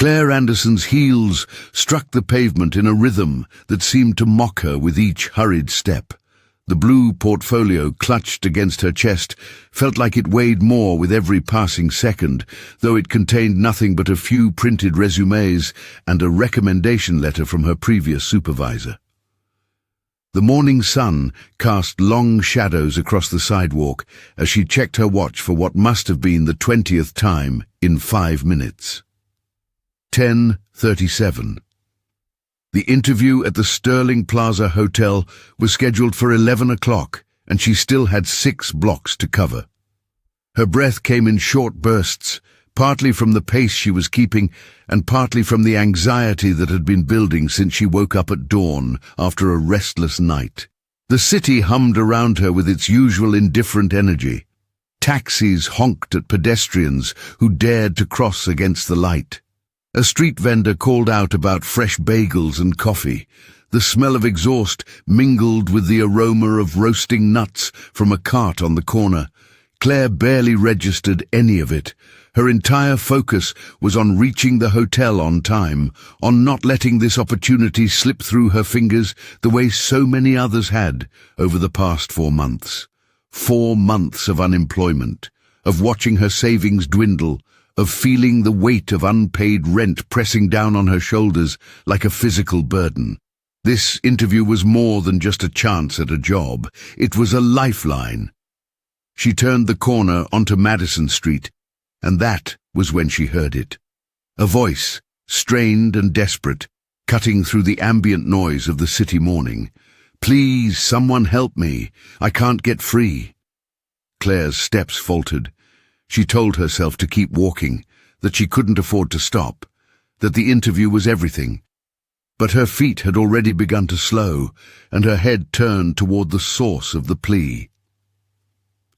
Claire Anderson's heels struck the pavement in a rhythm that seemed to mock her with each hurried step. The blue portfolio clutched against her chest felt like it weighed more with every passing second, though it contained nothing but a few printed resumes and a recommendation letter from her previous supervisor. The morning sun cast long shadows across the sidewalk as she checked her watch for what must have been the 20th time in 5 minutes. 10:37. The interview at the Sterling Plaza Hotel was scheduled for 11 o'clock, and she still had 6 blocks to cover. Her breath came in short bursts, partly from the pace she was keeping and partly from the anxiety that had been building since she woke up at dawn after a restless night. The city hummed around her with its usual indifferent energy. Taxis honked at pedestrians who dared to cross against the light. A street vendor called out about fresh bagels and coffee. The smell of exhaust mingled with the aroma of roasting nuts from a cart on the corner. Claire barely registered any of it. Her entire focus was on reaching the hotel on time, on not letting this opportunity slip through her fingers the way so many others had over the past 4 months. 4 months of unemployment, of watching her savings dwindle, of feeling the weight of unpaid rent pressing down on her shoulders like a physical burden. This interview was more than just a chance at a job. It was a lifeline. She turned the corner onto Madison Street, and that was when she heard it. A voice, strained and desperate, cutting through the ambient noise of the city morning. "Please, someone help me. I can't get free." Claire's steps faltered. She told herself to keep walking, that she couldn't afford to stop, that the interview was everything. But her feet had already begun to slow, and her head turned toward the source of the plea.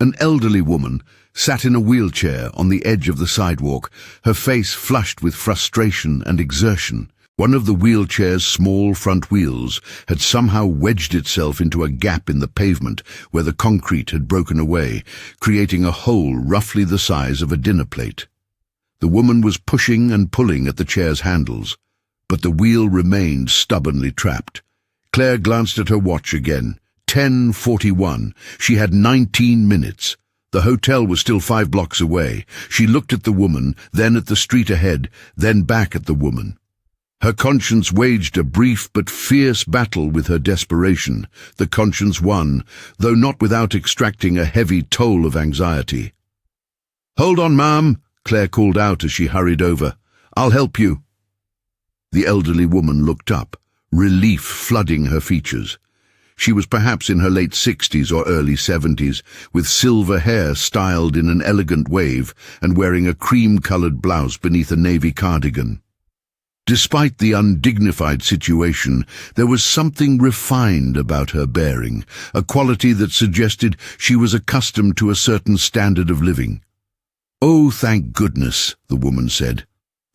An elderly woman sat in a wheelchair on the edge of the sidewalk, her face flushed with frustration and exertion. One of the wheelchair's small front wheels had somehow wedged itself into a gap in the pavement where the concrete had broken away, creating a hole roughly the size of a dinner plate. The woman was pushing and pulling at the chair's handles, but the wheel remained stubbornly trapped. Claire glanced at her watch again. 10:41. She had 19 minutes. The hotel was still 5 blocks away. She looked at the woman, then at the street ahead, then back at the woman. Her conscience waged a brief but fierce battle with her desperation. The conscience won, though not without extracting a heavy toll of anxiety. "Hold on, ma'am," Claire called out as she hurried over. "I'll help you." The elderly woman looked up, relief flooding her features. She was perhaps in her late 60s or early 70s, with silver hair styled in an elegant wave and wearing a cream-colored blouse beneath a navy cardigan. Despite the undignified situation, there was something refined about her bearing, a quality that suggested she was accustomed to a certain standard of living. "Oh, thank goodness," the woman said.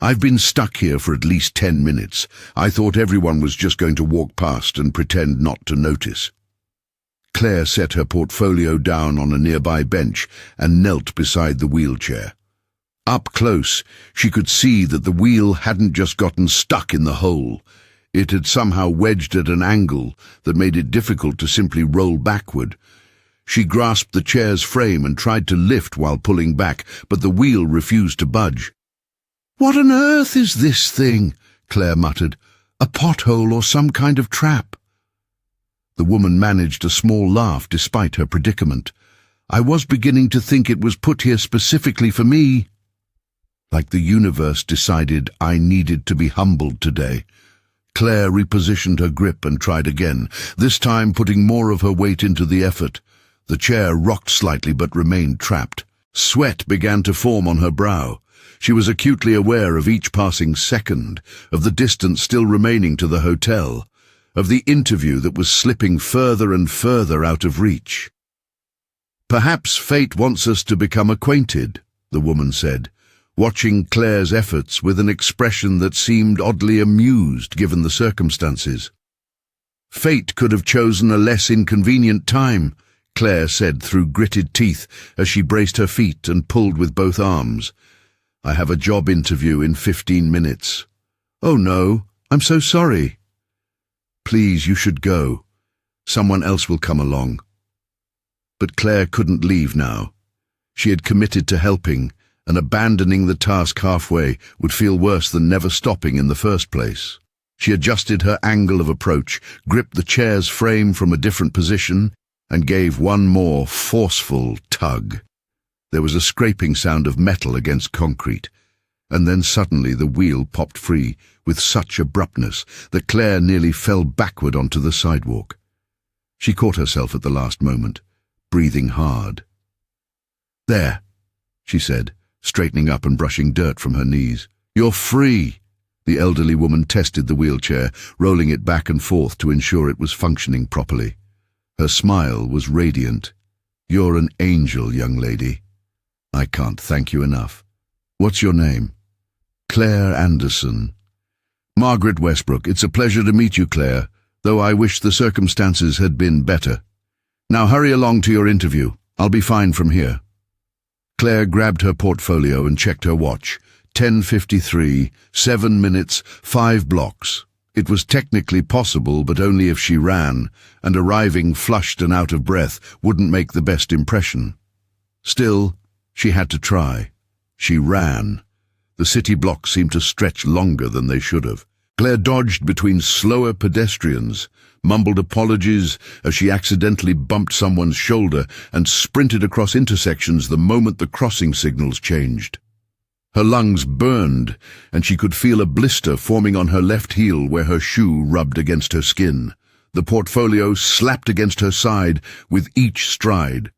"I've been stuck here for at least 10 minutes. I thought everyone was just going to walk past and pretend not to notice." Claire set her portfolio down on a nearby bench and knelt beside the wheelchair. Up close, she could see that the wheel hadn't just gotten stuck in the hole. It had somehow wedged at an angle that made it difficult to simply roll backward. She grasped the chair's frame and tried to lift while pulling back, but the wheel refused to budge. "What on earth is this thing?" Claire muttered. "A pothole or some kind of trap?" The woman managed a small laugh despite her predicament. "I was beginning to think it was put here specifically for me." Like the universe decided I needed to be humbled today. Claire repositioned her grip and tried again, this time putting more of her weight into the effort. The chair rocked slightly but remained trapped. Sweat began to form on her brow. She was acutely aware of each passing second, of the distance still remaining to the hotel, of the interview that was slipping further and further out of reach. "Perhaps fate wants us to become acquainted," the woman said, watching Claire's efforts with an expression that seemed oddly amused given the circumstances. "Fate could have chosen a less inconvenient time," Claire said through gritted teeth as she braced her feet and pulled with both arms. I have a job interview in 15 minutes. Oh no, I'm so sorry. Please, you should go. Someone else will come along. But Claire couldn't leave now. She had committed to helping, and abandoning the task halfway would feel worse than never stopping in the first place. She adjusted her angle of approach, gripped the chair's frame from a different position, and gave one more forceful tug. There was a scraping sound of metal against concrete, and then suddenly the wheel popped free with such abruptness that Claire nearly fell backward onto the sidewalk. She caught herself at the last moment, breathing hard. "There," she said, straightening up and brushing dirt from her knees. "You're free." The elderly woman tested the wheelchair, rolling it back and forth to ensure it was functioning properly. Her smile was radiant. "You're an angel, young lady. I can't thank you enough. What's your name?" "Claire Anderson." "Margaret Westbrook, it's a pleasure to meet you, Claire, though I wish the circumstances had been better. Now hurry along to your interview. I'll be fine from here." Claire grabbed her portfolio and checked her watch. 10:53, 7 minutes, 5 blocks. It was technically possible, but only if she ran, and arriving flushed and out of breath wouldn't make the best impression. Still, she had to try. She ran. The city blocks seemed to stretch longer than they should have. Claire dodged between slower pedestrians, mumbled apologies as she accidentally bumped someone's shoulder, and sprinted across intersections the moment the crossing signals changed. Her lungs burned, and she could feel a blister forming on her left heel where her shoe rubbed against her skin. The portfolio slapped against her side with each stride.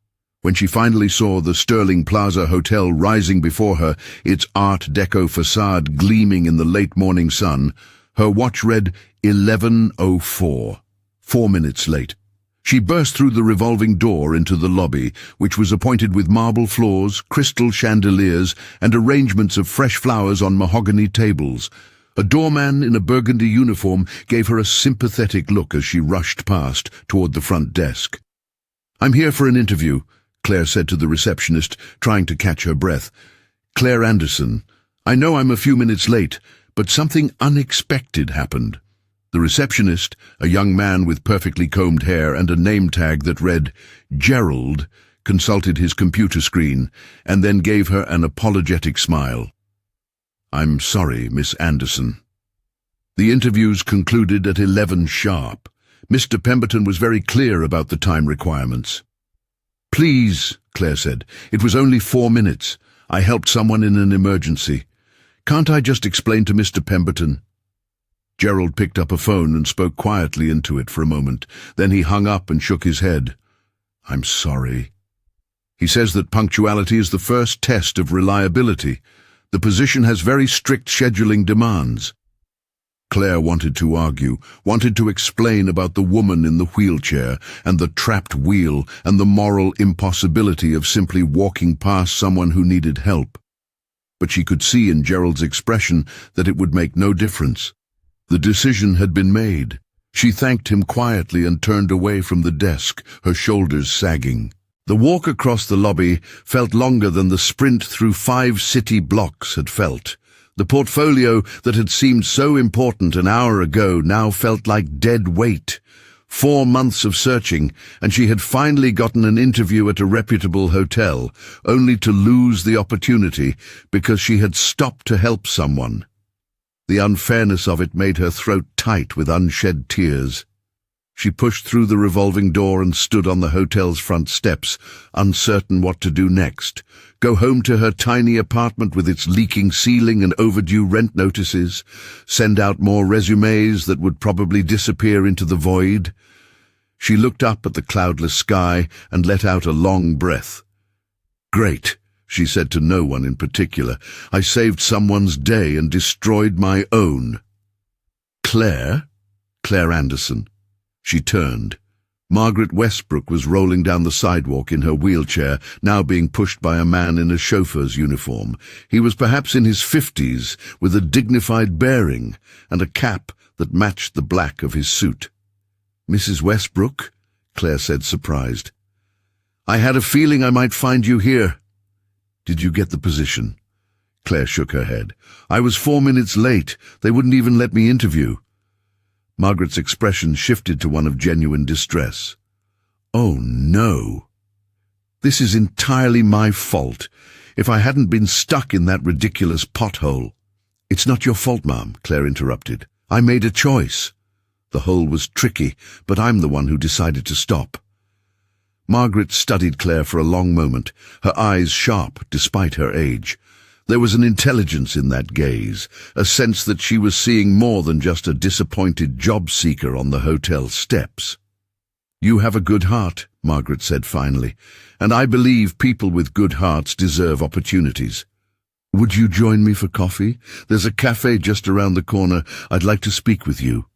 When she finally saw the Sterling Plaza Hotel rising before her, its Art Deco facade gleaming in the late morning sun, her watch read 11:04, 4 minutes late. She burst through the revolving door into the lobby, which was appointed with marble floors, crystal chandeliers, and arrangements of fresh flowers on mahogany tables. A doorman in a burgundy uniform gave her a sympathetic look as she rushed past toward the front desk. "I'm here for an interview," Claire said to the receptionist, trying to catch her breath. "Claire Anderson. I know I'm a few minutes late, but something unexpected happened." The receptionist, a young man with perfectly combed hair and a name tag that read Gerald, consulted his computer screen and then gave her an apologetic smile. "I'm sorry, Miss Anderson." The interviews concluded at 11 sharp. Mr. Pemberton was very clear about the time requirements. "Please," Claire said, "it was only 4 minutes. I helped someone in an emergency. Can't I just explain to Mr. Pemberton?" Gerald picked up a phone and spoke quietly into it for a moment. Then he hung up and shook his head. "I'm sorry. He says that punctuality is the first test of reliability. The position has very strict scheduling demands." Claire wanted to argue, wanted to explain about the woman in the wheelchair and the trapped wheel and the moral impossibility of simply walking past someone who needed help. But she could see in Gerald's expression that it would make no difference. The decision had been made. She thanked him quietly and turned away from the desk, her shoulders sagging. The walk across the lobby felt longer than the sprint through 5 city blocks had felt. The portfolio that had seemed so important an hour ago now felt like dead weight. 4 months of searching, and she had finally gotten an interview at a reputable hotel, only to lose the opportunity because she had stopped to help someone. The unfairness of it made her throat tight with unshed tears. She pushed through the revolving door and stood on the hotel's front steps, uncertain what to do next. Go home to her tiny apartment with its leaking ceiling and overdue rent notices, send out more resumes that would probably disappear into the void. She looked up at the cloudless sky and let out a long breath. "Great," she said to no one in particular. "I saved someone's day and destroyed my own." "Claire? Claire Anderson." She turned. Margaret Westbrook was rolling down the sidewalk in her wheelchair, now being pushed by a man in a chauffeur's uniform. He was perhaps in his 50s, with a dignified bearing and a cap that matched the black of his suit. "Mrs. Westbrook?" Claire said, surprised. "I had a feeling I might find you here." "Did you get the position?" Claire shook her head. I was 4 minutes late. They wouldn't even let me interview. Margaret's expression shifted to one of genuine distress. Oh, no. This is entirely my fault. If I hadn't been stuck in that ridiculous pothole. It's not your fault, Ma'am, Claire interrupted. I made a choice. The hole was tricky, but I'm the one who decided to stop. Margaret studied Claire for a long moment, her eyes sharp despite her age. There was an intelligence in that gaze, a sense that she was seeing more than just a disappointed job seeker on the hotel steps. You have a good heart, Margaret said finally, and I believe people with good hearts deserve opportunities. Would you join me for coffee? There's a cafe just around the corner. I'd like to speak with you.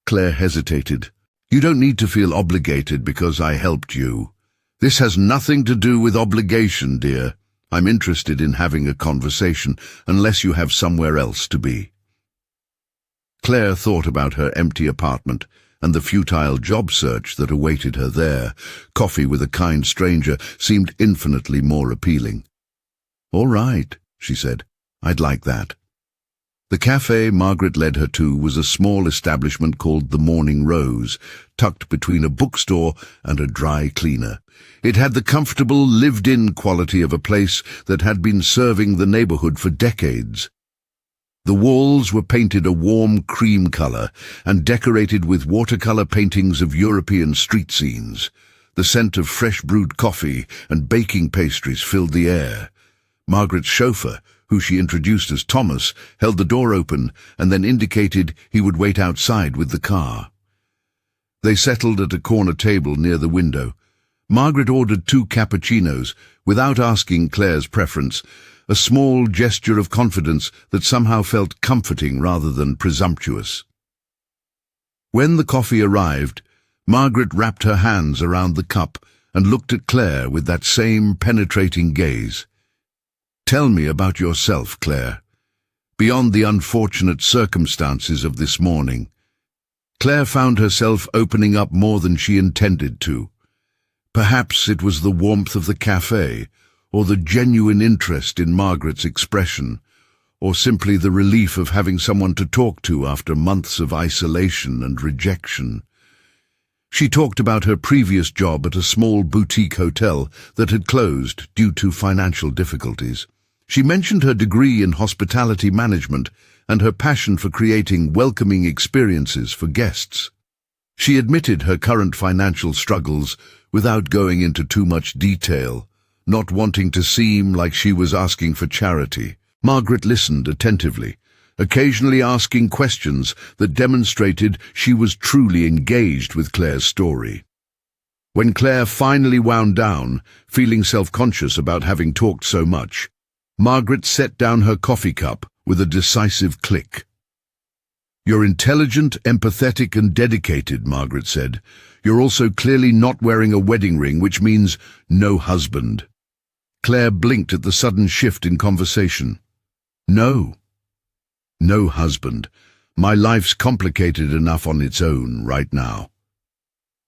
Claire hesitated. You don't need to feel obligated because I helped you. This has nothing to do with obligation, dear. I'm interested in having a conversation, unless you have somewhere else to be. Claire thought about her empty apartment and the futile job search that awaited her there. Coffee with a kind stranger seemed infinitely more appealing. All right, she said. I'd like that. The cafe Margaret led her to was a small establishment called the Morning Rose, tucked between a bookstore and a dry cleaner. It had the comfortable, lived-in quality of a place that had been serving the neighborhood for decades. The walls were painted a warm cream color and decorated with watercolor paintings of European street scenes. The scent of fresh brewed coffee and baking pastries filled the air. Margaret's chauffeur, who she introduced as Thomas, held the door open and then indicated he would wait outside with the car. They settled at a corner table near the window. Margaret ordered 2 cappuccinos, without asking Claire's preference, a small gesture of confidence that somehow felt comforting rather than presumptuous. When the coffee arrived, Margaret wrapped her hands around the cup and looked at Claire with that same penetrating gaze. Tell me about yourself, Claire. Beyond the unfortunate circumstances of this morning, Claire found herself opening up more than she intended to. Perhaps it was the warmth of the cafe, or the genuine interest in Margaret's expression, or simply the relief of having someone to talk to after months of isolation and rejection. She talked about her previous job at a small boutique hotel that had closed due to financial difficulties. She mentioned her degree in hospitality management and her passion for creating welcoming experiences for guests. She admitted her current financial struggles without going into too much detail, not wanting to seem like she was asking for charity. Margaret listened attentively, occasionally asking questions that demonstrated she was truly engaged with Claire's story. When Claire finally wound down, feeling self-conscious about having talked so much, Margaret set down her coffee cup with a decisive click. You're intelligent, empathetic, and dedicated, Margaret said. You're also clearly not wearing a wedding ring, which means no husband. Claire blinked at the sudden shift in conversation. No husband. My life's complicated enough on its own right now.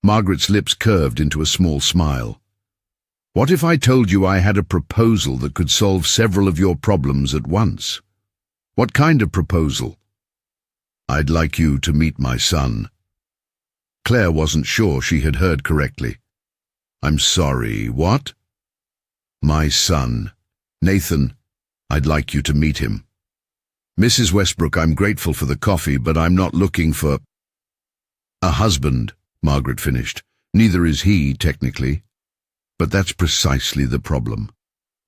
Margaret's lips curved into a small smile. What if I told you I had a proposal that could solve several of your problems at once? What kind of proposal? I'd like you to meet my son. Claire wasn't sure she had heard correctly. I'm sorry, what? My son, Nathan. I'd like you to meet him. Mrs. Westbrook, I'm grateful for the coffee, but I'm not looking for a husband, Margaret finished. Neither is he, technically. But that's precisely the problem.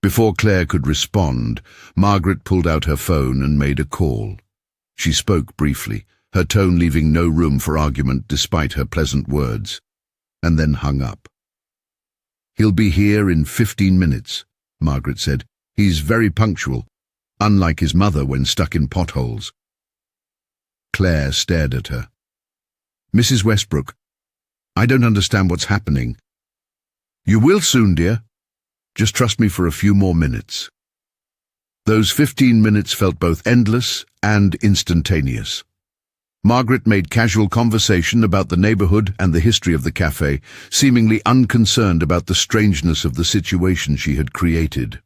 Before Claire could respond, Margaret pulled out her phone and made a call. She spoke briefly, her tone leaving no room for argument despite her pleasant words, and then hung up. He'll be here in 15 minutes, Margaret said. He's very punctual, unlike his mother when stuck in potholes. Claire stared at her. Mrs. Westbrook, I don't understand what's happening. You will soon, dear. Just trust me for a few more minutes. Those 15 minutes felt both endless and instantaneous. Margaret made casual conversation about the neighborhood and the history of the cafe, seemingly unconcerned about the strangeness of the situation she had created.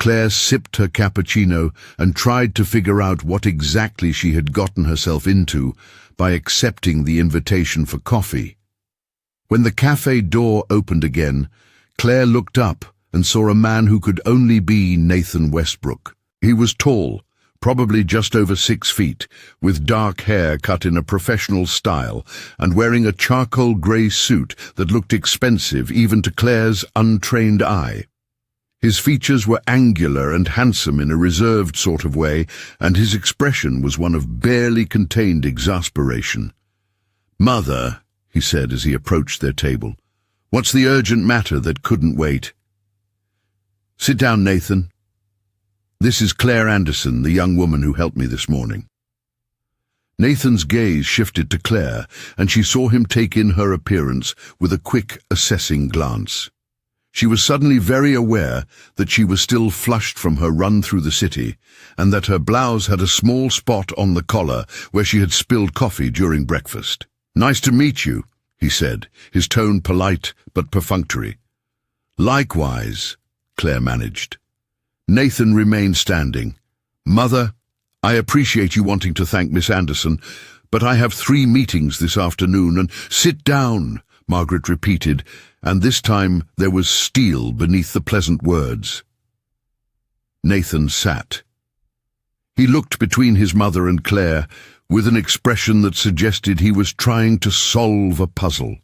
Claire sipped her cappuccino and tried to figure out what exactly she had gotten herself into by accepting the invitation for coffee. When the cafe door opened again, Claire looked up and saw a man who could only be Nathan Westbrook. He was tall, probably just over 6 feet, with dark hair cut in a professional style and wearing a charcoal grey suit that looked expensive even to Claire's untrained eye. His features were angular and handsome in a reserved sort of way, and his expression was one of barely contained exasperation. "Mother," he said as he approached their table, "what's the urgent matter that couldn't wait?" "Sit down, Nathan. This is Claire Anderson, the young woman who helped me this morning." Nathan's gaze shifted to Claire, and she saw him take in her appearance with a quick, assessing glance. She was suddenly very aware that she was still flushed from her run through the city, and that her blouse had a small spot on the collar where she had spilled coffee during breakfast. "Nice to meet you," he said, his tone polite but perfunctory. "Likewise," Claire managed. Nathan remained standing. "Mother, I appreciate you wanting to thank Miss Anderson, but I have 3 meetings this afternoon and—" "Sit down," Margaret repeated, and this time there was steel beneath the pleasant words. Nathan sat. He looked between his mother and Claire with an expression that suggested he was trying to solve a puzzle.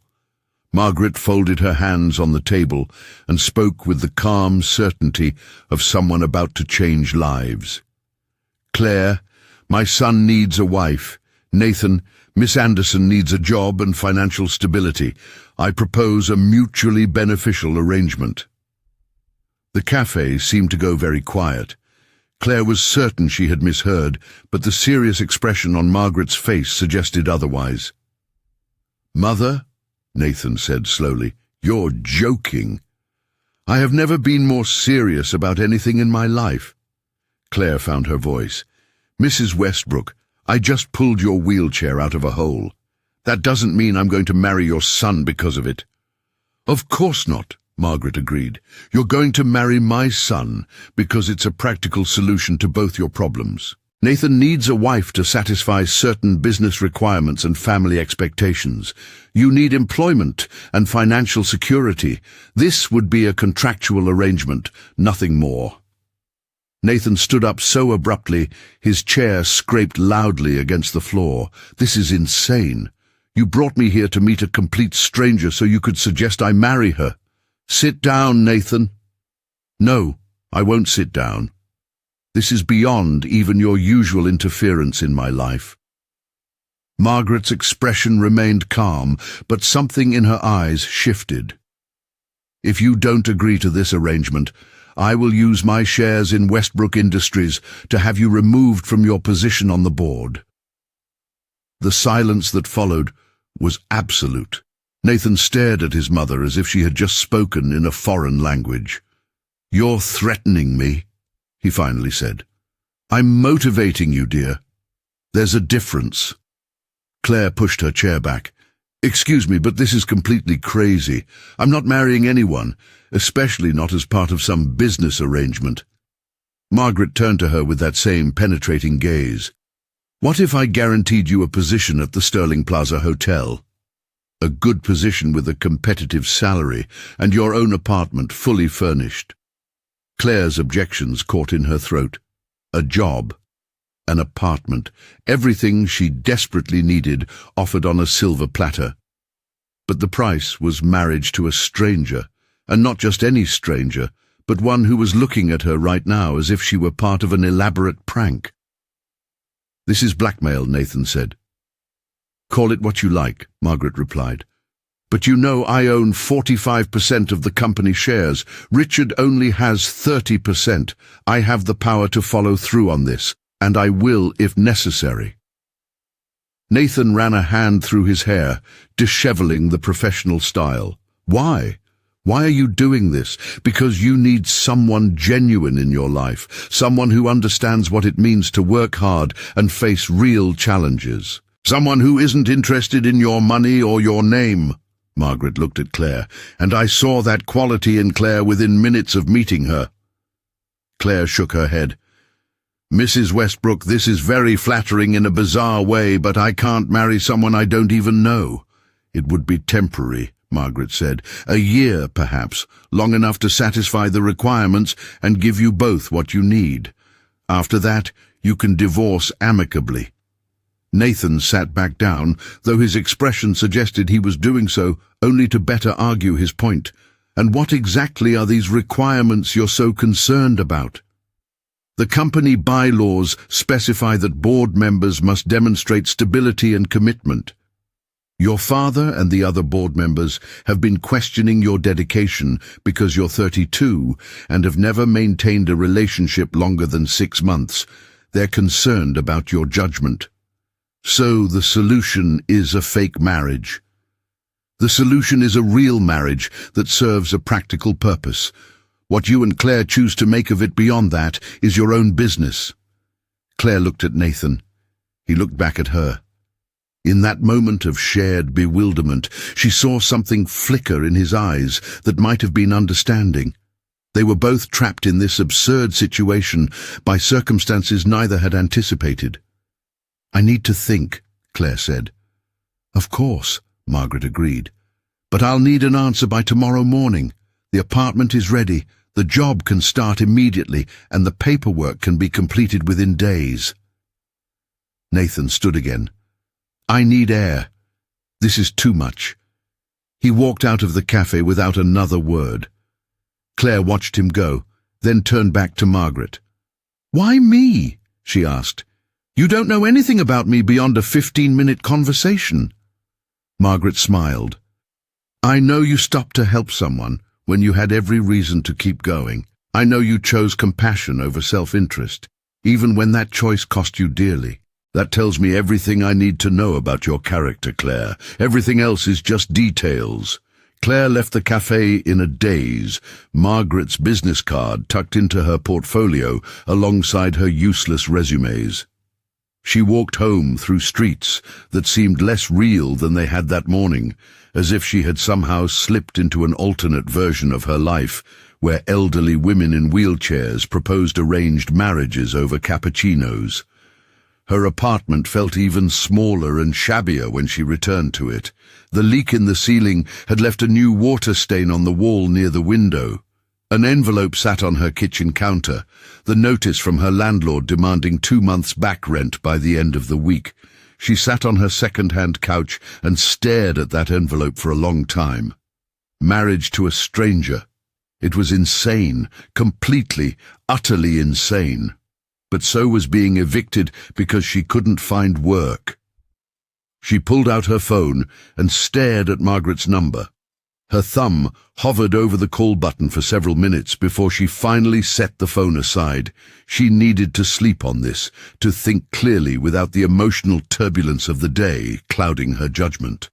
Margaret folded her hands on the table and spoke with the calm certainty of someone about to change lives. "Claire, my son needs a wife. Nathan, Miss Anderson needs a job and financial stability. I propose a mutually beneficial arrangement." The cafe seemed to go very quiet. Claire was certain she had misheard, but the serious expression on Margaret's face suggested otherwise. "Mother," Nathan said slowly, "you're joking. I have never been more serious about anything in my life." Claire found her voice. "Mrs. Westbrook, I just pulled your wheelchair out of a hole. That doesn't mean I'm going to marry your son because of it." "Of course not," Margaret agreed. "You're going to marry my son because it's a practical solution to both your problems. Nathan needs a wife to satisfy certain business requirements and family expectations. You need employment and financial security. This would be a contractual arrangement, nothing more." Nathan stood up so abruptly, his chair scraped loudly against the floor. "This is insane. You brought me here to meet a complete stranger so you could suggest I marry her. Sit down, Nathan." "No, I won't sit down. This is beyond even your usual interference in my life." Margaret's expression remained calm, but something in her eyes shifted. "If you don't agree to this arrangement, I will use my shares in Westbrook Industries to have you removed from your position on the board." The silence that followed was absolute. Nathan stared at his mother as if she had just spoken in a foreign language. "You're threatening me," he finally said. "I'm motivating you, dear. There's a difference." Claire pushed her chair back. "Excuse me, but this is completely crazy. I'm not marrying anyone, especially not as part of some business arrangement." Margaret turned to her with that same penetrating gaze. "What if I guaranteed you a position at the Sterling Plaza Hotel? A good position with a competitive salary, and your own apartment fully furnished." Claire's objections caught in her throat. A job, an apartment, everything she desperately needed offered on a silver platter. But the price was marriage to a stranger, and not just any stranger, but one who was looking at her right now as if she were part of an elaborate prank. "This is blackmail," Nathan said. "Call it what you like," Margaret replied. "But you know I own 45% of the company shares. Richard only has 30%. I have the power to follow through on this, and I will if necessary." Nathan ran a hand through his hair, disheveling the professional style. "Why? Why are you doing this? Because you need someone genuine in your life, someone who understands what it means to work hard and face real challenges. Someone who isn't interested in your money or your name." Margaret looked at Claire, and I saw that quality in Claire within minutes of meeting her. Claire shook her head. "Mrs. Westbrook, this is very flattering in a bizarre way, but I can't marry someone I don't even know." "It would be temporary," Margaret said. "A year, perhaps, long enough to satisfy the requirements and give you both what you need. After that, you can divorce amicably." Nathan sat back down, though his expression suggested he was doing so only to better argue his point. "And what exactly are these requirements you're so concerned about?" "The company bylaws specify that board members must demonstrate stability and commitment. Your father and the other board members have been questioning your dedication because you're 32 and have never maintained a relationship longer than 6 months. They're concerned about your judgment. So the solution is a fake marriage. The solution is a real marriage that serves a practical purpose. What you and Claire choose to make of it beyond that is your own business." Claire looked at Nathan. He looked back at her. In that moment of shared bewilderment, she saw something flicker in his eyes that might have been understanding. They were both trapped in this absurd situation by circumstances neither had anticipated. "I need to think," Claire said. "Of course," Margaret agreed. "But I'll need an answer by tomorrow morning. The apartment is ready, the job can start immediately, and the paperwork can be completed within days." Nathan stood again. "I need air. This is too much." He walked out of the cafe without another word. Claire watched him go, then turned back to Margaret. "Why me?" she asked. "You don't know anything about me beyond a 15-minute conversation." Margaret smiled. "I know you stopped to help someone when you had every reason to keep going. I know you chose compassion over self-interest, even when that choice cost you dearly. That tells me everything I need to know about your character, Claire. Everything else is just details." Claire left the cafe in a daze, Margaret's business card tucked into her portfolio alongside her useless resumes. She walked home through streets that seemed less real than they had that morning, as if she had somehow slipped into an alternate version of her life, where elderly women in wheelchairs proposed arranged marriages over cappuccinos. Her apartment felt even smaller and shabbier when she returned to it. The leak in the ceiling had left a new water stain on the wall near the window. An envelope sat on her kitchen counter, the notice from her landlord demanding 2 months' back rent by the end of the week. She sat on her second-hand couch and stared at that envelope for a long time. Marriage to a stranger. It was insane, completely, utterly insane. But so was being evicted because she couldn't find work. She pulled out her phone and stared at Margaret's number. Her thumb hovered over the call button for several minutes before she finally set the phone aside. She needed to sleep on this, to think clearly without the emotional turbulence of the day clouding her judgment.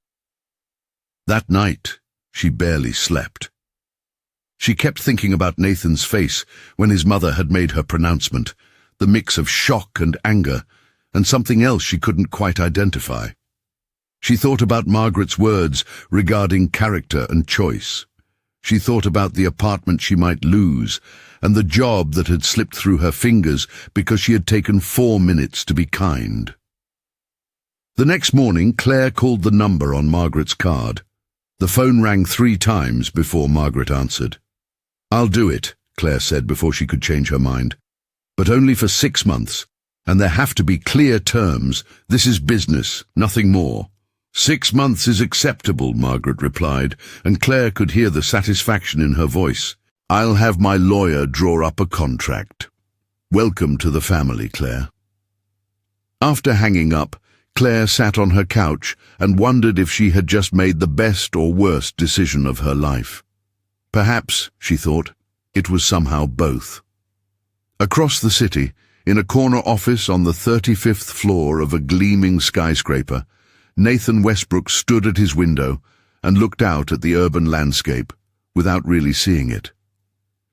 That night, she barely slept. She kept thinking about Nathan's face when his mother had made her pronouncement, the mix of shock and anger, and something else she couldn't quite identify. She thought about Margaret's words regarding character and choice. She thought about the apartment she might lose, and the job that had slipped through her fingers because she had taken 4 minutes to be kind. The next morning, Claire called the number on Margaret's card. The phone rang 3 times before Margaret answered. "I'll do it," Claire said before she could change her mind. "But only for 6 months, and there have to be clear terms. This is business, nothing more." 6 months is acceptable, Margaret replied, and Claire could hear the satisfaction in her voice. "I'll have my lawyer draw up a contract." "Welcome to the family, Claire." After hanging up, Claire sat on her couch and wondered if she had just made the best or worst decision of her life. Perhaps, she thought, it was somehow both. Across the city, in a corner office on the 35th floor of a gleaming skyscraper, Nathan Westbrook stood at his window and looked out at the urban landscape without really seeing it.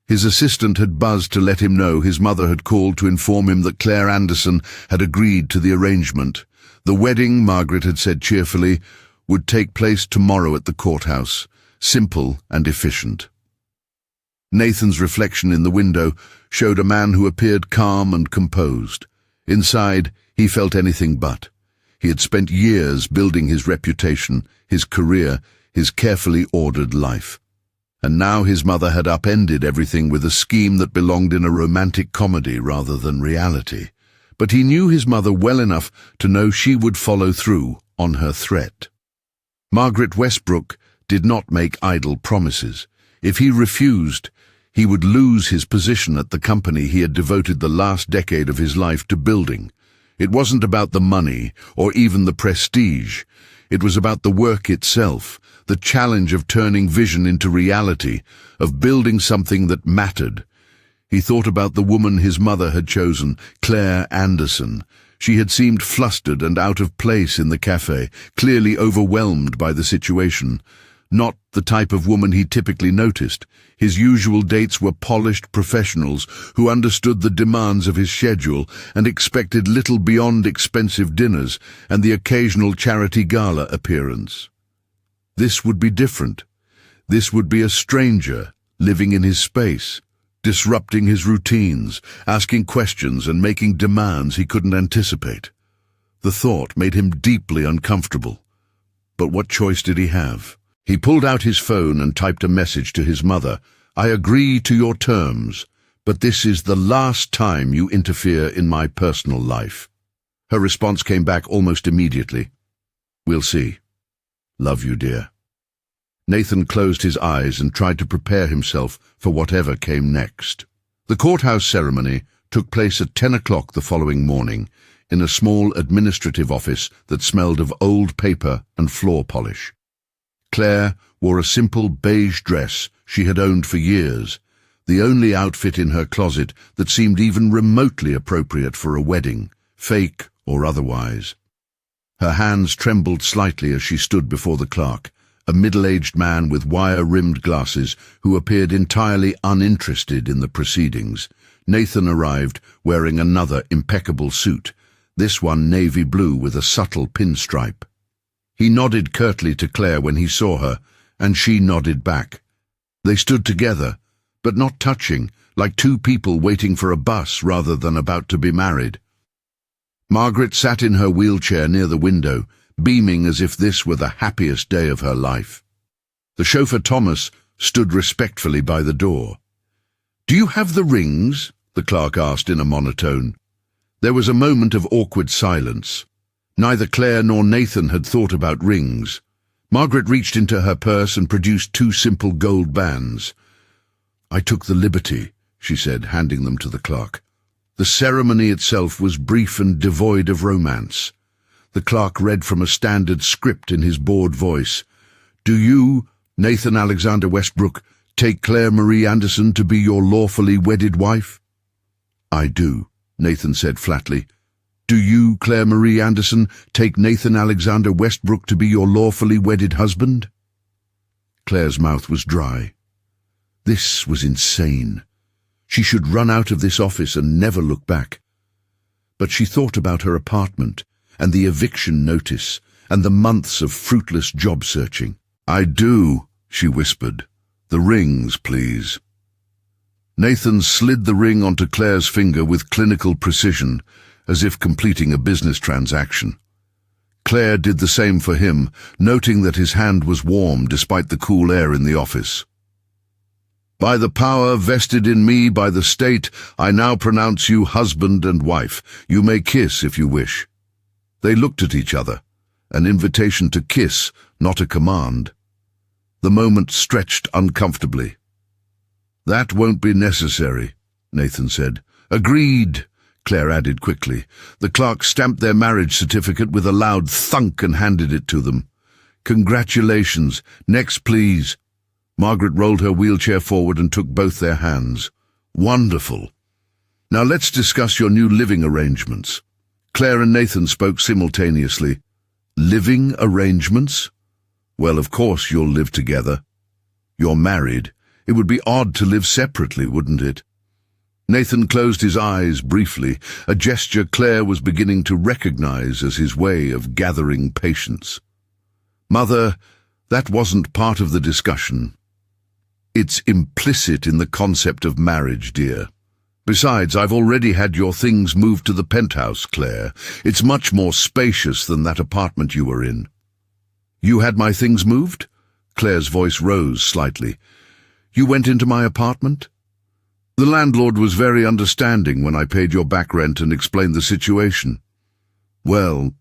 His assistant had buzzed to let him know his mother had called to inform him that Claire Anderson had agreed to the arrangement. The wedding, Margaret had said cheerfully, would take place tomorrow at the courthouse, simple and efficient. Nathan's reflection in the window showed a man who appeared calm and composed. Inside, he felt anything but. He had spent years building his reputation, his career, his carefully ordered life. And now his mother had upended everything with a scheme that belonged in a romantic comedy rather than reality. But he knew his mother well enough to know she would follow through on her threat. Margaret Westbrook did not make idle promises. If he refused, he would lose his position at the company he had devoted the last decade of his life to building. It wasn't about the money or even the prestige. It was about the work itself, the challenge of turning vision into reality, of building something that mattered. He thought about the woman his mother had chosen, Claire Anderson. She had seemed flustered and out of place in the cafe, clearly overwhelmed by the situation. Not the type of woman he typically noticed. His usual dates were polished professionals who understood the demands of his schedule and expected little beyond expensive dinners and the occasional charity gala appearance. This would be different. This would be a stranger living in his space, disrupting his routines, asking questions and making demands he couldn't anticipate. The thought made him deeply uncomfortable. But what choice did he have? He pulled out his phone and typed a message to his mother. "I agree to your terms, but this is the last time you interfere in my personal life." Her response came back almost immediately. "We'll see. Love you, dear." Nathan closed his eyes and tried to prepare himself for whatever came next. The courthouse ceremony took place at 10 o'clock the following morning in a small administrative office that smelled of old paper and floor polish. Claire wore a simple beige dress she had owned for years, the only outfit in her closet that seemed even remotely appropriate for a wedding, fake or otherwise. Her hands trembled slightly as she stood before the clerk, a middle-aged man with wire-rimmed glasses who appeared entirely uninterested in the proceedings. Nathan arrived wearing another impeccable suit, this one navy blue with a subtle pinstripe. He nodded curtly to Claire when he saw her, and she nodded back. They stood together, but not touching, like two people waiting for a bus rather than about to be married. Margaret sat in her wheelchair near the window, beaming as if this were the happiest day of her life. The chauffeur Thomas stood respectfully by the door. "Do you have the rings?" the clerk asked in a monotone. There was a moment of awkward silence. Neither Claire nor Nathan had thought about rings. Margaret reached into her purse and produced two simple gold bands. "I took the liberty," she said, handing them to the clerk. The ceremony itself was brief and devoid of romance. The clerk read from a standard script in his bored voice. "Do you, Nathan Alexander Westbrook, take Claire Marie Anderson to be your lawfully wedded wife?" "I do," Nathan said flatly. "Do you, Claire Marie Anderson, take Nathan Alexander Westbrook to be your lawfully wedded husband?" Claire's mouth was dry. This was insane. She should run out of this office and never look back. But she thought about her apartment and the eviction notice and the months of fruitless job searching. "I do," she whispered. "The rings, please." Nathan slid the ring onto Claire's finger with clinical precision, as if completing a business transaction. Claire did the same for him, noting that his hand was warm despite the cool air in the office. "By the power vested in me by the state, I now pronounce you husband and wife. You may kiss if you wish." They looked at each other, an invitation to kiss, not a command. The moment stretched uncomfortably. "That won't be necessary," Nathan said. "Agreed," Claire added quickly. The clerk stamped their marriage certificate with a loud thunk and handed it to them. "Congratulations. Next, please." Margaret rolled her wheelchair forward and took both their hands. "Wonderful. Now let's discuss your new living arrangements." Claire and Nathan spoke simultaneously. "Living arrangements? Well, of course you'll live together. You're married. It would be odd to live separately, wouldn't it?" Nathan closed his eyes briefly, a gesture Claire was beginning to recognize as his way of gathering patience. "Mother, that wasn't part of the discussion." It's implicit in the concept of marriage, dear. Besides, I've already had your things moved to the penthouse, Claire. It's much more spacious than that apartment you were in. You had my things moved? Claire's voice rose slightly. You went into my apartment? The landlord was very understanding when I paid your back rent and explained the situation. Well,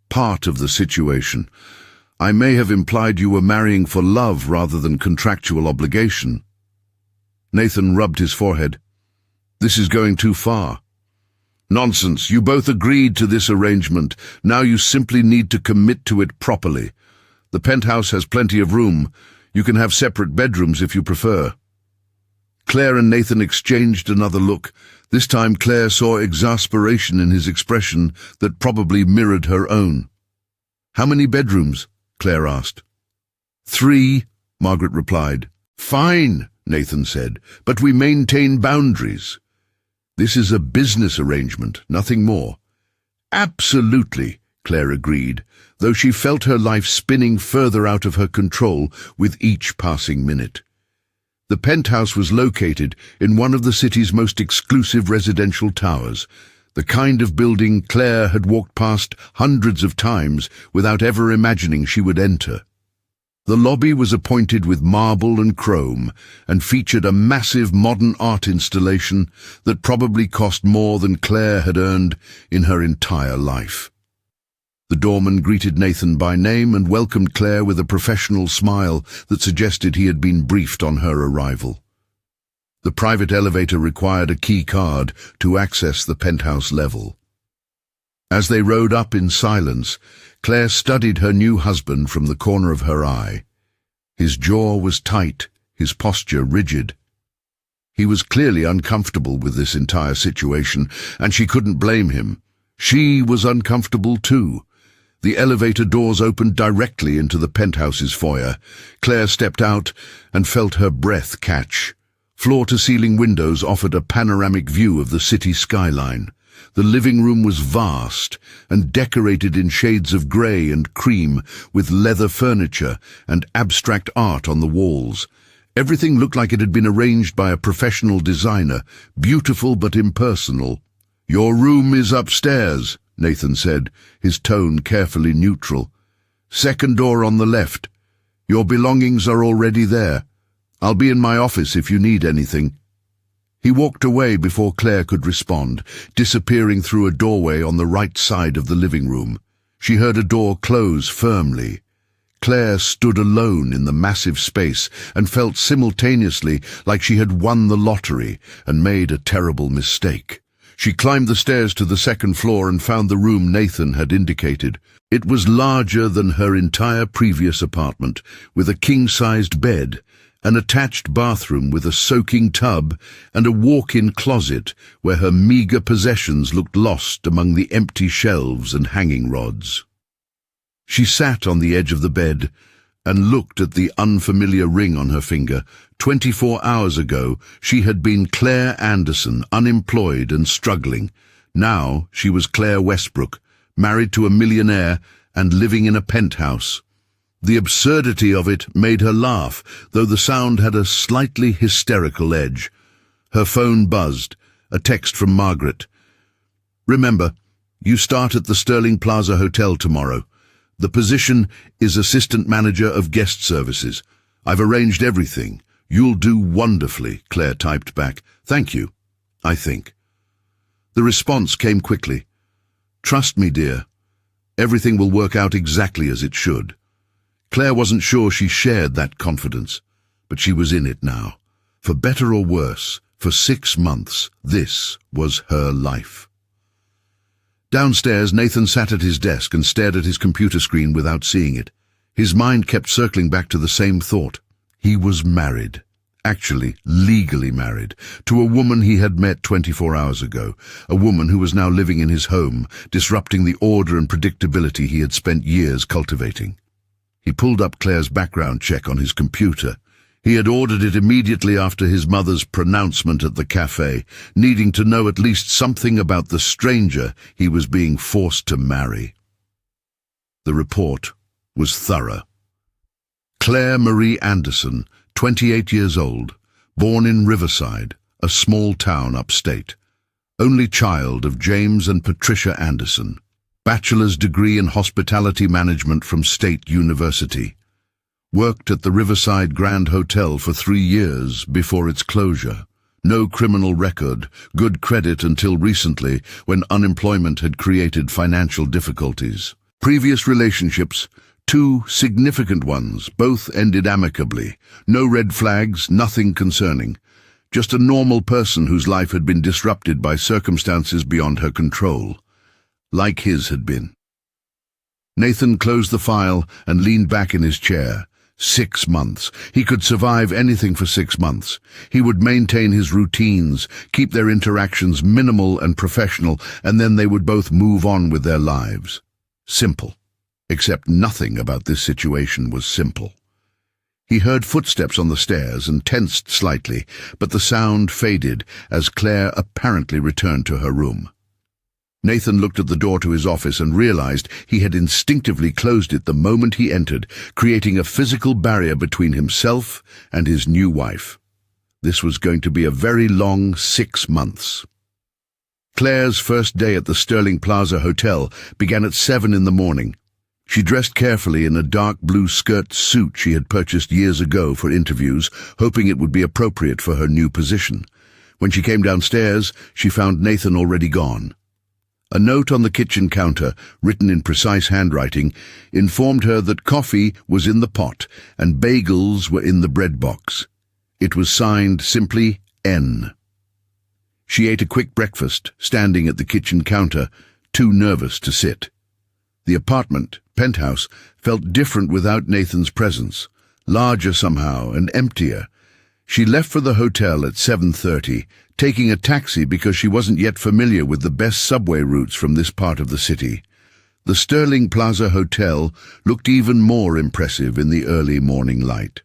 part of the situation. I may have implied you were marrying for love rather than contractual obligation. Nathan rubbed his forehead. This is going too far. Nonsense, you both agreed to this arrangement. Now you simply need to commit to it properly. The penthouse has plenty of room. You can have separate bedrooms if you prefer. Claire and Nathan exchanged another look. This time Claire saw exasperation in his expression that probably mirrored her own. How many bedrooms? Claire asked. 3, Margaret replied. Fine, Nathan said, but we maintain boundaries. This is a business arrangement, nothing more. Absolutely, Claire agreed, though she felt her life spinning further out of her control with each passing minute. The penthouse was located in one of the city's most exclusive residential towers, the kind of building Claire had walked past hundreds of times without ever imagining she would enter. The lobby was appointed with marble and chrome and featured a massive modern art installation that probably cost more than Claire had earned in her entire life. The doorman greeted Nathan by name and welcomed Claire with a professional smile that suggested he had been briefed on her arrival. The private elevator required a key card to access the penthouse level. As they rode up in silence, Claire studied her new husband from the corner of her eye. His jaw was tight, his posture rigid. He was clearly uncomfortable with this entire situation, and she couldn't blame him. She was uncomfortable too. The elevator doors opened directly into the penthouse's foyer. Claire stepped out and felt her breath catch. Floor-to-ceiling windows offered a panoramic view of the city skyline. The living room was vast and decorated in shades of grey and cream with leather furniture and abstract art on the walls. Everything looked like it had been arranged by a professional designer, beautiful but impersonal. "Your room is upstairs," Nathan said, his tone carefully neutral. "Second door on the left. Your belongings are already there. I'll be in my office if you need anything." He walked away before Claire could respond, disappearing through a doorway on the right side of the living room. She heard a door close firmly. Claire stood alone in the massive space and felt simultaneously like she had won the lottery and made a terrible mistake. She climbed the stairs to the second floor and found the room Nathan had indicated. It was larger than her entire previous apartment, with a king-sized bed, an attached bathroom with a soaking tub, and a walk-in closet where her meagre possessions looked lost among the empty shelves and hanging rods. She sat on the edge of the bed and looked at the unfamiliar ring on her finger. 24 hours ago, she had been Claire Anderson, unemployed and struggling. Now she was Claire Westbrook, married to a millionaire and living in a penthouse. The absurdity of it made her laugh, though the sound had a slightly hysterical edge. Her phone buzzed, a text from Margaret. "Remember, you start at the Sterling Plaza Hotel tomorrow. The position is assistant manager of guest services. I've arranged everything. You'll do wonderfully," Claire typed back. "Thank you, I think." The response came quickly. "Trust me, dear. Everything will work out exactly as it should." Claire wasn't sure she shared that confidence, but she was in it now. For better or worse, for 6 months, this was her life. Downstairs, Nathan sat at his desk and stared at his computer screen without seeing it. His mind kept circling back to the same thought. He was married, actually legally married, to a woman he had met 24 hours ago, a woman who was now living in his home, disrupting the order and predictability he had spent years cultivating. He pulled up Claire's background check on his computer. He had ordered it immediately after his mother's pronouncement at the cafe, needing to know at least something about the stranger he was being forced to marry. The report was thorough. Claire Marie Anderson, 28 years old, born in Riverside, a small town upstate. Only child of James and Patricia Anderson. Bachelor's degree in hospitality management from State University. Worked at the Riverside Grand Hotel for 3 years before its closure. No criminal record, good credit until recently when unemployment had created financial difficulties. Previous relationships, 2 significant ones, both ended amicably. No red flags, nothing concerning. Just a normal person whose life had been disrupted by circumstances beyond her control. Like his had been. Nathan closed the file and leaned back in his chair. 6 months. He could survive anything for 6 months. He would maintain his routines, keep their interactions minimal and professional, and then they would both move on with their lives. Simple. Except nothing about this situation was simple. He heard footsteps on the stairs and tensed slightly, but the sound faded as Claire apparently returned to her room. Nathan looked at the door to his office and realized he had instinctively closed it the moment he entered, creating a physical barrier between himself and his new wife. This was going to be a very long 6 months. Claire's first day at the Sterling Plaza Hotel began at 7 in the morning. She dressed carefully in a dark blue skirt suit she had purchased years ago for interviews, hoping it would be appropriate for her new position. When she came downstairs, she found Nathan already gone. A note on the kitchen counter, written in precise handwriting, informed her that coffee was in the pot and bagels were in the bread box. It was signed simply N. She ate a quick breakfast, standing at the kitchen counter, too nervous to sit. The apartment, penthouse, felt different without Nathan's presence, larger somehow and emptier. She left for the hotel at 7:30, taking a taxi because she wasn't yet familiar with the best subway routes from this part of the city. The Sterling Plaza Hotel looked even more impressive in the early morning light.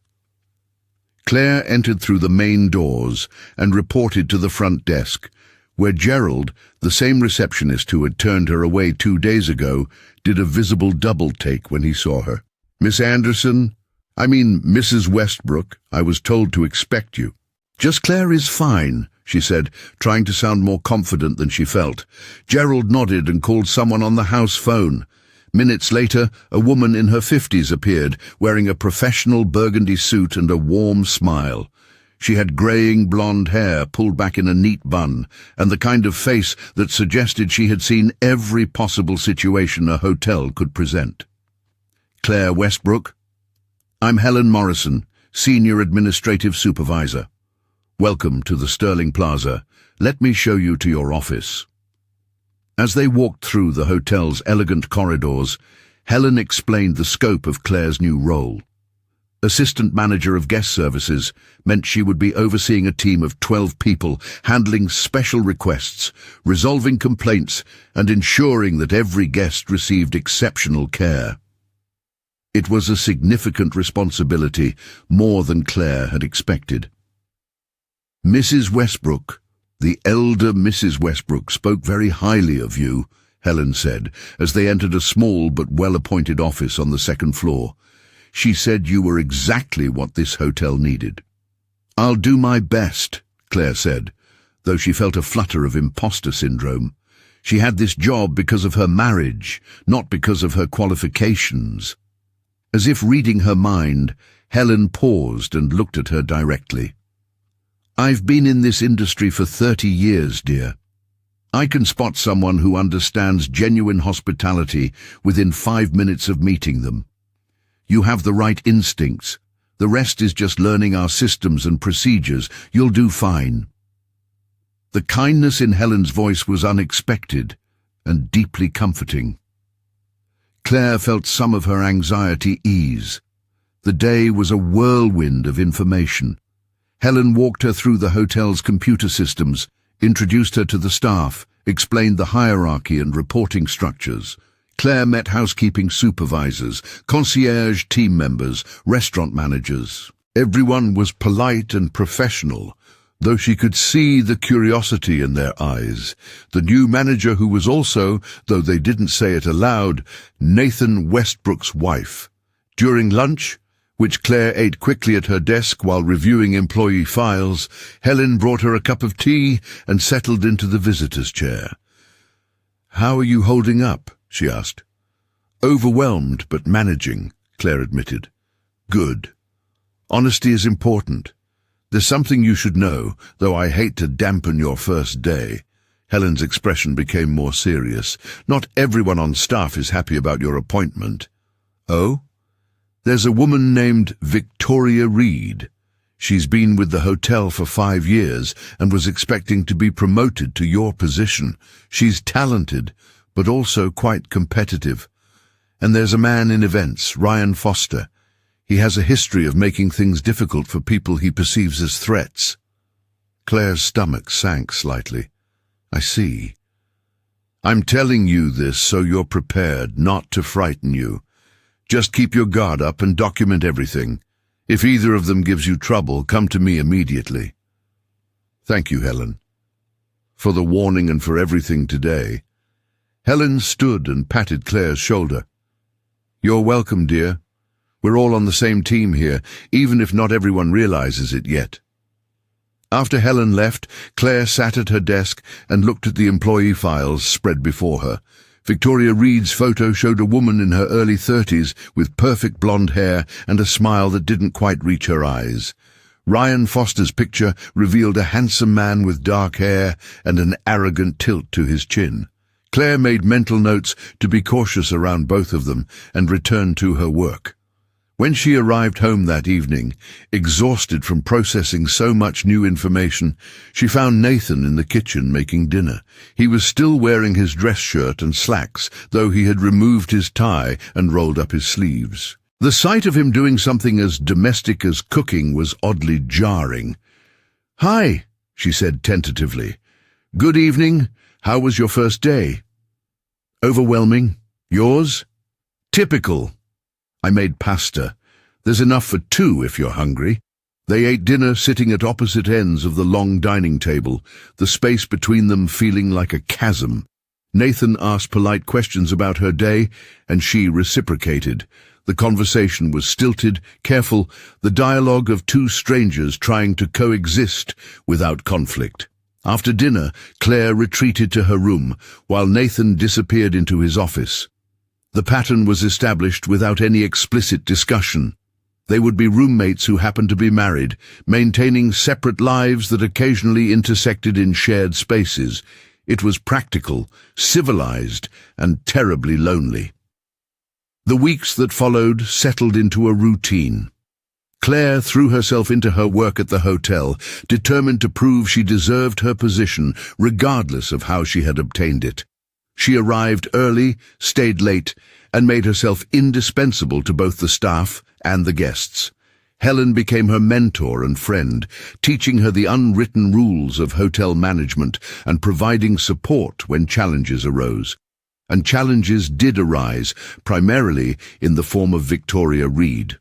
Claire entered through the main doors and reported to the front desk, where Gerald, the same receptionist who had turned her away 2 days ago, did a visible double-take when he saw her. "Miss Anderson? I mean, Mrs. Westbrook, I was told to expect you." "Just Claire is fine," she said, trying to sound more confident than she felt. Gerald nodded and called someone on the house phone. Minutes later, a woman in her 50s appeared, wearing a professional burgundy suit and a warm smile. She had greying blonde hair pulled back in a neat bun, and the kind of face that suggested she had seen every possible situation a hotel could present. "Claire Westbrook? I'm Helen Morrison, Senior Administrative Supervisor. Welcome to the Sterling Plaza. Let me show you to your office." As they walked through the hotel's elegant corridors, Helen explained the scope of Claire's new role. Assistant Manager of Guest Services meant she would be overseeing a team of 12 people, handling special requests, resolving complaints, and ensuring that every guest received exceptional care. It was a significant responsibility, more than Claire had expected. "Mrs. Westbrook, the elder Mrs. Westbrook, spoke very highly of you," Helen said, as they entered a small but well-appointed office on the second floor. "She said you were exactly what this hotel needed." "I'll do my best," Claire said, though she felt a flutter of imposter syndrome. She had this job because of her marriage, not because of her qualifications. As if reading her mind, Helen paused and looked at her directly. "I've been in this industry for 30 years, dear. I can spot someone who understands genuine hospitality within 5 minutes of meeting them. You have the right instincts. The rest is just learning our systems and procedures. You'll do fine." The kindness in Helen's voice was unexpected and deeply comforting. Claire felt some of her anxiety ease. The day was a whirlwind of information. Helen walked her through the hotel's computer systems, introduced her to the staff, explained the hierarchy and reporting structures. Claire met housekeeping supervisors, concierge team members, restaurant managers. Everyone was polite and professional, though she could see the curiosity in their eyes. The new manager, who was also, though they didn't say it aloud, Nathan Westbrook's wife. During lunch, which Claire ate quickly at her desk while reviewing employee files. Helen brought her a cup of tea and settled into the visitor's chair. "How are you holding up?" she asked. "Overwhelmed, but managing," Claire admitted. "Good. Honesty is important. There's something you should know, though I hate to dampen your first day." Helen's expression became more serious. "Not everyone on staff is happy about your appointment." "Oh? There's a woman named Victoria Reed. She's been with the hotel for 5 years and was expecting to be promoted to your position. She's talented, but also quite competitive. And there's a man in events, Ryan Foster. He has a history of making things difficult for people he perceives as threats." Claire's stomach sank slightly. "I see. I'm telling you this so you're prepared, not to frighten you. Just keep your guard up and document everything. If either of them gives you trouble, come to me immediately." "Thank you, Helen, for the warning and for everything today." Helen stood and patted Claire's shoulder. "You're welcome, dear. We're all on the same team here, even if not everyone realizes it yet." After Helen left, Claire sat at her desk and looked at the employee files spread before her. Victoria Reed's photo showed a woman in her early 30s with perfect blonde hair and a smile that didn't quite reach her eyes. Ryan Foster's picture revealed a handsome man with dark hair and an arrogant tilt to his chin. Claire made mental notes to be cautious around both of them and returned to her work. When she arrived home that evening, exhausted from processing so much new information, she found Nathan in the kitchen making dinner. He was still wearing his dress shirt and slacks, though he had removed his tie and rolled up his sleeves. The sight of him doing something as domestic as cooking was oddly jarring. "Hi," she said tentatively. "Good evening. How was your first day?" "Overwhelming. Yours?" "Typical. I made pasta. There's enough for 2 if you're hungry." They ate dinner sitting at opposite ends of the long dining table, the space between them feeling like a chasm. Nathan asked polite questions about her day, and she reciprocated. The conversation was stilted, careful, the dialogue of 2 strangers trying to coexist without conflict. After dinner, Claire retreated to her room, while Nathan disappeared into his office. The pattern was established without any explicit discussion. They would be roommates who happened to be married, maintaining separate lives that occasionally intersected in shared spaces. It was practical, civilized, and terribly lonely. The weeks that followed settled into a routine. Claire threw herself into her work at the hotel, determined to prove she deserved her position, regardless of how she had obtained it. She arrived early, stayed late, and made herself indispensable to both the staff and the guests. Helen became her mentor and friend, teaching her the unwritten rules of hotel management and providing support when challenges arose. And challenges did arise, primarily in the form of Victoria Reed.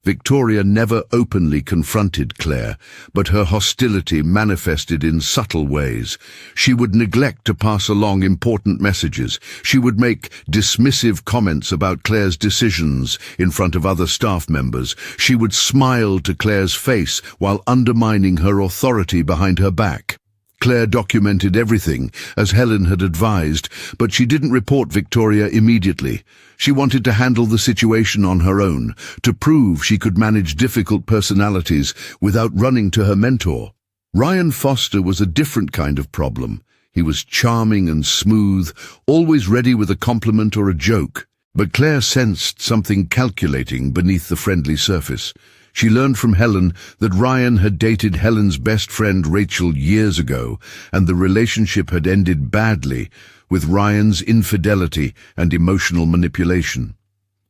Victoria never openly confronted Claire, but her hostility manifested in subtle ways. She would neglect to pass along important messages. She would make dismissive comments about Claire's decisions in front of other staff members. She would smile to Claire's face while undermining her authority behind her back. Claire documented everything, as Helen had advised, but she didn't report Victoria immediately. She wanted to handle the situation on her own, to prove she could manage difficult personalities without running to her mentor. Ryan Foster was a different kind of problem. He was charming and smooth, always ready with a compliment or a joke. But Claire sensed something calculating beneath the friendly surface. She learned from Helen that Ryan had dated Helen's best friend Rachel years ago, and the relationship had ended badly with Ryan's infidelity and emotional manipulation.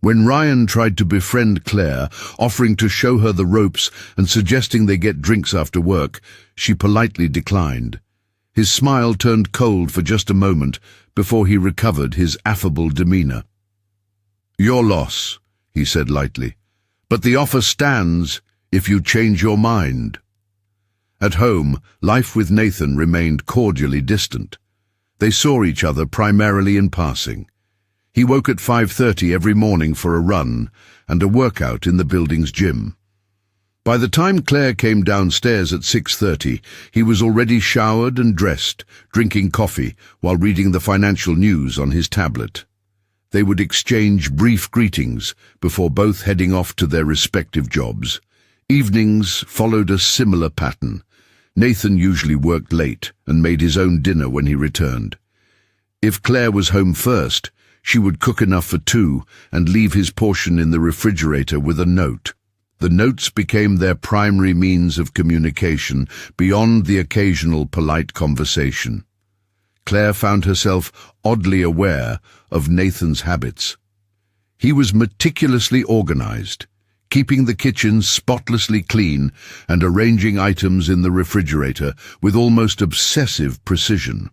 When Ryan tried to befriend Claire, offering to show her the ropes and suggesting they get drinks after work, she politely declined. His smile turned cold for just a moment before he recovered his affable demeanor. "Your loss," he said lightly. "But the offer stands if you change your mind." At home, life with Nathan remained cordially distant. They saw each other primarily in passing. He woke at 5:30 every morning for a run and a workout in the building's gym. By the time Claire came downstairs at 6:30, he was already showered and dressed, drinking coffee while reading the financial news on his tablet. They would exchange brief greetings before both heading off to their respective jobs. Evenings followed a similar pattern. Nathan usually worked late and made his own dinner when he returned. If Claire was home first, she would cook enough for two and leave his portion in the refrigerator with a note. The notes became their primary means of communication, beyond the occasional polite conversation. Claire found herself oddly aware of Nathan's habits. He was meticulously organized, keeping the kitchen spotlessly clean and arranging items in the refrigerator with almost obsessive precision.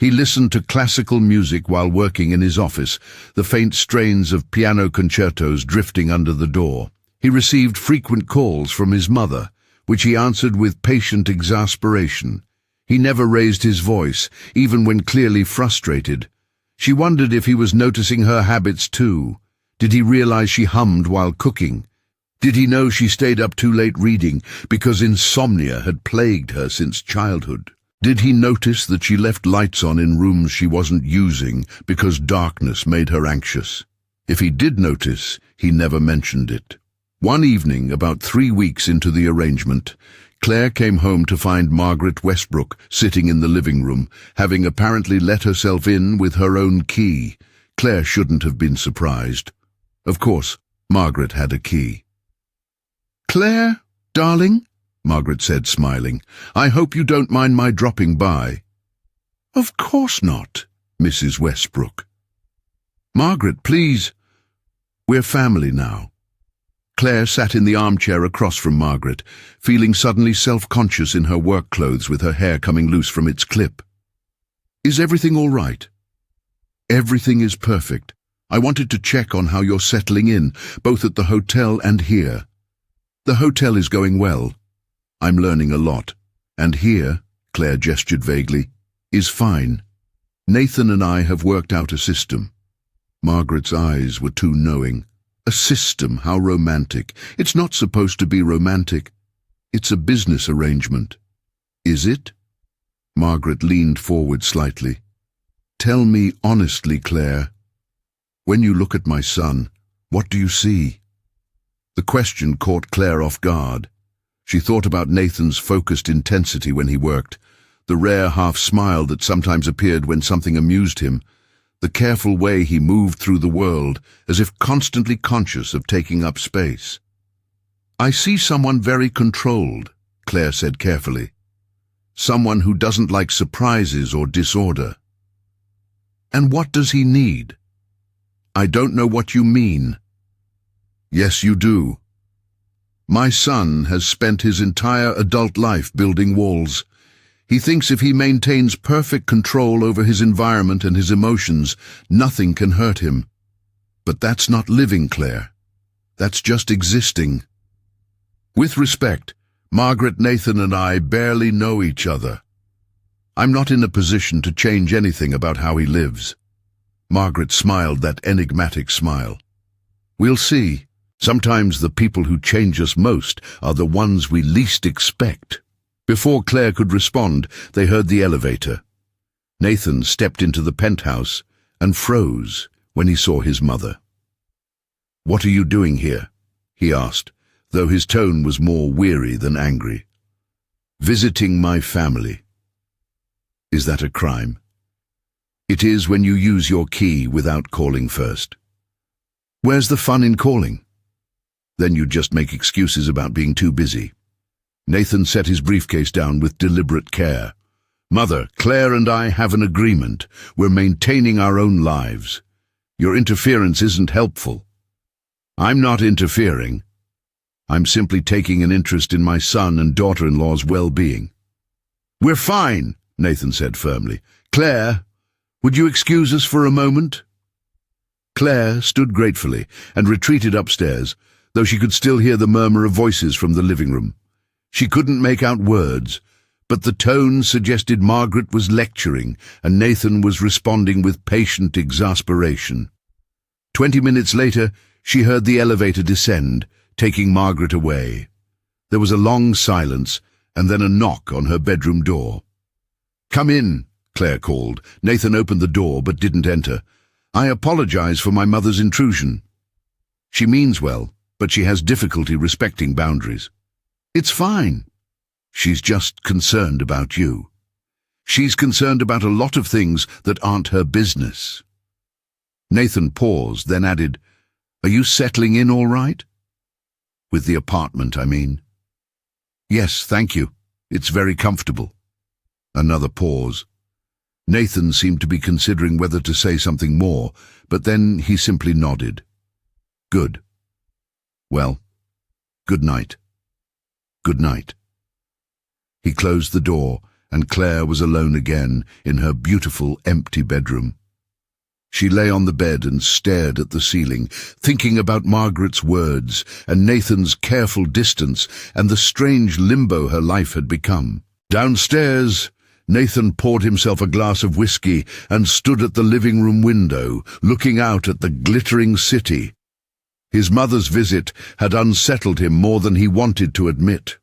He listened to classical music while working in his office, the faint strains of piano concertos drifting under the door. He received frequent calls from his mother, which he answered with patient exasperation. He never raised his voice, even when clearly frustrated. She wondered if he was noticing her habits too. Did he realize she hummed while cooking? Did he know she stayed up too late reading because insomnia had plagued her since childhood? Did he notice that she left lights on in rooms she wasn't using because darkness made her anxious? If he did notice, he never mentioned it. One evening, about 3 weeks into the arrangement, Claire came home to find Margaret Westbrook sitting in the living room, having apparently let herself in with her own key. Claire shouldn't have been surprised. Of course, Margaret had a key. "Claire, darling," Margaret said, smiling, "I hope you don't mind my dropping by." "Of course not, Mrs. Westbrook." "Margaret, please. We're family now." Claire sat in the armchair across from Margaret, feeling suddenly self-conscious in her work clothes with her hair coming loose from its clip. "Is everything all right?" "Everything is perfect. I wanted to check on how you're settling in, both at the hotel and here." "The hotel is going well. I'm learning a lot. And here," Claire gestured vaguely, "is fine. Nathan and I have worked out a system." Margaret's eyes were too knowing. "A system, how romantic. It's not supposed to be romantic. It's a business arrangement." "Is it?" Margaret leaned forward slightly. "Tell me honestly, Claire. When you look at my son, what do you see?" The question caught Claire off guard. She thought about Nathan's focused intensity when he worked, the rare half-smile that sometimes appeared when something amused him, the careful way he moved through the world, as if constantly conscious of taking up space. "I see someone very controlled," Claire said carefully. "Someone who doesn't like surprises or disorder." "And what does he need?" "I don't know what you mean." "Yes, you do. My son has spent his entire adult life building walls. He thinks if he maintains perfect control over his environment and his emotions, nothing can hurt him. But that's not living, Claire. That's just existing. With respect, Margaret, Nathan and I barely know each other. I'm not in a position to change anything about how he lives." Margaret smiled that enigmatic smile. "We'll see. Sometimes the people who change us most are the ones we least expect." Before Claire could respond, they heard the elevator. Nathan stepped into the penthouse and froze when he saw his mother. "What are you doing here?" he asked, though his tone was more weary than angry. "Visiting my family." "Is that a crime?" "It is when you use your key without calling first." "Where's the fun in calling?" "Then you just make excuses about being too busy." Nathan set his briefcase down with deliberate care. "Mother, Claire and I have an agreement. We're maintaining our own lives. Your interference isn't helpful." "I'm not interfering. I'm simply taking an interest in my son and daughter-in-law's well-being." "We're fine," Nathan said firmly. "Claire, would you excuse us for a moment?" Claire stood gratefully and retreated upstairs, though she could still hear the murmur of voices from the living room. She couldn't make out words, but the tone suggested Margaret was lecturing and Nathan was responding with patient exasperation. 20 minutes later, she heard the elevator descend, taking Margaret away. There was a long silence, and then a knock on her bedroom door. "Come in," Claire called. Nathan opened the door but didn't enter. "I apologize for my mother's intrusion." "She means well, but she has difficulty respecting boundaries." "It's fine. She's just concerned about you. She's concerned about a lot of things that aren't her business." Nathan paused, then added, "Are you settling in all right?" "With the apartment, I mean." "Yes, thank you. It's very comfortable." Another pause. Nathan seemed to be considering whether to say something more, but then he simply nodded. "Good. Well, good night. Good night." He closed the door, and Claire was alone again in her beautiful, empty bedroom. She lay on the bed and stared at the ceiling, thinking about Margaret's words and Nathan's careful distance and the strange limbo her life had become. Downstairs, Nathan poured himself a glass of whiskey and stood at the living room window, looking out at the glittering city. His mother's visit had unsettled him more than he wanted to admit.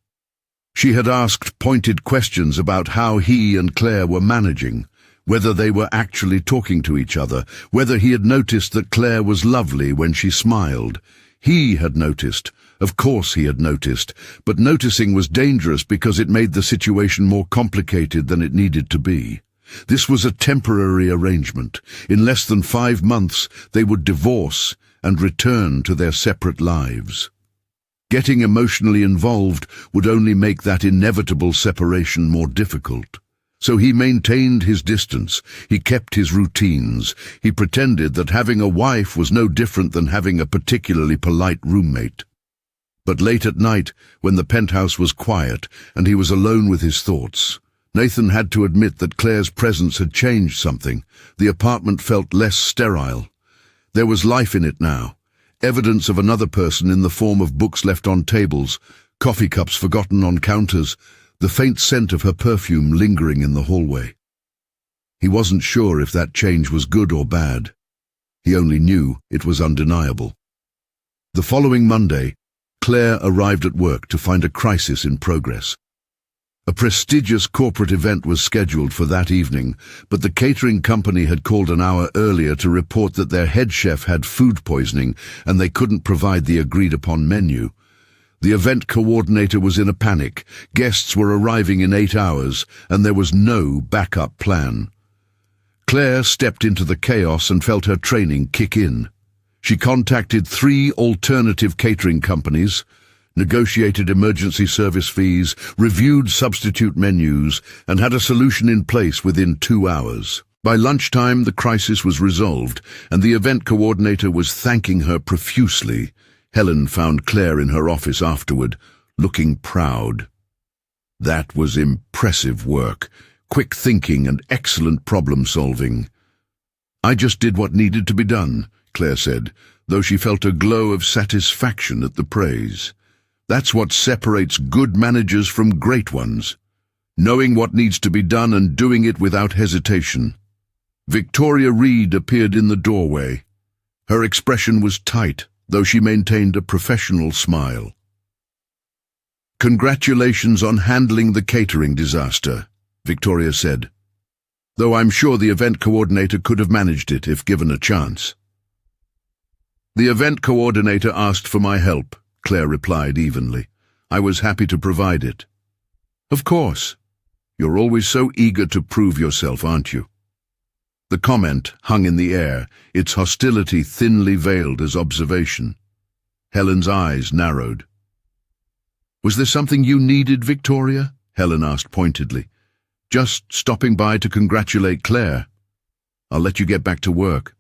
She had asked pointed questions about how he and Claire were managing, whether they were actually talking to each other, whether he had noticed that Claire was lovely when she smiled. He had noticed. Of course he had noticed, but noticing was dangerous because it made the situation more complicated than it needed to be. This was a temporary arrangement. In less than 5 months, they would divorce and return to their separate lives. Getting emotionally involved would only make that inevitable separation more difficult. So he maintained his distance, he kept his routines, he pretended that having a wife was no different than having a particularly polite roommate. But late at night, when the penthouse was quiet and he was alone with his thoughts, Nathan had to admit that Claire's presence had changed something. The apartment felt less sterile. There was life in it now, evidence of another person in the form of books left on tables, coffee cups forgotten on counters, the faint scent of her perfume lingering in the hallway. He wasn't sure if that change was good or bad. He only knew it was undeniable. The following Monday, Claire arrived at work to find a crisis in progress. A prestigious corporate event was scheduled for that evening, but the catering company had called an hour earlier to report that their head chef had food poisoning and they couldn't provide the agreed-upon menu. The event coordinator was in a panic. Guests were arriving in 8 hours, and there was no backup plan. Claire stepped into the chaos and felt her training kick in. She contacted 3 alternative catering companies, negotiated emergency service fees, reviewed substitute menus, and had a solution in place within 2 hours. By lunchtime, the crisis was resolved, and the event coordinator was thanking her profusely. Helen found Claire in her office afterward, looking proud. That was impressive work, quick thinking and excellent problem-solving. "I just did what needed to be done," Claire said, though she felt a glow of satisfaction at the praise. That's what separates good managers from great ones, knowing what needs to be done and doing it without hesitation. Victoria Reed appeared in the doorway. Her expression was tight, though she maintained a professional smile. "Congratulations on handling the catering disaster," Victoria said, "though I'm sure the event coordinator could have managed it if given a chance." "The event coordinator asked for my help," Claire replied evenly. "I was happy to provide it." "Of course. You're always so eager to prove yourself, aren't you?" The comment hung in the air, its hostility thinly veiled as observation. Helen's eyes narrowed. "Was there something you needed, Victoria?" Helen asked pointedly. "Just stopping by to congratulate Claire. I'll let you get back to work."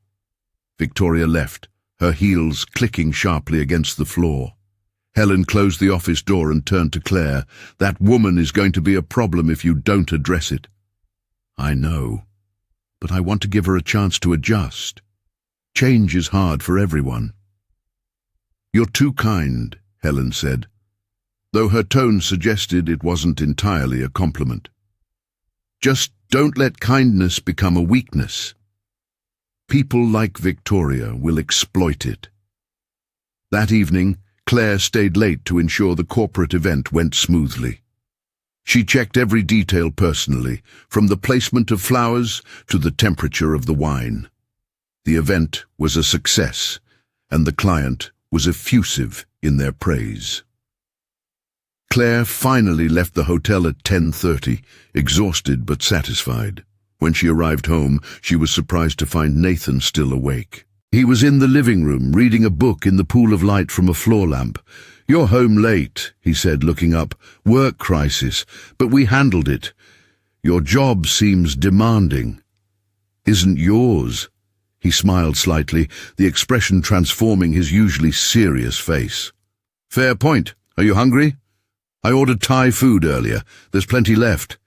Victoria left, her heels clicking sharply against the floor. Helen closed the office door and turned to Claire. "That woman is going to be a problem if you don't address it." "I know, but I want to give her a chance to adjust. Change is hard for everyone." "You're too kind," Helen said, though her tone suggested it wasn't entirely a compliment. "Just don't let kindness become a weakness." People like Victoria will exploit it. That evening, Claire stayed late to ensure the corporate event went smoothly. She checked every detail personally, from the placement of flowers to the temperature of the wine. The event was a success, and the client was effusive in their praise. Claire finally left the hotel at 10:30, exhausted but satisfied. When she arrived home, she was surprised to find Nathan still awake. He was in the living room, reading a book in the pool of light from a floor lamp. "You're home late," he said, looking up. "Work crisis, but we handled it. Your job seems demanding." "Isn't yours?" He smiled slightly, the expression transforming his usually serious face. "Fair point. Are you hungry? I ordered Thai food earlier. There's plenty left."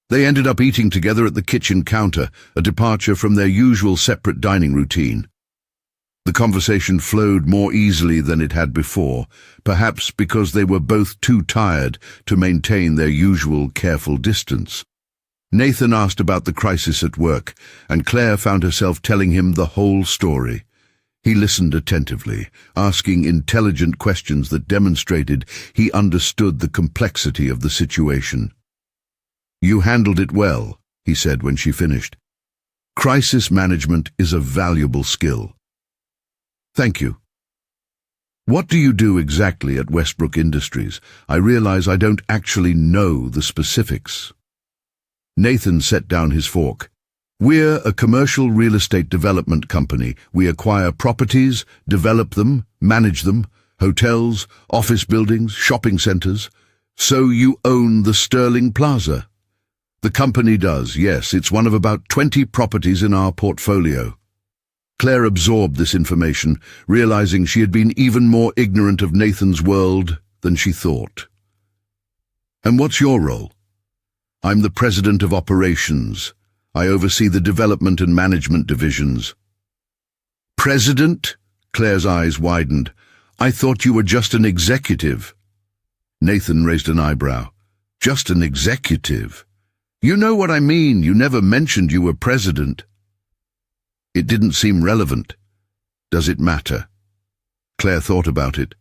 They ended up eating together at the kitchen counter, a departure from their usual separate dining routine. The conversation flowed more easily than it had before, perhaps because they were both too tired to maintain their usual careful distance. Nathan asked about the crisis at work, and Claire found herself telling him the whole story. He listened attentively, asking intelligent questions that demonstrated he understood the complexity of the situation. "You handled it well," he said when she finished. "Crisis management is a valuable skill." "Thank you." "What do you do exactly at Westbrook Industries? I realize I don't actually know the specifics." Nathan set down his fork. "We're a commercial real estate development company. We acquire properties, develop them, manage them, hotels, office buildings, shopping centers. So you own the Sterling Plaza?" "The company does, yes. It's one of about 20 properties in our portfolio." Claire absorbed this information, realizing she had been even more ignorant of Nathan's world than she thought. "And what's your role?" "I'm the president of operations. I oversee the development and management divisions." "President?" Claire's eyes widened. "I thought you were just an executive." Nathan raised an eyebrow. "Just an executive? You know what I mean. You never mentioned you were president." "It didn't seem relevant. Does it matter?" Claire thought about it.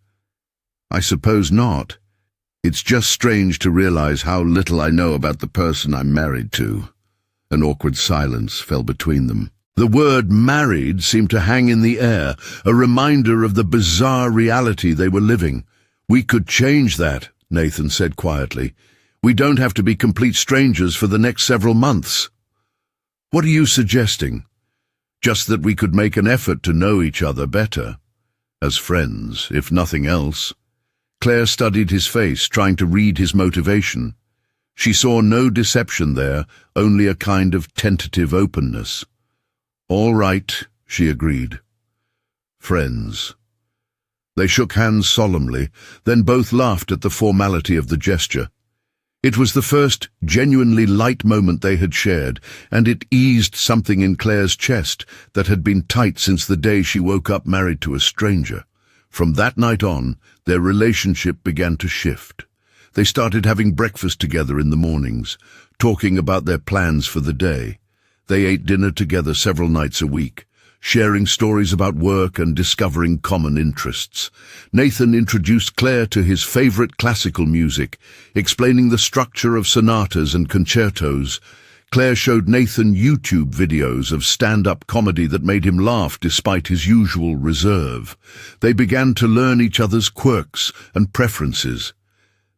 "I suppose not. It's just strange to realize how little I know about the person I'm married to." An awkward silence fell between them. The word married seemed to hang in the air, a reminder of the bizarre reality they were living. "We could change that," Nathan said quietly. "We don't have to be complete strangers for the next several months." "What are you suggesting?" "Just that we could make an effort to know each other better. As friends, if nothing else." Claire studied his face, trying to read his motivation. She saw no deception there, only a kind of tentative openness. "All right," she agreed. "Friends." They shook hands solemnly, then both laughed at the formality of the gesture. It was the first genuinely light moment they had shared, and it eased something in Claire's chest that had been tight since the day she woke up married to a stranger. From that night on, their relationship began to shift. They started having breakfast together in the mornings, talking about their plans for the day. They ate dinner together several nights a week, sharing stories about work and discovering common interests. Nathan introduced Claire to his favorite classical music, explaining the structure of sonatas and concertos. Claire showed Nathan YouTube videos of stand-up comedy that made him laugh despite his usual reserve. They began to learn each other's quirks and preferences.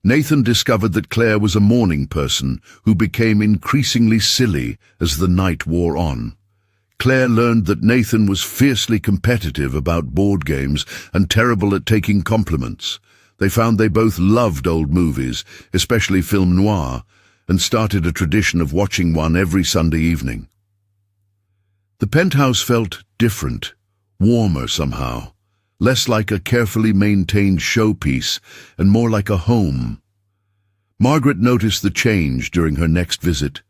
Nathan discovered that Claire was a morning person who became increasingly silly as the night wore on. Claire learned that Nathan was fiercely competitive about board games and terrible at taking compliments. They found they both loved old movies, especially film noir, and started a tradition of watching one every Sunday evening. The penthouse felt different, warmer somehow, less like a carefully maintained showpiece and more like a home. Margaret noticed the change during her next visit.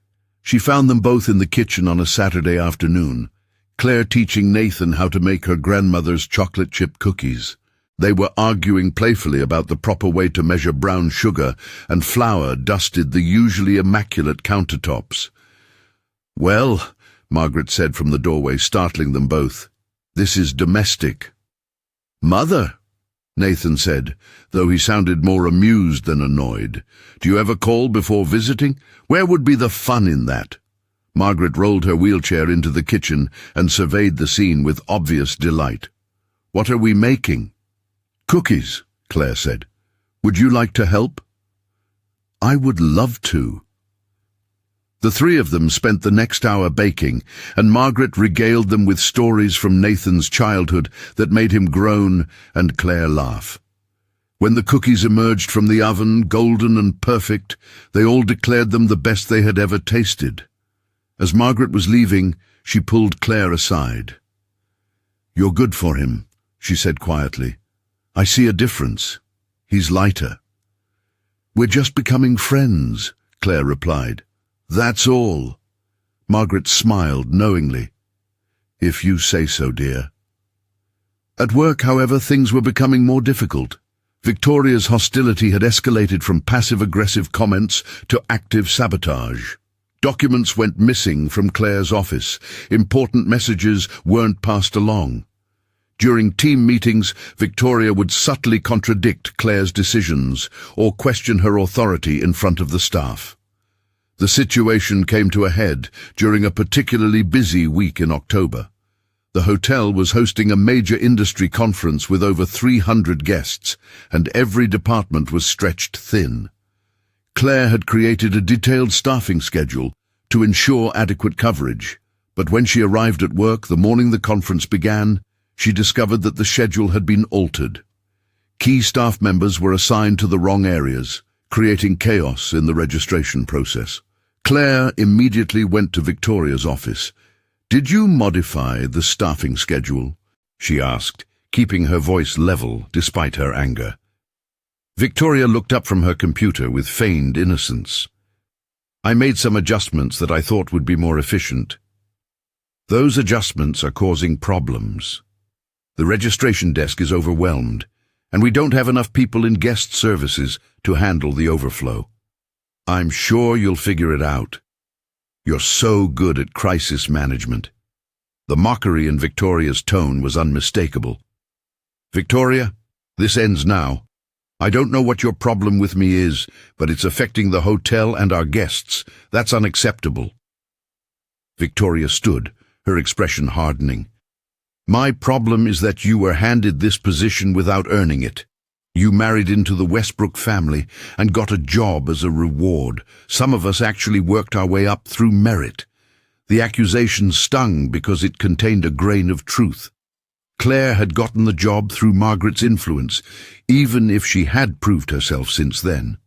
She found them both in the kitchen on a Saturday afternoon, Claire teaching Nathan how to make her grandmother's chocolate chip cookies. They were arguing playfully about the proper way to measure brown sugar, and flour dusted the usually immaculate countertops. "Well, Margaret said from the doorway, startling them both. "This is domestic." "Mother," Nathan said, though he sounded more amused than annoyed. "Do you ever call before visiting? Where would be the fun in that?" Margaret rolled her wheelchair into the kitchen and surveyed the scene with obvious delight. "What are we making?" "Cookies," Claire said. "Would you like to help?" "I would love to." The three of them spent the next hour baking, and Margaret regaled them with stories from Nathan's childhood that made him groan and Claire laugh. When the cookies emerged from the oven, golden and perfect, they all declared them the best they had ever tasted. As Margaret was leaving, she pulled Claire aside. "You're good for him," she said quietly. "I see a difference. He's lighter." "We're just becoming friends," Claire replied. "That's all." Margaret smiled knowingly. "If you say so, dear." At work, however, things were becoming more difficult. Victoria's hostility had escalated from passive-aggressive comments to active sabotage. Documents went missing from Claire's office. Important messages weren't passed along. During team meetings, Victoria would subtly contradict Claire's decisions or question her authority in front of the staff. The situation came to a head during a particularly busy week in October. The hotel was hosting a major industry conference with over 300 guests, and every department was stretched thin. Claire had created a detailed staffing schedule to ensure adequate coverage, but when she arrived at work the morning the conference began, she discovered that the schedule had been altered. Key staff members were assigned to the wrong areas, creating chaos in the registration process. Claire immediately went to Victoria's office. "Did you modify the staffing schedule?" she asked, keeping her voice level despite her anger. Victoria looked up from her computer with feigned innocence. "I made some adjustments that I thought would be more efficient. Those adjustments are causing problems. The registration desk is overwhelmed, and we don't have enough people in guest services to handle the overflow. I'm sure you'll figure it out. You're so good at crisis management." The mockery in Victoria's tone was unmistakable. "Victoria, this ends now. I don't know what your problem with me is, but it's affecting the hotel and our guests. That's unacceptable." Victoria stood, her expression hardening. "My problem is that you were handed this position without earning it. You married into the Westbrook family and got a job as a reward. Some of us actually worked our way up through merit. The accusation stung because it contained a grain of truth. Claire had gotten the job through Margaret's influence, even if she had proved herself since then.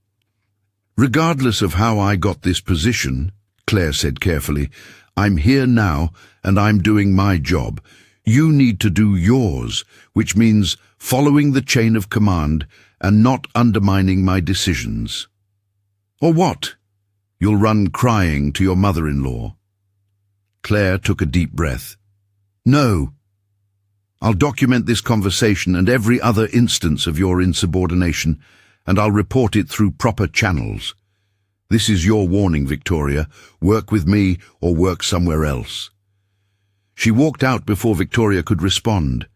Regardless of how I got this position, Claire said carefully, I'm here now and I'm doing my job. You need to do yours, which means following the chain of command and not undermining my decisions. Or what? You'll run crying to your mother-in-law. Claire took a deep breath. No. I'll document this conversation and every other instance of your insubordination, and I'll report it through proper channels. This is your warning, Victoria. Work with me or work somewhere else. She walked out before Victoria could respond.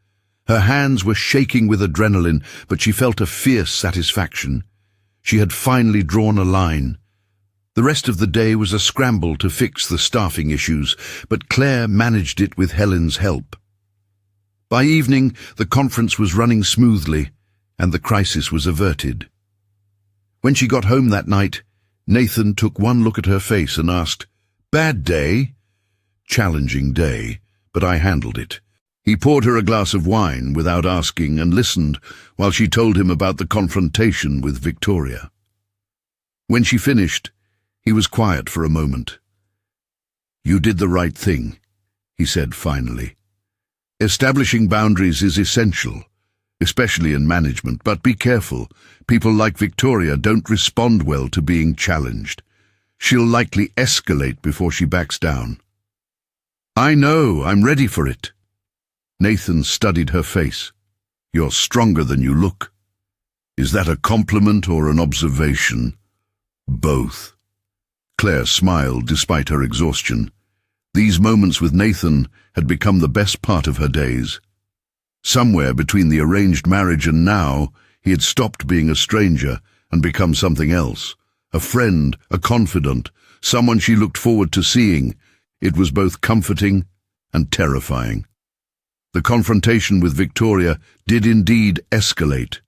Her hands were shaking with adrenaline, but she felt a fierce satisfaction. She had finally drawn a line. The rest of the day was a scramble to fix the staffing issues, but Claire managed it with Helen's help. By evening, the conference was running smoothly, and the crisis was averted. When she got home that night, Nathan took one look at her face and asked, "Bad day?" "Challenging day, but I handled it." He poured her a glass of wine without asking and listened while she told him about the confrontation with Victoria. When she finished, he was quiet for a moment. "You did the right thing," he said finally. "Establishing boundaries is essential, especially in management, but be careful. People like Victoria don't respond well to being challenged. She'll likely escalate before she backs down." "I know, I'm ready for it." Nathan studied her face. "You're stronger than you look." "Is that a compliment or an observation?" "Both." Claire smiled despite her exhaustion. These moments with Nathan had become the best part of her days. Somewhere between the arranged marriage and now, he had stopped being a stranger and become something else. A friend, a confidant, someone she looked forward to seeing. It was both comforting and terrifying. The confrontation with Victoria did indeed escalate.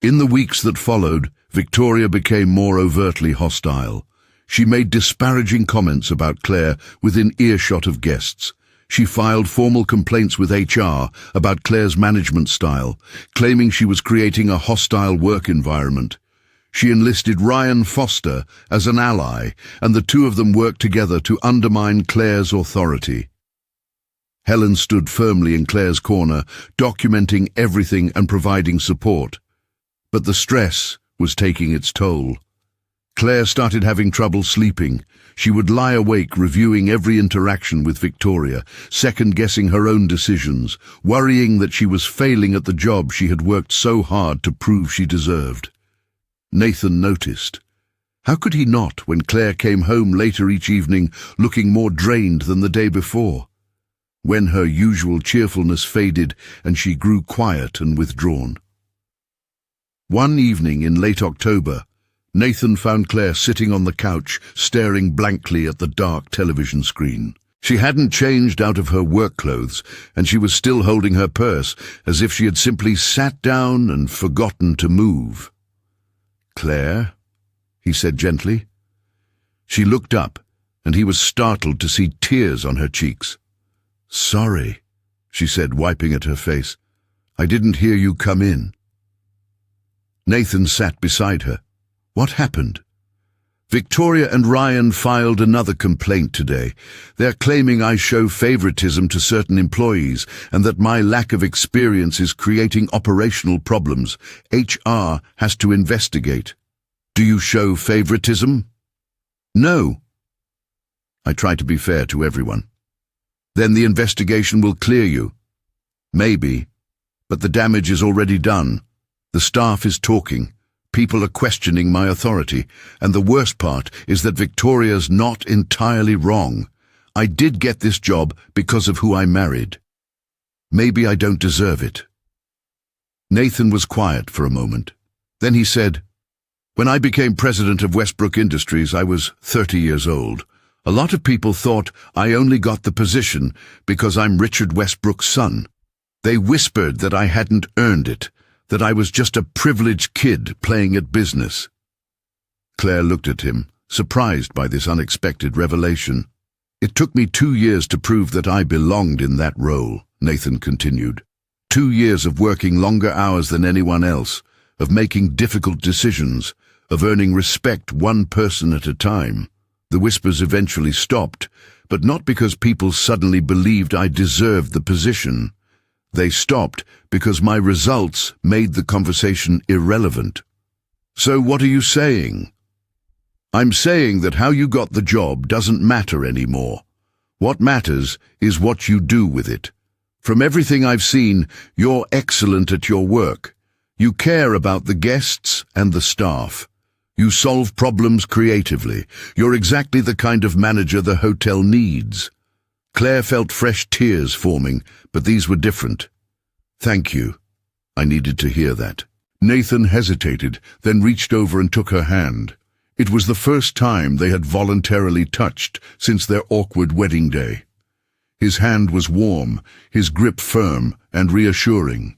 In the weeks that followed, Victoria became more overtly hostile. She made disparaging comments about Claire within earshot of guests. She filed formal complaints with HR about Claire's management style, claiming she was creating a hostile work environment. She enlisted Ryan Foster as an ally, and the two of them worked together to undermine Claire's authority. Helen stood firmly in Claire's corner, documenting everything and providing support. But the stress was taking its toll. Claire started having trouble sleeping. She would lie awake reviewing every interaction with Victoria, second-guessing her own decisions, worrying that she was failing at the job she had worked so hard to prove she deserved. Nathan noticed. How could he not when Claire came home later each evening looking more drained than the day before? When her usual cheerfulness faded and she grew quiet and withdrawn. One evening in late October, Nathan found Claire sitting on the couch, staring blankly at the dark television screen. She hadn't changed out of her work clothes, and she was still holding her purse, as if she had simply sat down and forgotten to move. "Claire?" he said gently. She looked up, and he was startled to see tears on her cheeks. "Sorry," she said, wiping at her face. "I didn't hear you come in." Nathan sat beside her. "What happened?" "Victoria and Ryan filed another complaint today. They're claiming I show favoritism to certain employees and that my lack of experience is creating operational problems. HR has to investigate." "Do you show favoritism?" "No." "I try to be fair to everyone." "Then the investigation will clear you." "Maybe, but the damage is already done. The staff is talking. People are questioning my authority, and the worst part is that Victoria's not entirely wrong. I did get this job because of who I married. Maybe I don't deserve it." Nathan was quiet for a moment. Then he said, "When I became president of Westbrook Industries, I was 30 years old. A lot of people thought I only got the position because I'm Richard Westbrook's son. They whispered that I hadn't earned it, that I was just a privileged kid playing at business." Claire looked at him, surprised by this unexpected revelation. "It took me 2 years to prove that I belonged in that role," Nathan continued. 2 years of working longer hours than anyone else, of making difficult decisions, of earning respect one person at a time. The whispers eventually stopped, but not because people suddenly believed I deserved the position. They stopped because my results made the conversation irrelevant. "So what are you saying?" "I'm saying that how you got the job doesn't matter anymore. What matters is what you do with it. From everything I've seen, you're excellent at your work. You care about the guests and the staff. You solve problems creatively. You're exactly the kind of manager the hotel needs." Claire felt fresh tears forming, but these were different. "Thank you." I needed to hear that. Nathan hesitated, then reached over and took her hand. It was the first time they had voluntarily touched since their awkward wedding day. His hand was warm, his grip firm and reassuring.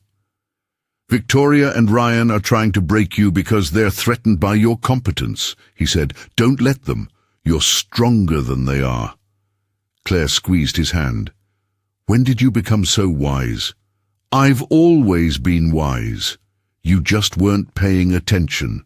"Victoria and Ryan are trying to break you because they're threatened by your competence," he said. "Don't let them. You're stronger than they are." Claire squeezed his hand. "When did you become so wise?" "I've always been wise. You just weren't paying attention."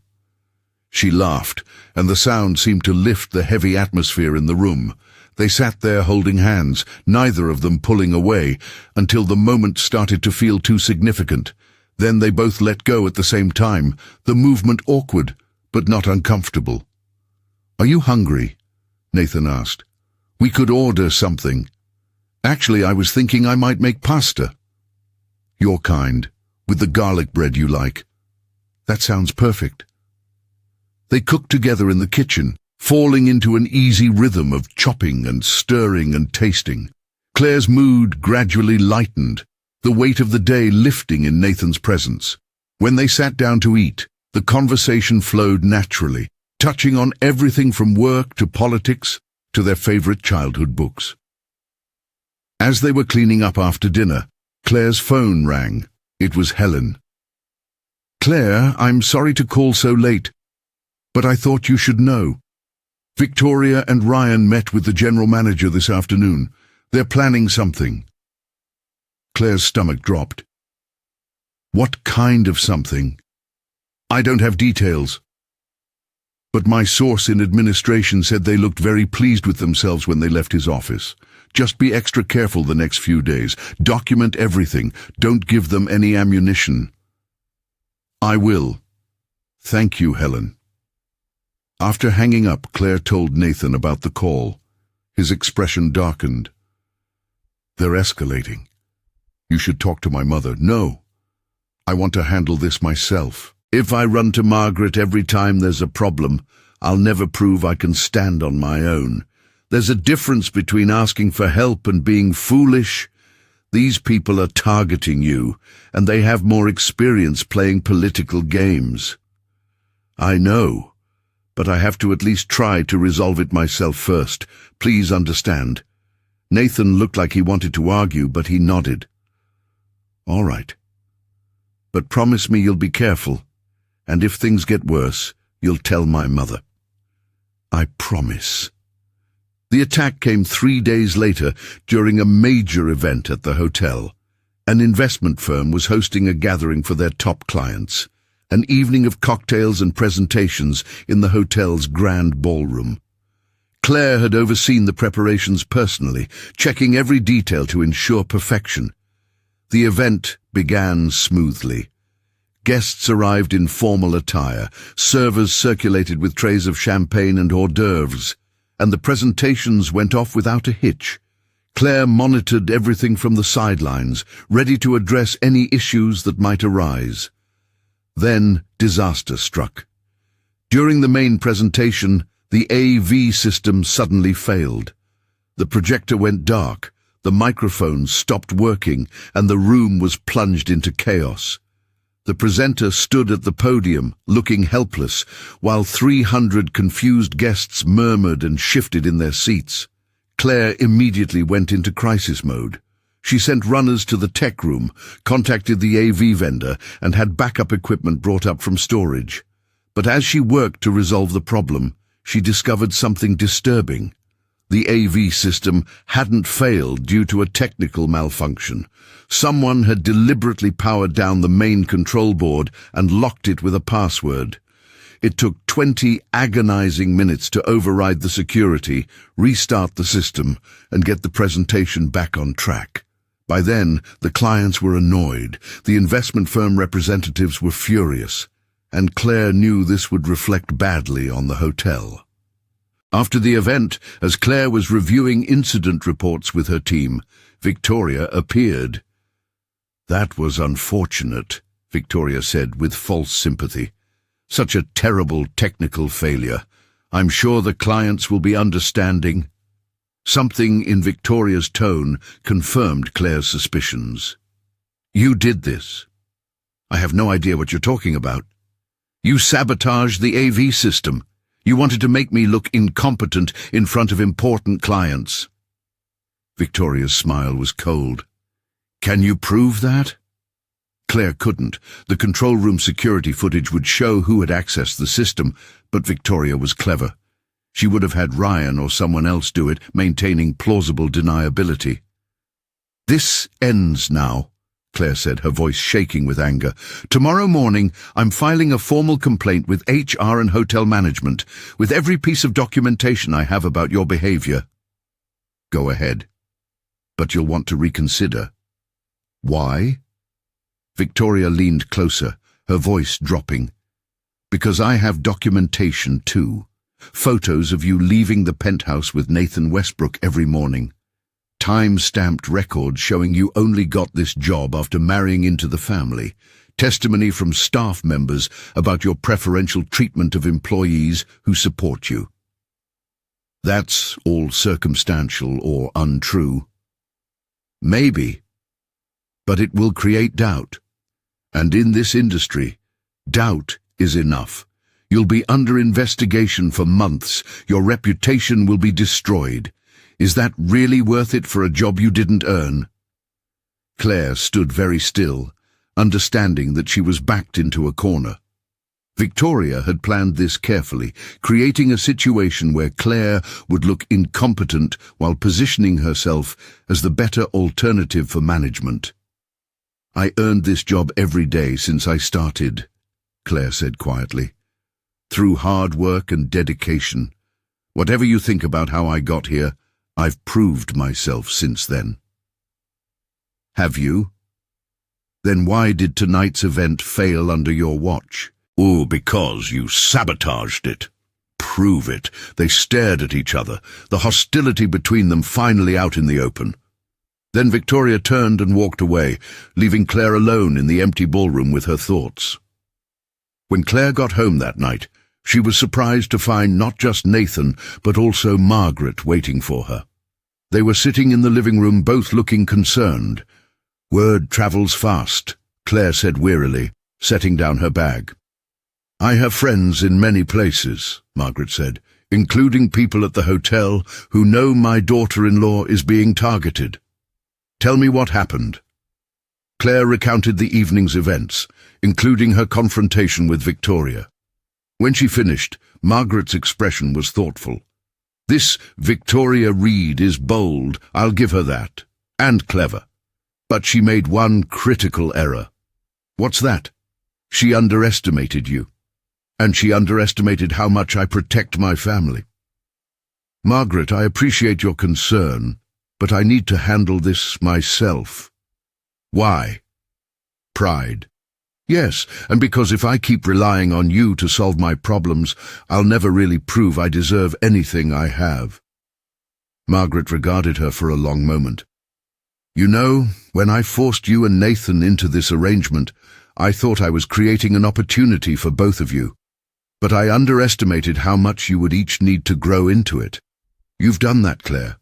She laughed, and the sound seemed to lift the heavy atmosphere in the room. They sat there holding hands, neither of them pulling away, until the moment started to feel too significant. Then they both let go at the same time, the movement awkward, but not uncomfortable. "Are you hungry?" Nathan asked. "We could order something." "Actually, I was thinking I might make pasta." "Your kind, with the garlic bread you like." "That sounds perfect." They cooked together in the kitchen, falling into an easy rhythm of chopping and stirring and tasting. Claire's mood gradually lightened, the weight of the day lifting in Nathan's presence. When they sat down to eat, the conversation flowed naturally, touching on everything from work to politics to their favorite childhood books. As they were cleaning up after dinner, Claire's phone rang. It was Helen. "Claire, I'm sorry to call so late, but I thought you should know. Victoria and Ryan met with the general manager this afternoon. They're planning something." Claire's stomach dropped. "What kind of something?" "I don't have details. But my source in administration said they looked very pleased with themselves when they left his office. Just be extra careful the next few days. Document everything. Don't give them any ammunition." "I will. Thank you, Helen." After hanging up, Claire told Nathan about the call. His expression darkened. "They're escalating. You should talk to my mother." "No. I want to handle this myself. If I run to Margaret every time there's a problem, I'll never prove I can stand on my own. There's a difference between asking for help and being foolish. These people are targeting you, and they have more experience playing political games." "I know, but I have to at least try to resolve it myself first. Please understand." Nathan looked like he wanted to argue, but he nodded. "All right. But promise me you'll be careful. And if things get worse, you'll tell my mother." "I promise." The attack came 3 days later during a major event at the hotel. An investment firm was hosting a gathering for their top clients, an evening of cocktails and presentations in the hotel's grand ballroom. Claire had overseen the preparations personally, checking every detail to ensure perfection. The event began smoothly. Guests arrived in formal attire, servers circulated with trays of champagne and hors d'oeuvres, and the presentations went off without a hitch. Claire monitored everything from the sidelines, ready to address any issues that might arise. Then disaster struck. During the main presentation, the AV system suddenly failed. The projector went dark, the microphones stopped working, and the room was plunged into chaos. The presenter stood at the podium, looking helpless, while 300 confused guests murmured and shifted in their seats. Claire immediately went into crisis mode. She sent runners to the tech room, contacted the AV vendor, and had backup equipment brought up from storage. But as she worked to resolve the problem, she discovered something disturbing. The AV system hadn't failed due to a technical malfunction. Someone had deliberately powered down the main control board and locked it with a password. It took 20 agonizing minutes to override the security, restart the system, and get the presentation back on track. By then, the clients were annoyed, the investment firm representatives were furious, and Claire knew this would reflect badly on the hotel. After the event, as Claire was reviewing incident reports with her team, Victoria appeared. "That was unfortunate," Victoria said with false sympathy. "Such a terrible technical failure. I'm sure the clients will be understanding." Something in Victoria's tone confirmed Claire's suspicions. "You did this." "I have no idea what you're talking about." "You sabotaged the AV system. You wanted to make me look incompetent in front of important clients." Victoria's smile was cold. "Can you prove that?" Claire couldn't. The control room security footage would show who had accessed the system, but Victoria was clever. She would have had Ryan or someone else do it, maintaining plausible deniability. "This ends now," Claire said, her voice shaking with anger. "Tomorrow morning, I'm filing a formal complaint with HR and hotel management, with every piece of documentation I have about your behavior." "Go ahead. But you'll want to reconsider." "Why?" Victoria leaned closer, her voice dropping. "Because I have documentation too. Photos of you leaving the penthouse with Nathan Westbrook every morning. Time-stamped records showing you only got this job after marrying into the family. Testimony from staff members about your preferential treatment of employees who support you." That's all circumstantial or untrue. Maybe, but it will create doubt. And in this industry, doubt is enough. You'll be under investigation for months. Your reputation will be destroyed. Is that really worth it for a job you didn't earn? Claire stood very still, understanding that she was backed into a corner. Victoria had planned this carefully, creating a situation where Claire would look incompetent while positioning herself as the better alternative for management. "I earned this job every day since I started," Claire said quietly. "Through hard work and dedication. Whatever you think about how I got here, I've proved myself since then." "Have you? Then why did tonight's event fail under your watch?" "Oh, because you sabotaged it." "Prove it." They stared at each other, the hostility between them finally out in the open. Then Victoria turned and walked away, leaving Claire alone in the empty ballroom with her thoughts. When Claire got home that night, she was surprised to find not just Nathan, but also Margaret waiting for her. They were sitting in the living room, both looking concerned. "Word travels fast," Claire said wearily, setting down her bag. "I have friends in many places," Margaret said, "including people at the hotel who know my daughter-in-law is being targeted. Tell me what happened." Claire recounted the evening's events, including her confrontation with Victoria. When she finished, Margaret's expression was thoughtful. "This Victoria Reed is bold, I'll give her that, and clever. But she made one critical error." "What's that?" "She underestimated you. And she underestimated how much I protect my family." "Margaret, I appreciate your concern, but I need to handle this myself." "Why?" "Pride." "Yes, and because if I keep relying on you to solve my problems, I'll never really prove I deserve anything I have." Margaret regarded her for a long moment. "You know, when I forced you and Nathan into this arrangement, I thought I was creating an opportunity for both of you. But I underestimated how much you would each need to grow into it. You've done that, Claire.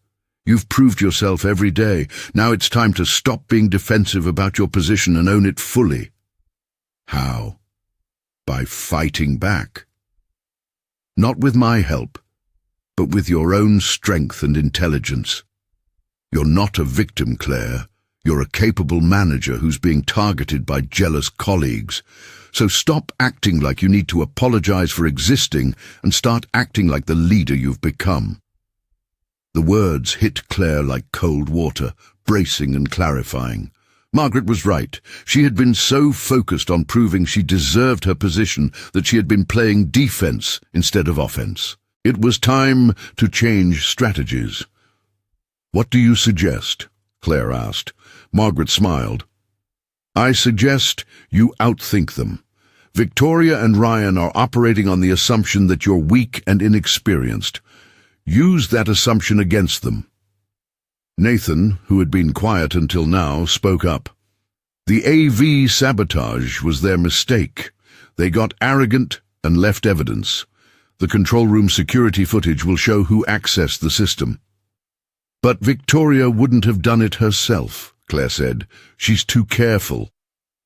You've proved yourself every day. Now it's time to stop being defensive about your position and own it fully." "How?" "By fighting back. Not with my help, but with your own strength and intelligence. You're not a victim, Claire. You're a capable manager who's being targeted by jealous colleagues. So stop acting like you need to apologize for existing and start acting like the leader you've become." The words hit Claire like cold water, bracing and clarifying. Margaret was right. She had been so focused on proving she deserved her position that she had been playing defense instead of offense. It was time to change strategies. "What do you suggest?" Claire asked. Margaret smiled. "I suggest you outthink them. Victoria and Ryan are operating on the assumption that you're weak and inexperienced. Use that assumption against them." Nathan, who had been quiet until now, spoke up. "The AV sabotage was their mistake. They got arrogant and left evidence. The control room security footage will show who accessed the system." "But Victoria wouldn't have done it herself," Claire said. "She's too careful."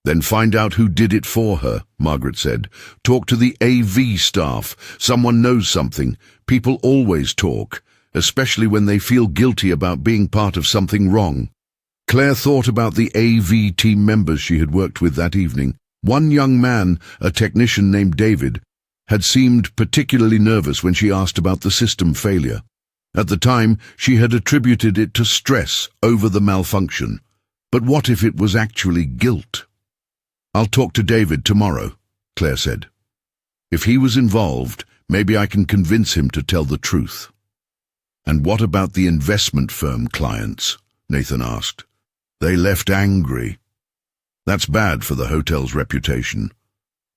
"Then find out who did it for her," Margaret said. "Talk to the AV staff. Someone knows something. People always talk, especially when they feel guilty about being part of something wrong." Claire thought about the AV team members she had worked with that evening. One young man, a technician named David, had seemed particularly nervous when she asked about the system failure. At the time, she had attributed it to stress over the malfunction. But what if it was actually guilt? "I'll talk to David tomorrow," Claire said. "If he was involved, maybe I can convince him to tell the truth." "And what about the investment firm clients?" Nathan asked. "They left angry." "That's bad for the hotel's reputation.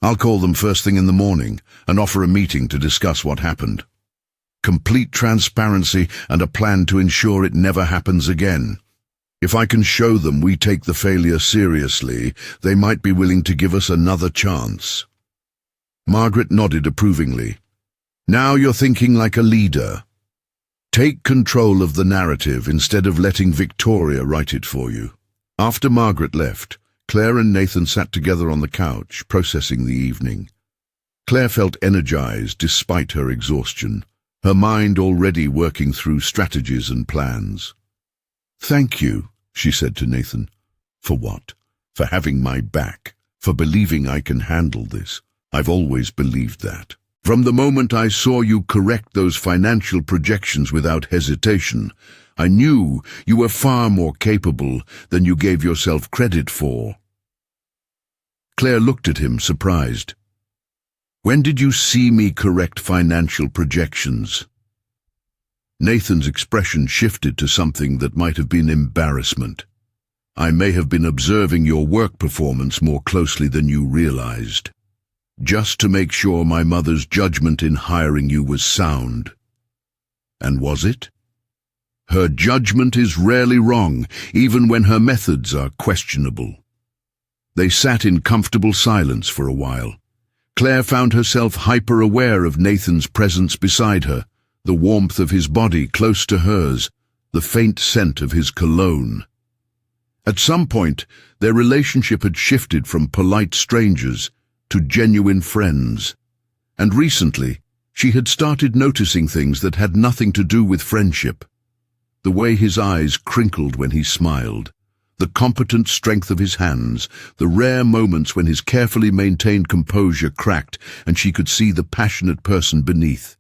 I'll call them first thing in the morning and offer a meeting to discuss what happened. Complete transparency and a plan to ensure it never happens again. If I can show them we take the failure seriously, they might be willing to give us another chance." Margaret nodded approvingly. "Now you're thinking like a leader." Take control of the narrative instead of letting Victoria write it for you. After Margaret left, Claire and Nathan sat together on the couch, processing the evening. Claire felt energized despite her exhaustion, her mind already working through strategies and plans. "Thank you," she said to Nathan. "For what? For having my back, for believing I can handle this. I've always believed that. From the moment I saw you correct those financial projections without hesitation, I knew you were far more capable than you gave yourself credit for." Claire looked at him, surprised. "When did you see me correct financial projections?" Nathan's expression shifted to something that might have been embarrassment. "I may have been observing your work performance more closely than you realized, just to make sure my mother's judgment in hiring you was sound." "And was it?" "Her judgment is rarely wrong, even when her methods are questionable." They sat in comfortable silence for a while. Claire found herself hyper-aware of Nathan's presence beside her, the warmth of his body close to hers, the faint scent of his cologne. At some point, their relationship had shifted from polite strangers to genuine friends, and recently she had started noticing things that had nothing to do with friendship. The way his eyes crinkled when he smiled, the competent strength of his hands, the rare moments when his carefully maintained composure cracked and she could see the passionate person beneath.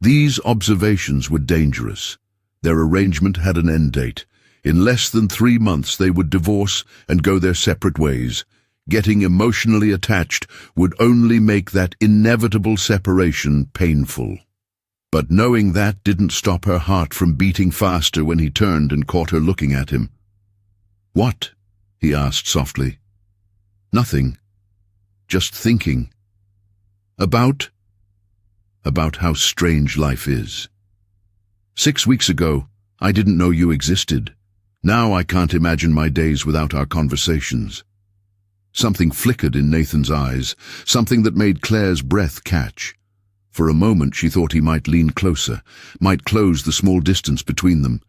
These observations were dangerous. Their arrangement had an end date. In less than 3 months they would divorce and go their separate ways. Getting emotionally attached would only make that inevitable separation painful. But knowing that didn't stop her heart from beating faster when he turned and caught her looking at him. "What?" he asked softly. "Nothing. Just thinking. About how strange life is. 6 weeks ago, I didn't know you existed. Now I can't imagine my days without our conversations." Something flickered in Nathan's eyes, something that made Claire's breath catch. For a moment she thought he might lean closer, might close the small distance between them.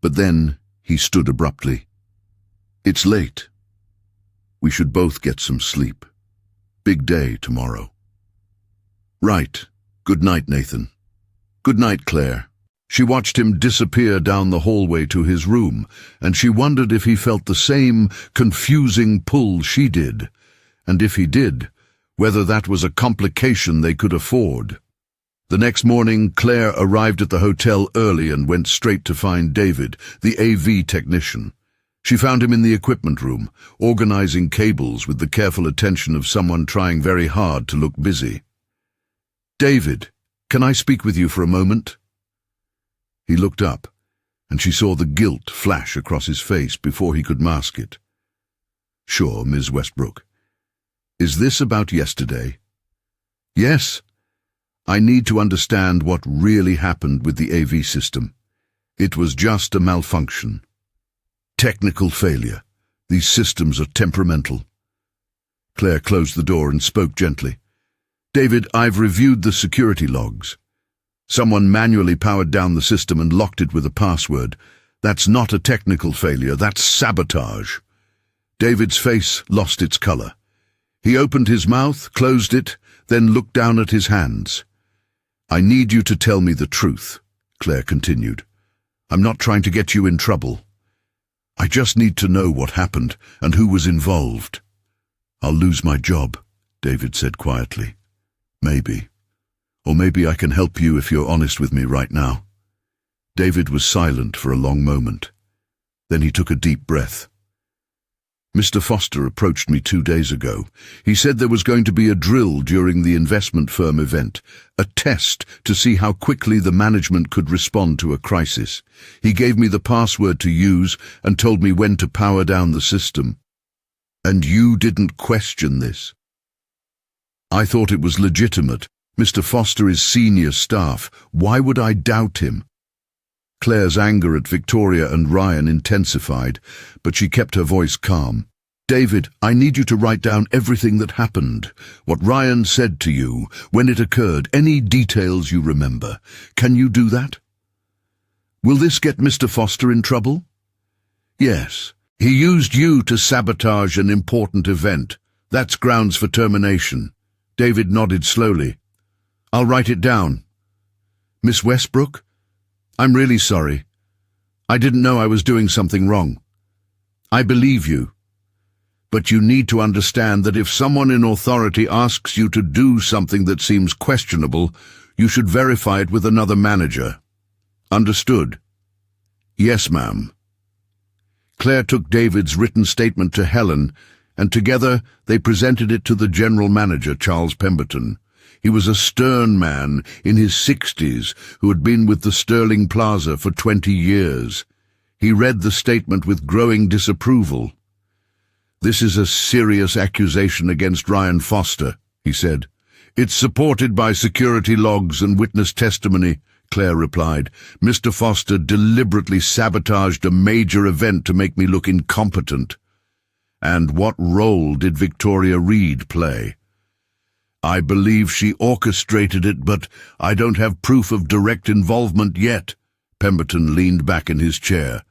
But then he stood abruptly. "It's late. We should both get some sleep. Big day tomorrow." "Right. Good night, Nathan." "Good night, Claire." She watched him disappear down the hallway to his room, and she wondered if he felt the same confusing pull she did, and if he did, whether that was a complication they could afford. The next morning, Claire arrived at the hotel early and went straight to find David, the AV technician. She found him in the equipment room, organizing cables with the careful attention of someone trying very hard to look busy. "David, can I speak with you for a moment?" He looked up, and she saw the guilt flash across his face before he could mask it. "Sure, Ms. Westbrook. Is this about yesterday?" "Yes. I need to understand what really happened with the AV system. It was just a malfunction. Technical failure. These systems are temperamental." Claire closed the door and spoke gently. "David, I've reviewed the security logs. Someone manually powered down the system and locked it with a password. That's not a technical failure, that's sabotage." David's face lost its color. He opened his mouth, closed it, then looked down at his hands. "I need you to tell me the truth," Claire continued. "I'm not trying to get you in trouble. I just need to know what happened and who was involved." "I'll lose my job," David said quietly. "Maybe. Or maybe I can help you if you're honest with me right now." David was silent for a long moment. Then he took a deep breath. "Mr. Foster approached me 2 days ago. He said there was going to be a drill during the investment firm event, a test to see how quickly the management could respond to a crisis. He gave me the password to use and told me when to power down the system. And you didn't question this?" "I thought it was legitimate. Mr. Foster is senior staff. Why would I doubt him?" Claire's anger at Victoria and Ryan intensified, but she kept her voice calm. "David, I need you to write down everything that happened, what Ryan said to you, when it occurred, any details you remember. Can you do that?" Will this get Mr. Foster in trouble? Yes. He used you to sabotage an important event. That's grounds for termination. David nodded slowly. I'll write it down. Miss Westbrook, I'm really sorry. I didn't know I was doing something wrong. I believe you. But you need to understand that if someone in authority asks you to do something that seems questionable, you should verify it with another manager. Understood? Yes, ma'am. Claire took David's written statement to Helen, and together they presented it to the general manager, Charles Pemberton. He was a stern man in his 60s who had been with the Sterling Plaza for 20 years. He read the statement with growing disapproval. This is a serious accusation against Ryan Foster, he said. It's supported by security logs and witness testimony, Claire replied. Mr. Foster deliberately sabotaged a major event to make me look incompetent. And what role did Victoria Reed play? I believe she orchestrated it, but I don't have proof of direct involvement yet. Pemberton leaned back in his chair.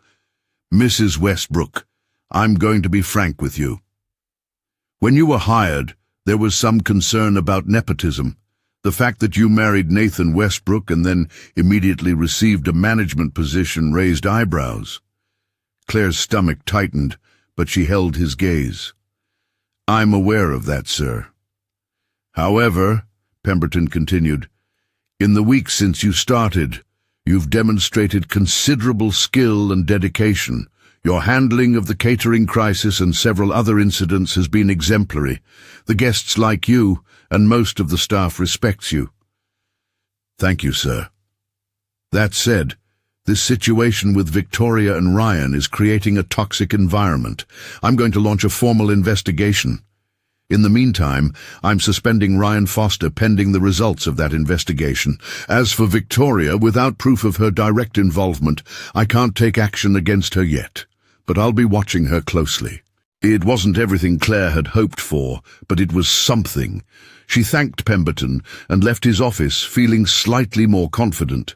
Mrs. Westbrook, I'm going to be frank with you. When you were hired, there was some concern about nepotism. The fact that you married Nathan Westbrook and then immediately received a management position raised eyebrows. Claire's stomach tightened, but she held his gaze. I'm aware of that, sir. However, Pemberton continued, in the weeks since you started, you've demonstrated considerable skill and dedication. Your handling of the catering crisis and several other incidents has been exemplary. The guests like you, and most of the staff respects you. Thank you, sir. That said, this situation with Victoria and Ryan is creating a toxic environment. I'm going to launch a formal investigation. In the meantime, I'm suspending Ryan Foster pending the results of that investigation. As for Victoria, without proof of her direct involvement, I can't take action against her yet, but I'll be watching her closely. It wasn't everything Claire had hoped for, but it was something. She thanked Pemberton and left his office feeling slightly more confident.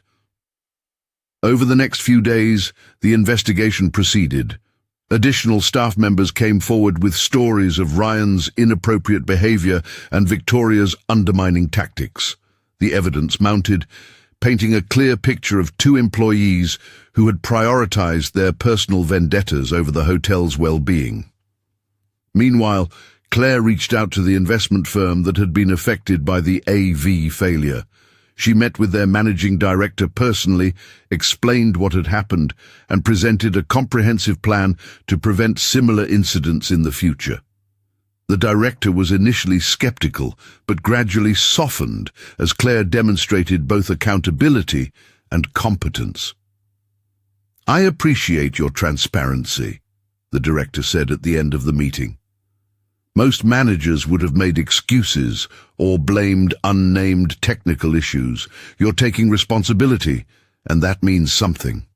Over the next few days, the investigation proceeded. Additional staff members came forward with stories of Ryan's inappropriate behavior and Victoria's undermining tactics. The evidence mounted, painting a clear picture of two employees who had prioritized their personal vendettas over the hotel's well-being. Meanwhile, Claire reached out to the investment firm that had been affected by the AV failure. She met with their managing director personally, explained what had happened, and presented a comprehensive plan to prevent similar incidents in the future. The director was initially skeptical, but gradually softened as Claire demonstrated both accountability and competence. I appreciate your transparency, the director said at the end of the meeting. Most managers would have made excuses or blamed unnamed technical issues. You're taking responsibility, and that means something.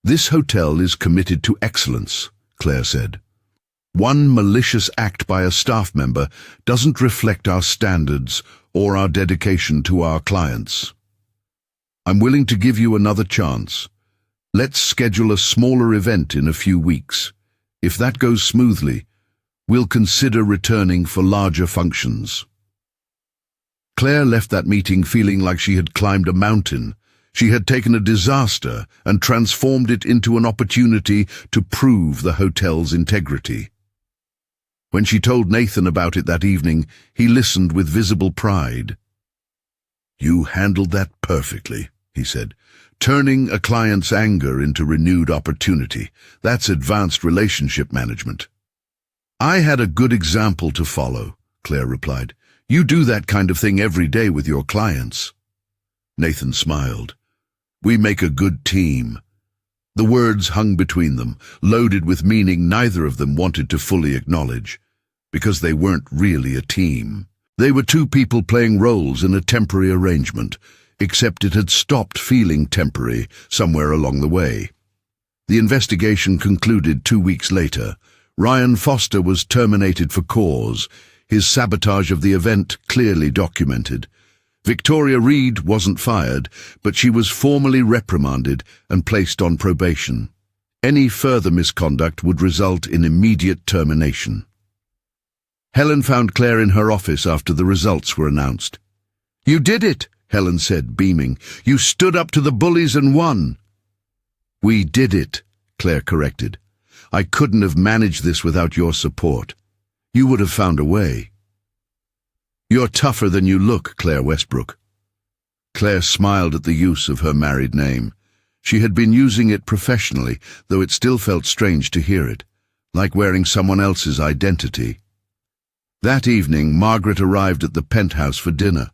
This hotel is committed to excellence, Claire said. One malicious act by a staff member doesn't reflect our standards or our dedication to our clients. I'm willing to give you another chance. Let's schedule a smaller event in a few weeks. If that goes smoothly, we'll consider returning for larger functions. Claire left that meeting feeling like she had climbed a mountain. She had taken a disaster and transformed it into an opportunity to prove the hotel's integrity. When she told Nathan about it that evening, he listened with visible pride. You handled that perfectly, he said. Turning a client's anger into renewed opportunity. That's advanced relationship management. I had a good example to follow, Claire replied. You do that kind of thing every day with your clients. Nathan smiled. We make a good team. The words hung between them, loaded with meaning neither of them wanted to fully acknowledge, because they weren't really a team. They were two people playing roles in a temporary arrangement, except it had stopped feeling temporary somewhere along the way. The investigation concluded 2 weeks later. Ryan Foster was terminated for cause, his sabotage of the event clearly documented. Victoria Reed wasn't fired, but she was formally reprimanded and placed on probation. Any further misconduct would result in immediate termination. Helen found Claire in her office after the results were announced. "You did it," Helen said, beaming. "You stood up to the bullies and won." "We did it," Claire corrected. "I couldn't have managed this without your support. You would have found a way." "You're tougher than you look, Claire Westbrook." Claire smiled at the use of her married name. She had been using it professionally, though it still felt strange to hear it, like wearing someone else's identity. That evening, Margaret arrived at the penthouse for dinner.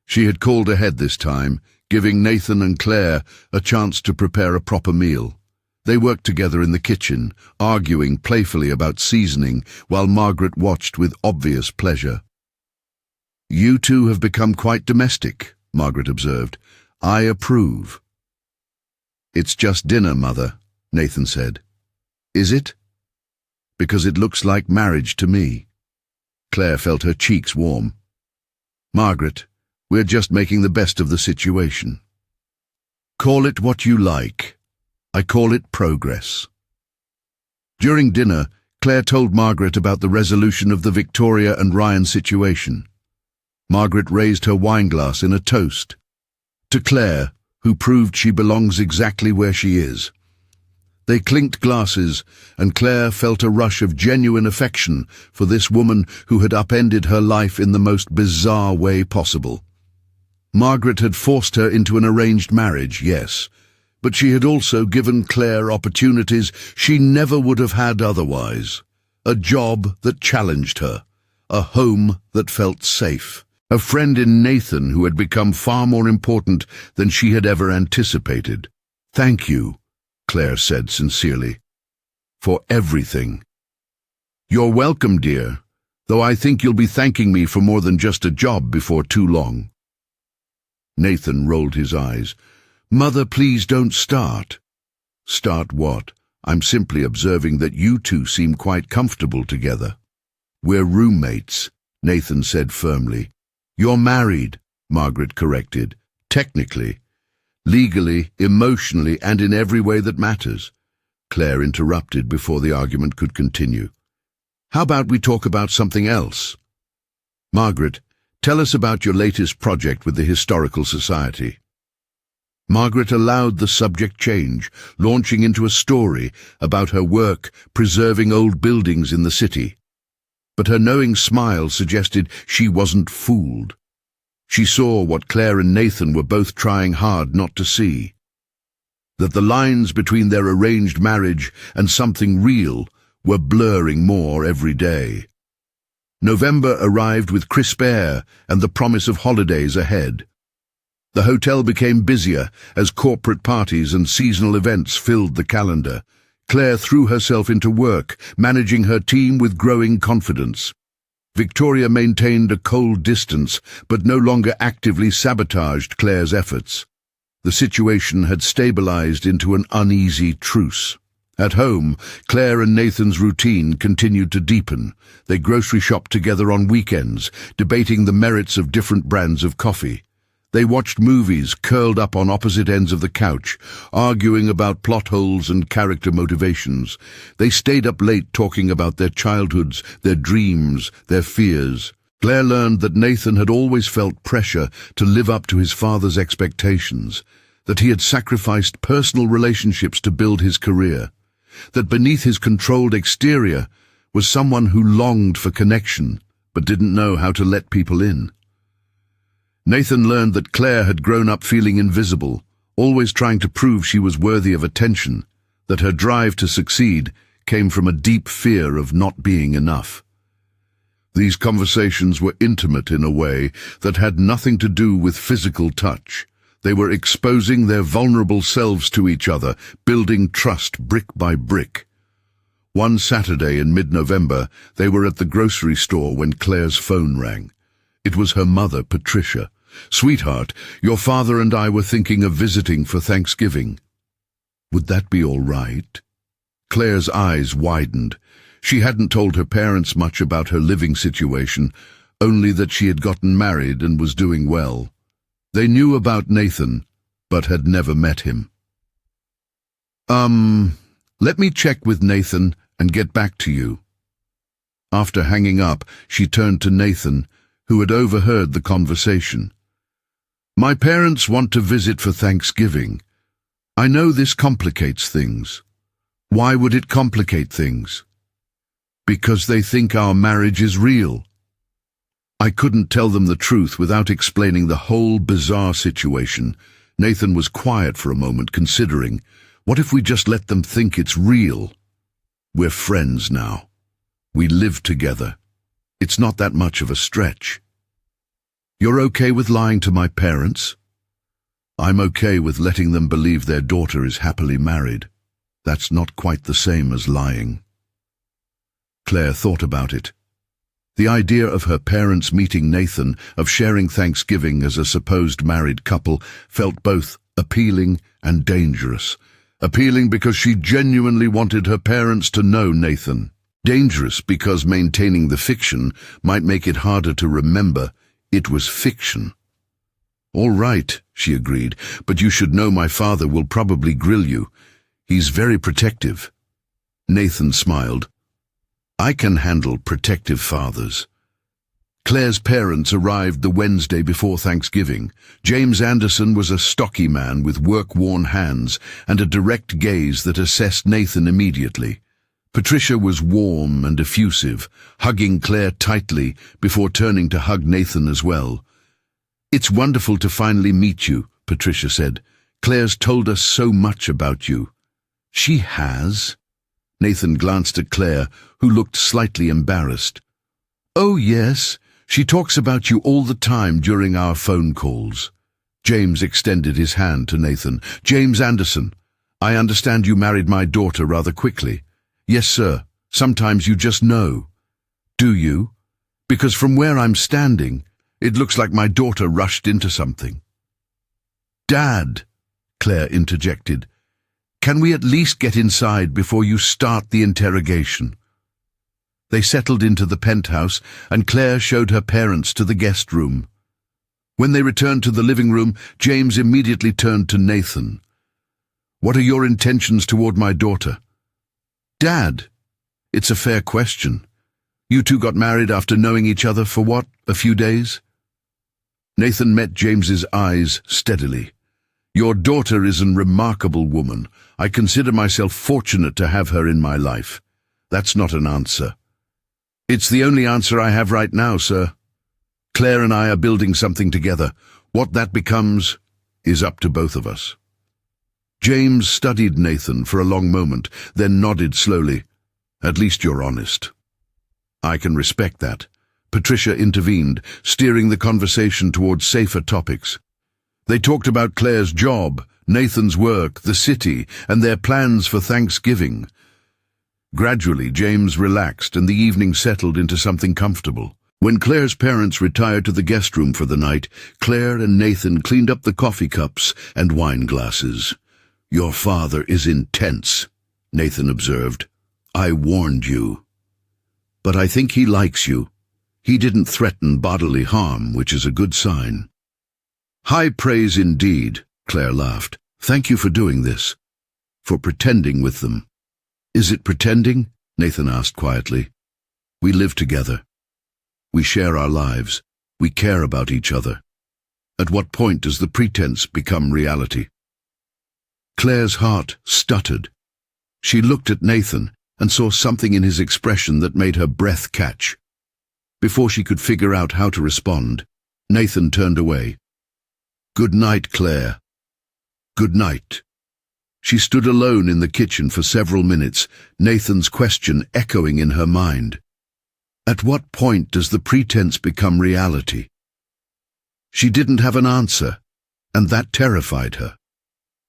She had called ahead this time, giving Nathan and Claire a chance to prepare a proper meal. They worked together in the kitchen, arguing playfully about seasoning, while Margaret watched with obvious pleasure. "You two have become quite domestic," Margaret observed. "I approve." "It's just dinner, Mother," Nathan said. "Is it?" "Because it looks like marriage to me." Claire felt her cheeks warm. "Margaret, we're just making the best of the situation. Call it what you like. I call it progress." During dinner, Claire told Margaret about the resolution of the Victoria and Ryan situation. Margaret raised her wineglass in a toast. To Claire, who proved she belongs exactly where she is. They clinked glasses, and Claire felt a rush of genuine affection for this woman who had upended her life in the most bizarre way possible. Margaret had forced her into an arranged marriage, yes, but she had also given Claire opportunities she never would have had otherwise. A job that challenged her, a home that felt safe, a friend in Nathan who had become far more important than she had ever anticipated. "Thank you," Claire said sincerely, "for everything." "You're welcome, dear, though I think you'll be thanking me for more than just a job before too long." Nathan rolled his eyes. "Mother, please don't start." "Start what? I'm simply observing that you two seem quite comfortable together." "We're roommates," Nathan said firmly. "You're married," Margaret corrected. "Technically. Legally, emotionally, and in every way that matters." Claire interrupted before the argument could continue. "How about we talk about something else? Margaret, tell us about your latest project with the Historical Society." Margaret allowed the subject change, launching into a story about her work preserving old buildings in the city. But her knowing smile suggested she wasn't fooled. She saw what Claire and Nathan were both trying hard not to see. That the lines between their arranged marriage and something real were blurring more every day. November arrived with crisp air and the promise of holidays ahead. The hotel became busier as corporate parties and seasonal events filled the calendar. Claire threw herself into work, managing her team with growing confidence. Victoria maintained a cold distance, but no longer actively sabotaged Claire's efforts. The situation had stabilized into an uneasy truce. At home, Claire and Nathan's routine continued to deepen. They grocery shopped together on weekends, debating the merits of different brands of coffee. They watched movies, curled up on opposite ends of the couch, arguing about plot holes and character motivations. They stayed up late talking about their childhoods, their dreams, their fears. Claire learned that Nathan had always felt pressure to live up to his father's expectations, that he had sacrificed personal relationships to build his career, that beneath his controlled exterior was someone who longed for connection, but didn't know how to let people in. Nathan learned that Claire had grown up feeling invisible, always trying to prove she was worthy of attention, that her drive to succeed came from a deep fear of not being enough. These conversations were intimate in a way that had nothing to do with physical touch. They were exposing their vulnerable selves to each other, building trust brick by brick. One Saturday in mid-November, they were at the grocery store when Claire's phone rang. It was her mother, Patricia. "Sweetheart, your father and I were thinking of visiting for Thanksgiving. Would that be all right?" Claire's eyes widened. She hadn't told her parents much about her living situation, only that she had gotten married and was doing well. They knew about Nathan, but had never met him. Let me check with Nathan and get back to you." After hanging up, she turned to Nathan, who had overheard the conversation. "My parents want to visit for Thanksgiving. I know this complicates things." "Why would it complicate things?" "Because they think our marriage is real." I couldn't tell them the truth without explaining the whole bizarre situation. Nathan was quiet for a moment, considering, what if we just let them think it's real? We're friends now. We live together. It's not that much of a stretch. "You're okay with lying to my parents?" "I'm okay with letting them believe their daughter is happily married. That's not quite the same as lying." Claire thought about it. The idea of her parents meeting Nathan, of sharing Thanksgiving as a supposed married couple, felt both appealing and dangerous. Appealing because she genuinely wanted her parents to know Nathan. Dangerous because maintaining the fiction might make it harder to remember it was fiction. "All right," she agreed, "but you should know my father will probably grill you. He's very protective." Nathan smiled. "I can handle protective fathers." Claire's parents arrived the Wednesday before Thanksgiving. James Anderson was a stocky man with work-worn hands and a direct gaze that assessed Nathan immediately. Patricia was warm and effusive, hugging Claire tightly before turning to hug Nathan as well. "It's wonderful to finally meet you," Patricia said. "Claire's told us so much about you." "She has?" Nathan glanced at Claire, who looked slightly embarrassed. "Oh, yes. She talks about you all the time during our phone calls." James extended his hand to Nathan. "James Anderson, I understand you married my daughter rather quickly." "Yes, sir. Sometimes you just know." "Do you? Because from where I'm standing, it looks like my daughter rushed into something." "Dad," Claire interjected, "can we at least get inside before you start the interrogation?" They settled into the penthouse, and Claire showed her parents to the guest room. When they returned to the living room, James immediately turned to Nathan. "What are your intentions toward my daughter?" "Dad, it's a fair question. You two got married after knowing each other for what, a few days?" Nathan met James's eyes steadily. "Your daughter is a remarkable woman. I consider myself fortunate to have her in my life. That's not an answer." "It's the only answer I have right now, sir. Claire and I are building something together. What that becomes is up to both of us." James studied Nathan for a long moment, then nodded slowly. "At least you're honest." "I can respect that." Patricia intervened, steering the conversation towards safer topics. They talked about Claire's job, Nathan's work, the city, and their plans for Thanksgiving. Gradually, James relaxed and the evening settled into something comfortable. When Claire's parents retired to the guest room for the night, Claire and Nathan cleaned up the coffee cups and wine glasses. "Your father is intense," Nathan observed. "I warned you. But I think he likes you. He didn't threaten bodily harm, which is a good sign." "High praise indeed," Claire laughed. "Thank you for doing this. For pretending with them." "Is it pretending?" Nathan asked quietly. "We live together. We share our lives. We care about each other. At what point does the pretense become reality?" Claire's heart stuttered. She looked at Nathan and saw something in his expression that made her breath catch. Before she could figure out how to respond, Nathan turned away. "Good night, Claire." "Good night." She stood alone in the kitchen for several minutes, Nathan's question echoing in her mind. At what point does the pretense become reality? She didn't have an answer, and that terrified her.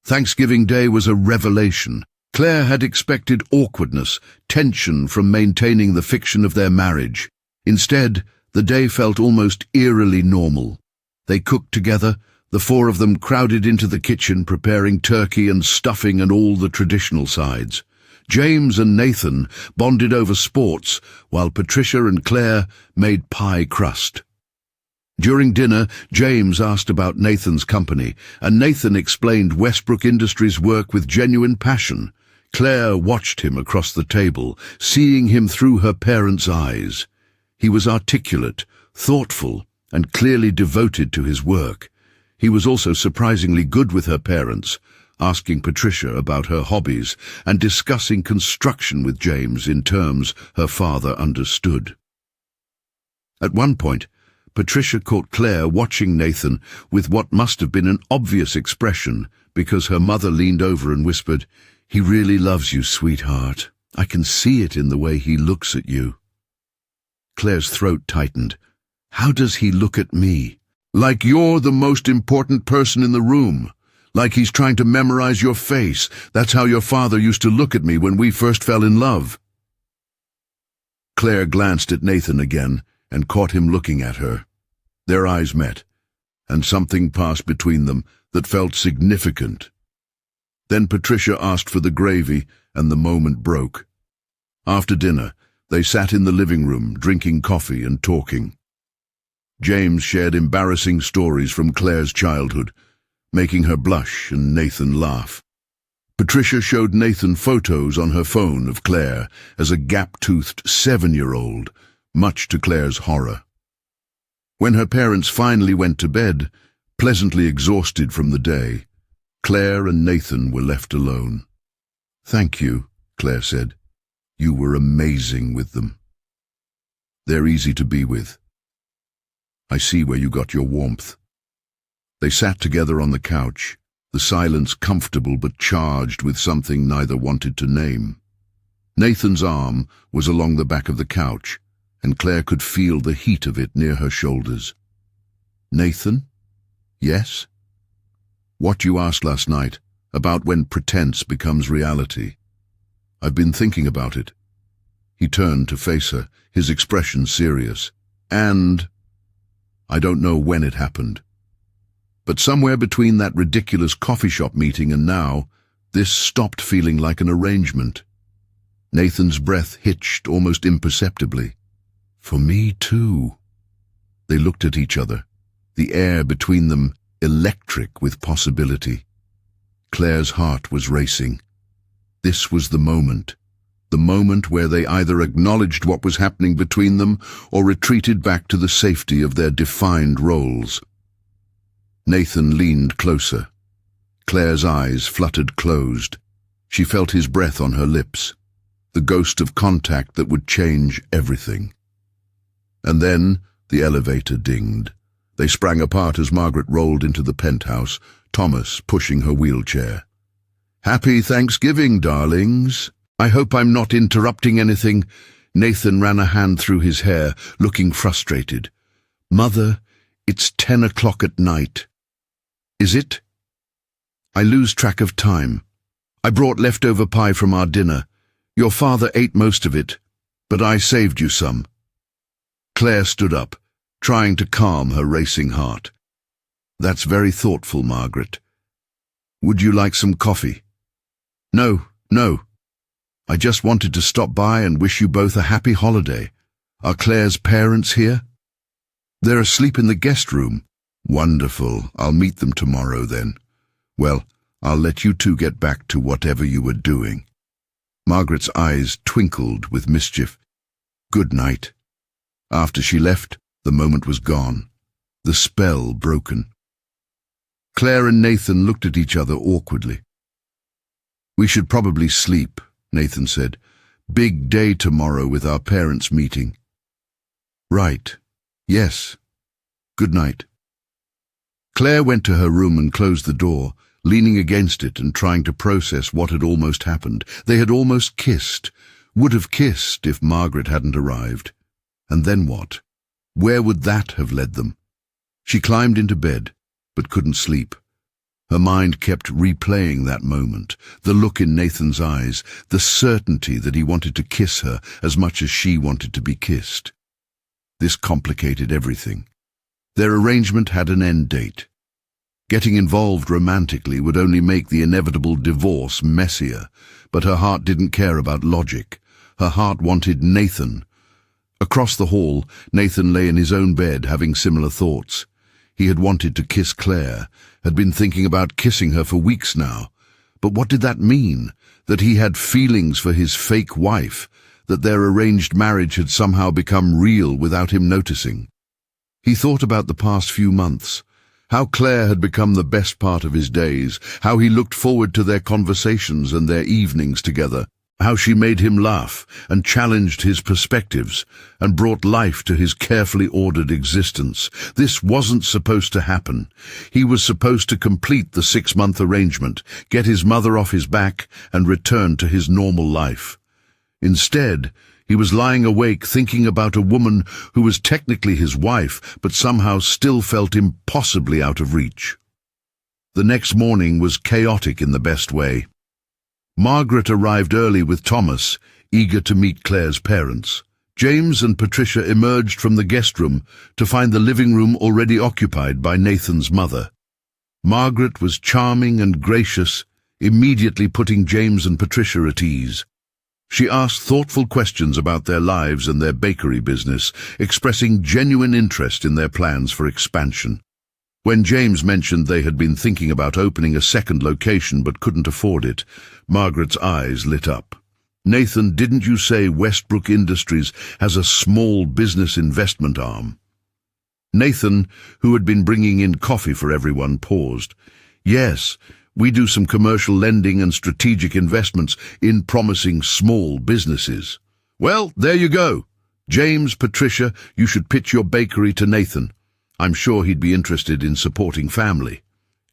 Thanksgiving Day was a revelation. Claire had expected awkwardness, tension from maintaining the fiction of their marriage. Instead, the day felt almost eerily normal. They cooked together, the four of them crowded into the kitchen preparing turkey and stuffing and all the traditional sides. James and Nathan bonded over sports, while Patricia and Claire made pie crust. During dinner, James asked about Nathan's company, and Nathan explained Westbrook Industries' work with genuine passion. Claire watched him across the table, seeing him through her parents' eyes. He was articulate, thoughtful, and clearly devoted to his work. He was also surprisingly good with her parents, asking Patricia about her hobbies and discussing construction with James in terms her father understood. At one point, Patricia caught Claire watching Nathan with what must have been an obvious expression because her mother leaned over and whispered, "He really loves you, sweetheart. I can see it in the way he looks at you." Claire's throat tightened. "How does he look at me? Like you're the most important person in the room. Like he's trying to memorize your face. That's how your father used to look at me when we first fell in love." Claire glanced at Nathan again and caught him looking at her. Their eyes met, and something passed between them that felt significant. Then Patricia asked for the gravy, and the moment broke. After dinner, they sat in the living room, drinking coffee and talking. James shared embarrassing stories from Claire's childhood, making her blush and Nathan laugh. Patricia showed Nathan photos on her phone of Claire as a gap-toothed 7-year-old, much to Claire's horror. When her parents finally went to bed, pleasantly exhausted from the day, Claire and Nathan were left alone. "Thank you," Claire said. "You were amazing with them. They're easy to be with. I see where you got your warmth." They sat together on the couch, the silence comfortable but charged with something neither wanted to name. Nathan's arm was along the back of the couch, and Claire could feel the heat of it near her shoulders. "Nathan? Yes? What you asked last night, about when pretense becomes reality. I've been thinking about it." He turned to face her, his expression serious. "And I don't know when it happened. But somewhere between that ridiculous coffee shop meeting and now, this stopped feeling like an arrangement." Nathan's breath hitched almost imperceptibly. "For me too." They looked at each other, the air between them electric with possibility. Claire's heart was racing. This was the moment where they either acknowledged what was happening between them or retreated back to the safety of their defined roles. Nathan leaned closer. Claire's eyes fluttered closed. She felt his breath on her lips, the ghost of contact that would change everything. And then the elevator dinged. They sprang apart as Margaret rolled into the penthouse, Thomas pushing her wheelchair. "Happy Thanksgiving, darlings. I hope I'm not interrupting anything." Nathan ran a hand through his hair, looking frustrated. "Mother, it's 10 o'clock at night." "Is it?" "I lose track of time. I brought leftover pie from our dinner. Your father ate most of it, but I saved you some." Claire stood up, trying to calm her racing heart. "That's very thoughtful, Margaret. Would you like some coffee?" No. I just wanted to stop by and wish you both a happy holiday. Are Claire's parents here?" "They're asleep in the guest room." "Wonderful. I'll meet them tomorrow then. Well, I'll let you two get back to whatever you were doing." Margaret's eyes twinkled with mischief. "Good night." After she left, the moment was gone, the spell broken. Claire and Nathan looked at each other awkwardly. "We should probably sleep," Nathan said. "Big day tomorrow with our parents' meeting." "Right. Yes. Good night." Claire went to her room and closed the door, leaning against it and trying to process what had almost happened. They had almost kissed, would have kissed if Margaret hadn't arrived. And then what? Where would that have led them? She climbed into bed, but couldn't sleep. Her mind kept replaying that moment, the look in Nathan's eyes, the certainty that he wanted to kiss her as much as she wanted to be kissed. This complicated everything. Their arrangement had an end date. Getting involved romantically would only make the inevitable divorce messier, but her heart didn't care about logic. Her heart wanted Nathan. Across the hall, Nathan lay in his own bed having similar thoughts. He had wanted to kiss Claire, had been thinking about kissing her for weeks now. But what did that mean? That he had feelings for his fake wife, that their arranged marriage had somehow become real without him noticing. He thought about the past few months, how Claire had become the best part of his days, how he looked forward to their conversations and their evenings together, how she made him laugh and challenged his perspectives and brought life to his carefully ordered existence. This wasn't supposed to happen. He was supposed to complete the 6-month arrangement, get his mother off his back, and return to his normal life. Instead, he was lying awake thinking about a woman who was technically his wife, but somehow still felt impossibly out of reach. The next morning was chaotic in the best way. Margaret arrived early with Thomas, eager to meet Claire's parents. James and Patricia emerged from the guest room to find the living room already occupied by Nathan's mother. Margaret was charming and gracious, immediately putting James and Patricia at ease. She asked thoughtful questions about their lives and their bakery business, expressing genuine interest in their plans for expansion. When James mentioned they had been thinking about opening a second location but couldn't afford it, Margaret's eyes lit up. "Nathan, didn't you say Westbrook Industries has a small business investment arm?" Nathan, who had been bringing in coffee for everyone, paused. "Yes, we do some commercial lending and strategic investments in promising small businesses." "Well, there you go. James, Patricia, you should pitch your bakery to Nathan. I'm sure he'd be interested in supporting family."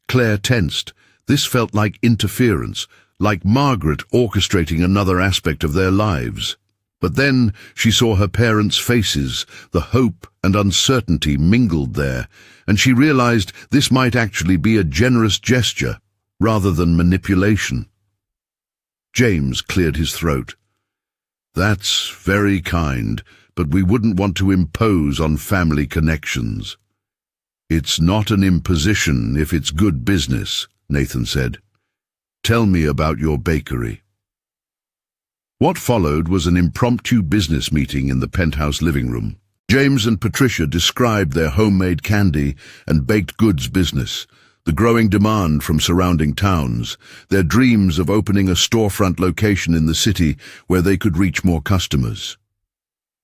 Claire tensed. This felt like interference, like Margaret orchestrating another aspect of their lives. But then she saw her parents' faces, the hope and uncertainty mingled there, and she realized this might actually be a generous gesture, rather than manipulation. James cleared his throat. "That's very kind, but we wouldn't want to impose on family connections." "It's not an imposition if it's good business," Nathan said. "Tell me about your bakery." What followed was an impromptu business meeting in the penthouse living room. James and Patricia described their homemade candy and baked goods business, the growing demand from surrounding towns, their dreams of opening a storefront location in the city where they could reach more customers.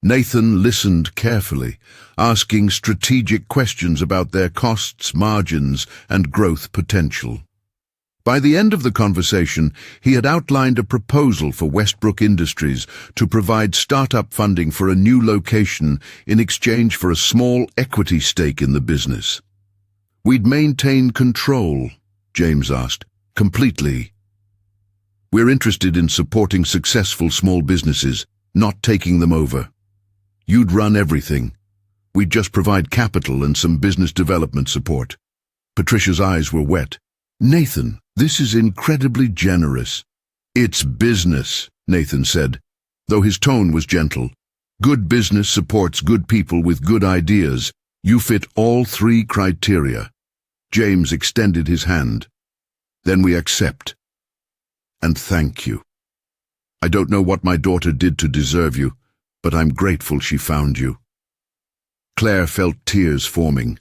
Nathan listened carefully, asking strategic questions about their costs, margins, and growth potential. By the end of the conversation, he had outlined a proposal for Westbrook Industries to provide startup funding for a new location in exchange for a small equity stake in the business. "We'd maintain control," James asked. "Completely. We're interested in supporting successful small businesses, not taking them over. You'd run everything. We'd just provide capital and some business development support." Patricia's eyes were wet. "Nathan, this is incredibly generous." "It's business," Nathan said, though his tone was gentle. "Good business supports good people with good ideas. You fit all 3 criteria." James extended his hand. "Then we accept. And thank you. I don't know what my daughter did to deserve you, but I'm grateful she found you." Claire felt tears forming.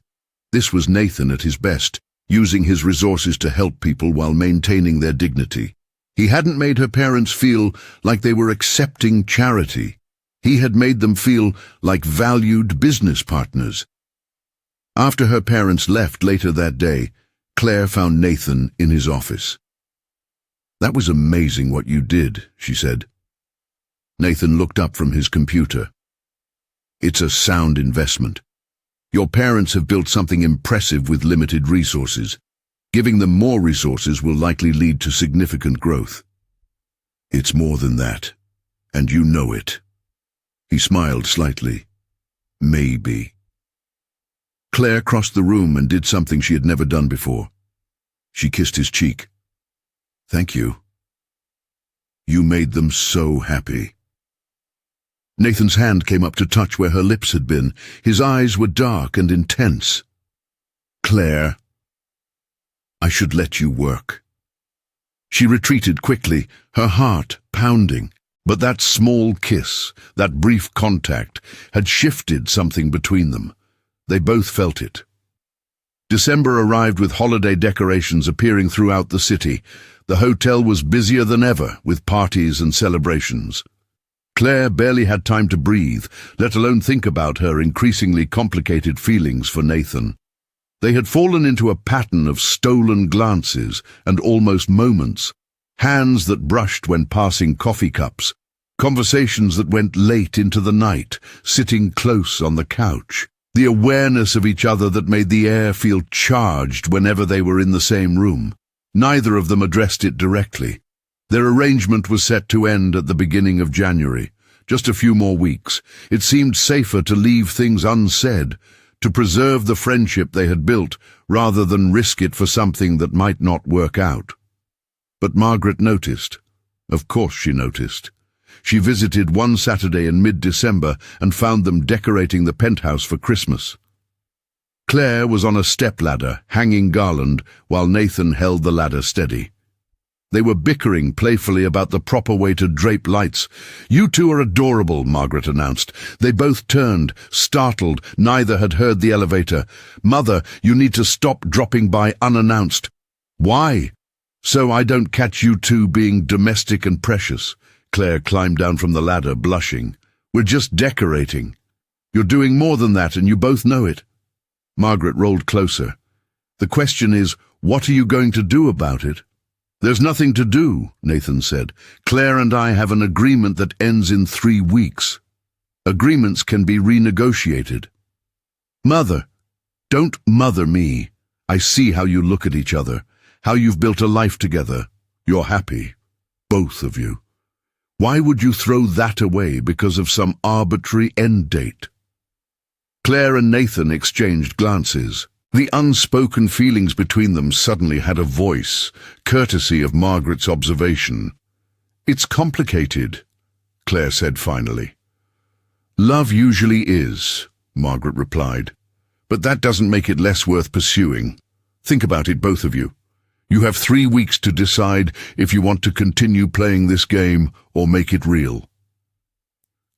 This was Nathan at his best, using his resources to help people while maintaining their dignity. He hadn't made her parents feel like they were accepting charity. He had made them feel like valued business partners. After her parents left later that day, Claire found Nathan in his office. "That was amazing what you did," she said. Nathan looked up from his computer. "It's a sound investment. Your parents have built something impressive with limited resources. Giving them more resources will likely lead to significant growth. It's more than that, and you know it." He smiled slightly. "Maybe." Claire crossed the room and did something she had never done before. She kissed his cheek. "Thank you. You made them so happy." Nathan's hand came up to touch where her lips had been. His eyes were dark and intense. "Claire, I should let you work." She retreated quickly, her heart pounding. But that small kiss, that brief contact, had shifted something between them. They both felt it. December arrived with holiday decorations appearing throughout the city. The hotel was busier than ever with parties and celebrations. Claire barely had time to breathe, let alone think about her increasingly complicated feelings for Nathan. They had fallen into a pattern of stolen glances and almost moments, hands that brushed when passing coffee cups, conversations that went late into the night, sitting close on the couch, the awareness of each other that made the air feel charged whenever they were in the same room. Neither of them addressed it directly. Their arrangement was set to end at the beginning of January. Just a few more weeks. It seemed safer to leave things unsaid, to preserve the friendship they had built, rather than risk it for something that might not work out. But Margaret noticed. Of course she noticed. She visited one Saturday in mid-December and found them decorating the penthouse for Christmas. Claire was on a stepladder, hanging garland, while Nathan held the ladder steady. They were bickering playfully about the proper way to drape lights. "You two are adorable," Margaret announced. They both turned, startled. Neither had heard the elevator. "Mother, you need to stop dropping by unannounced." "Why?" "So I don't catch you two being domestic and precious." Claire climbed down from the ladder, blushing. "We're just decorating. You're doing more than that, and you both know it." Margaret rolled closer. "The question is, what are you going to do about it?" "There's nothing to do," Nathan said. "Claire and I have an agreement that ends in 3 weeks. Agreements can be renegotiated." "Mother, don't mother me. I see how you look at each other, how you've built a life together. You're happy, both of you. Why would you throw that away because of some arbitrary end date?" Claire and Nathan exchanged glances. The unspoken feelings between them suddenly had a voice, courtesy of Margaret's observation. "It's complicated," Claire said finally. "Love usually is," Margaret replied. "But that doesn't make it less worth pursuing. Think about it, both of you. You have 3 weeks to decide if you want to continue playing this game or make it real."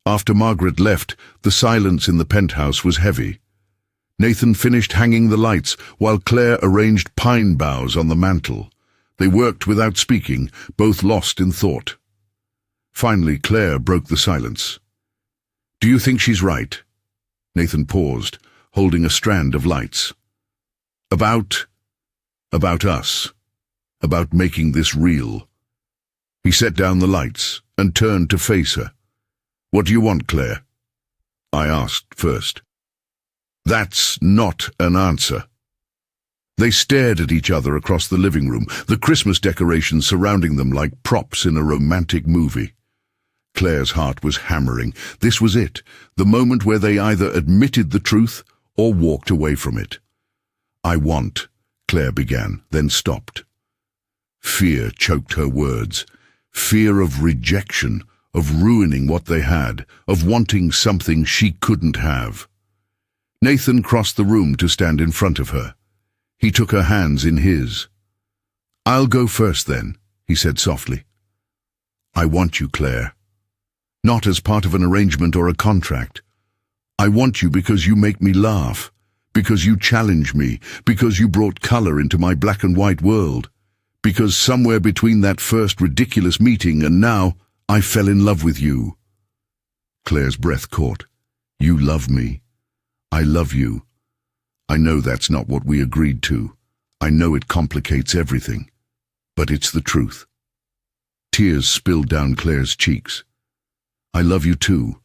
After Margaret left, the silence in the penthouse was heavy. Nathan finished hanging the lights while Claire arranged pine boughs on the mantel. They worked without speaking, both lost in thought. Finally, Claire broke the silence. "Do you think she's right?" Nathan paused, holding a strand of lights. About us. About making this real." He set down the lights and turned to face her. "What do you want, Claire?" I asked first. "That's not an answer." They stared at each other across the living room, the Christmas decorations surrounding them like props in a romantic movie. Claire's heart was hammering. This was it, the moment where they either admitted the truth or walked away from it. "I want," Claire began, then stopped. Fear choked her words. Fear of rejection, of ruining what they had, of wanting something she couldn't have. Nathan crossed the room to stand in front of her. He took her hands in his. "I'll go first then," he said softly. "I want you, Claire. Not as part of an arrangement or a contract. I want you because you make me laugh, because you challenge me, because you brought color into my black and white world, because somewhere between that first ridiculous meeting and now, I fell in love with you." Claire's breath caught. "You love me. I love you. I know that's not what we agreed to. I know it complicates everything. But it's the truth." Tears spilled down Claire's cheeks. "I love you too.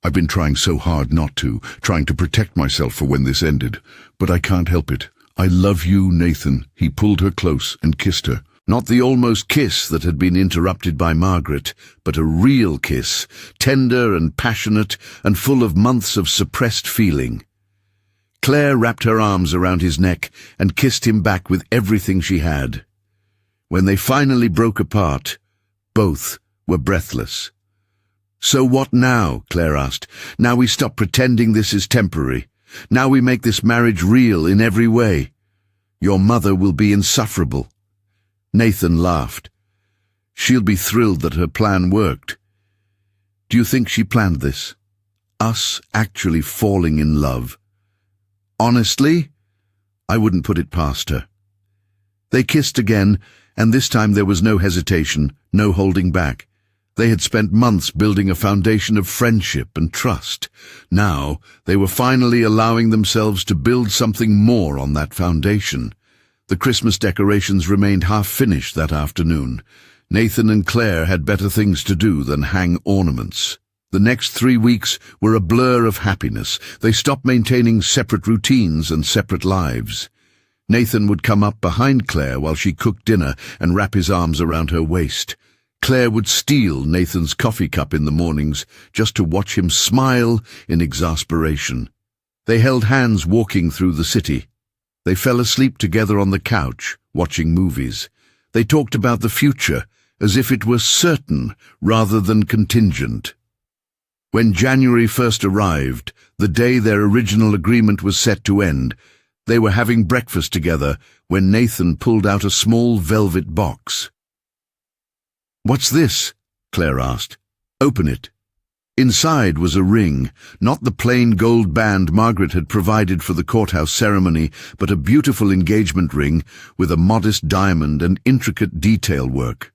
I've been trying so hard not to, trying to protect myself for when this ended. But I can't help it. I love you, Nathan." He pulled her close and kissed her. Not the almost kiss that had been interrupted by Margaret, but a real kiss, tender and passionate and full of months of suppressed feeling. Claire wrapped her arms around his neck and kissed him back with everything she had. When they finally broke apart, both were breathless. "So what now?" Claire asked. "Now we stop pretending this is temporary. Now we make this marriage real in every way. Your mother will be insufferable." Nathan laughed. "She'll be thrilled that her plan worked." Do you think she planned this? Us actually falling in love? Honestly, I wouldn't put it past her. They kissed again, and this time there was no hesitation, no holding back. They had spent months building a foundation of friendship and trust. Now, they were finally allowing themselves to build something more on that foundation. The Christmas decorations remained half-finished that afternoon. Nathan and Claire had better things to do than hang ornaments. The next 3 weeks were a blur of happiness. They stopped maintaining separate routines and separate lives. Nathan would come up behind Claire while she cooked dinner and wrap his arms around her waist. Claire would steal Nathan's coffee cup in the mornings just to watch him smile in exasperation. They held hands walking through the city. They fell asleep together on the couch, watching movies. They talked about the future as if it were certain rather than contingent. When January first arrived, the day their original agreement was set to end, they were having breakfast together when Nathan pulled out a small velvet box. "What's this?" Claire asked. "Open it." Inside was a ring, not the plain gold band Margaret had provided for the courthouse ceremony, but a beautiful engagement ring with a modest diamond and intricate detail work.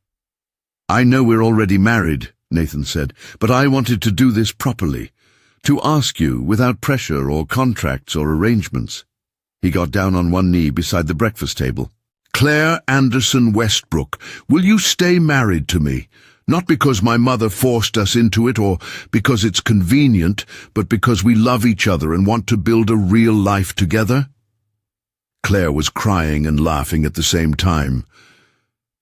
"I know we're already married," Nathan said, "but I wanted to do this properly, to ask you without pressure or contracts or arrangements." He got down on one knee beside the breakfast table. "Claire Anderson Westbrook, will you stay married to me? Not because my mother forced us into it or because it's convenient, but because we love each other and want to build a real life together?" Claire was crying and laughing at the same time.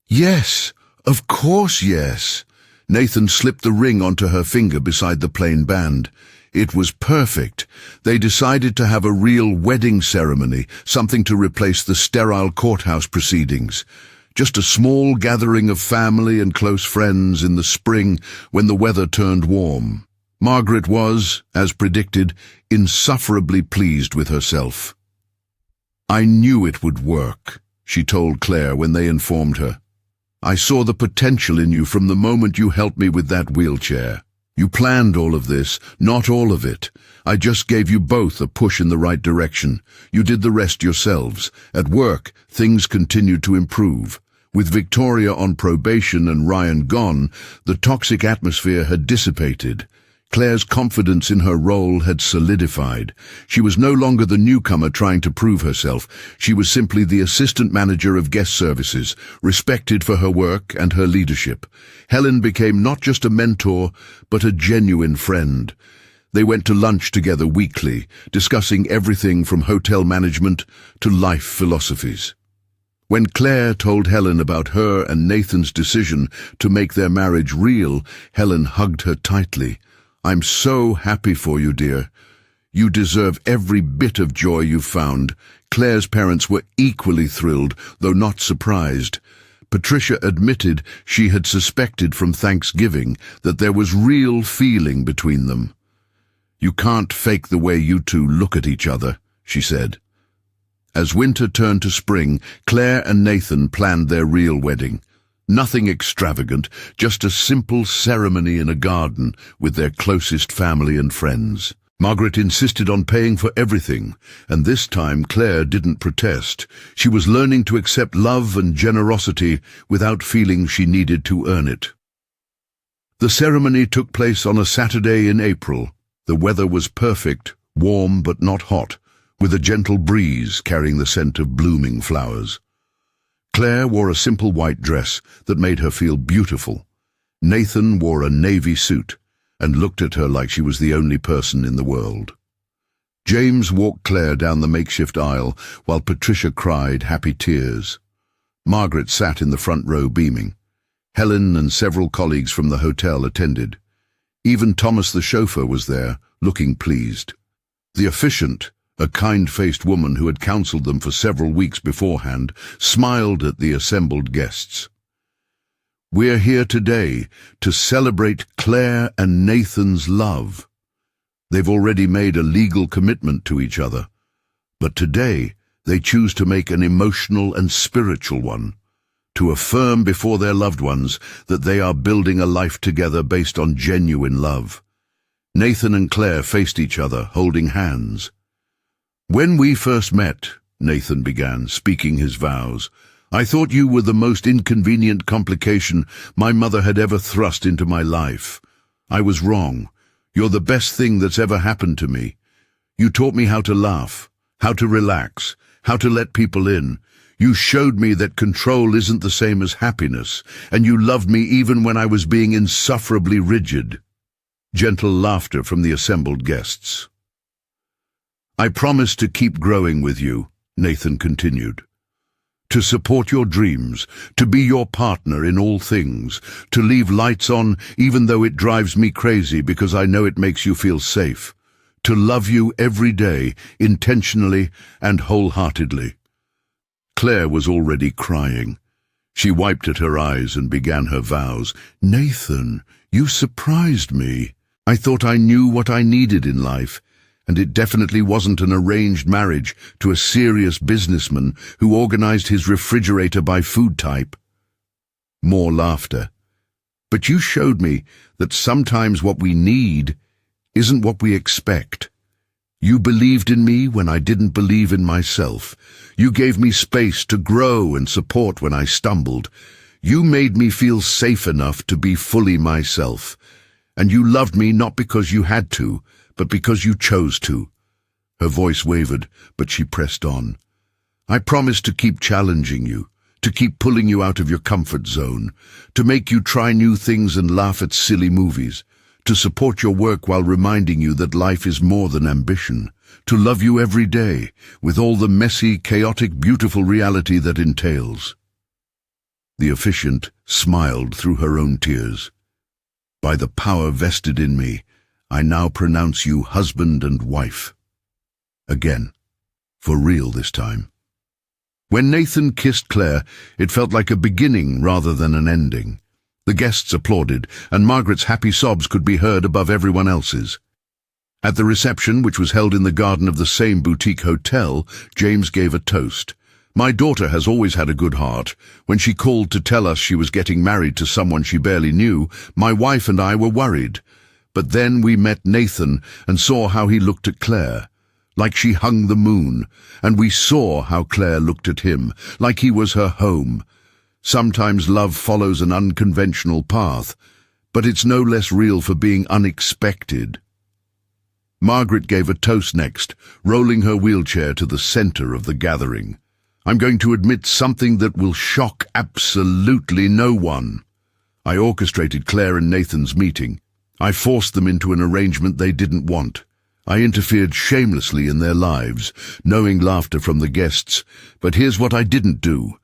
"Yes, of course, yes." Nathan slipped the ring onto her finger beside the plain band. It was perfect. They decided to have a real wedding ceremony, something to replace the sterile courthouse proceedings. Just a small gathering of family and close friends in the spring when the weather turned warm. Margaret was, as predicted, insufferably pleased with herself. "I knew it would work," she told Claire when they informed her. "I saw the potential in you from the moment you helped me with that wheelchair. You planned all of this, not all of it. I just gave you both a push in the right direction. You did the rest yourselves. At work, things continued to improve. With Victoria on probation and Ryan gone, the toxic atmosphere had dissipated. Claire's confidence in her role had solidified. She was no longer the newcomer trying to prove herself. She was simply the assistant manager of guest services, respected for her work and her leadership. Helen became not just a mentor, but a genuine friend. They went to lunch together weekly, discussing everything from hotel management to life philosophies. When Claire told Helen about her and Nathan's decision to make their marriage real, Helen hugged her tightly. "I'm so happy for you, dear. You deserve every bit of joy you've found." Claire's parents were equally thrilled, though not surprised. Patricia admitted she had suspected from Thanksgiving that there was real feeling between them. "You can't fake the way you two look at each other," she said. As winter turned to spring, Claire and Nathan planned their real wedding. Nothing extravagant, just a simple ceremony in a garden with their closest family and friends. Margaret insisted on paying for everything, and this time Claire didn't protest. She was learning to accept love and generosity without feeling she needed to earn it. The ceremony took place on a Saturday in April. The weather was perfect, warm but not hot, with a gentle breeze carrying the scent of blooming flowers. Claire wore a simple white dress that made her feel beautiful. Nathan wore a navy suit and looked at her like she was the only person in the world. James walked Claire down the makeshift aisle while Patricia cried happy tears. Margaret sat in the front row beaming. Helen and several colleagues from the hotel attended. Even Thomas the chauffeur was there, looking pleased. The officiant, a kind-faced woman who had counseled them for several weeks beforehand, smiled at the assembled guests. "We're here today to celebrate Claire and Nathan's love. They've already made a legal commitment to each other, but today they choose to make an emotional and spiritual one, to affirm before their loved ones that they are building a life together based on genuine love. Nathan and Claire faced each other, holding hands. "When we first met," Nathan began, speaking his vows, "I thought you were the most inconvenient complication my mother had ever thrust into my life. I was wrong. You're the best thing that's ever happened to me. You taught me how to laugh, how to relax, how to let people in. You showed me that control isn't the same as happiness, and you loved me even when I was being insufferably rigid." Gentle laughter from the assembled guests. "I promise to keep growing with you," Nathan continued. "To support your dreams, to be your partner in all things, to leave lights on even though it drives me crazy because I know it makes you feel safe, to love you every day, intentionally and wholeheartedly." Claire was already crying. She wiped at her eyes and began her vows. "Nathan, you surprised me. I thought I knew what I needed in life, and it definitely wasn't an arranged marriage to a serious businessman who organized his refrigerator by food type." More laughter. "But you showed me that sometimes what we need isn't what we expect. You believed in me when I didn't believe in myself. You gave me space to grow and support when I stumbled. You made me feel safe enough to be fully myself. And you loved me not because you had to, but because you chose to." Her voice wavered, but she pressed on. "I promise to keep challenging you, to keep pulling you out of your comfort zone, to make you try new things and laugh at silly movies, to support your work while reminding you that life is more than ambition, to love you every day, with all the messy, chaotic, beautiful reality that entails." The officiant smiled through her own tears. "By the power vested in me, I now pronounce you husband and wife." Again, for real this time. When Nathan kissed Claire, it felt like a beginning rather than an ending. The guests applauded, and Margaret's happy sobs could be heard above everyone else's. At the reception, which was held in the garden of the same boutique hotel, James gave a toast. "My daughter has always had a good heart. When she called to tell us she was getting married to someone she barely knew, my wife and I were worried. But then we met Nathan and saw how he looked at Claire, like she hung the moon, and we saw how Claire looked at him, like he was her home. Sometimes love follows an unconventional path, but it's no less real for being unexpected." Margaret gave a toast next, rolling her wheelchair to the center of the gathering. "I'm going to admit something that will shock absolutely no one. I orchestrated Claire and Nathan's meeting. I forced them into an arrangement they didn't want. I interfered shamelessly in their lives, knowing laughter from the guests. But here's what I didn't do.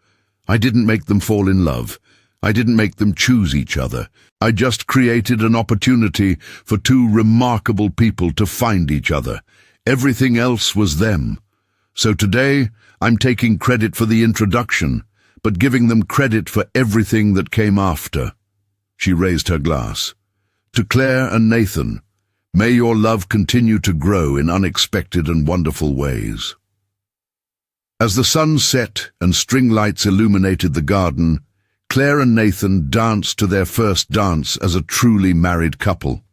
I didn't make them fall in love. I didn't make them choose each other. I just created an opportunity for two remarkable people to find each other. Everything else was them. So today, I'm taking credit for the introduction, but giving them credit for everything that came after." She raised her glass. "To Claire and Nathan, may your love continue to grow in unexpected and wonderful ways." As the sun set and string lights illuminated the garden, Claire and Nathan danced to their first dance as a truly married couple.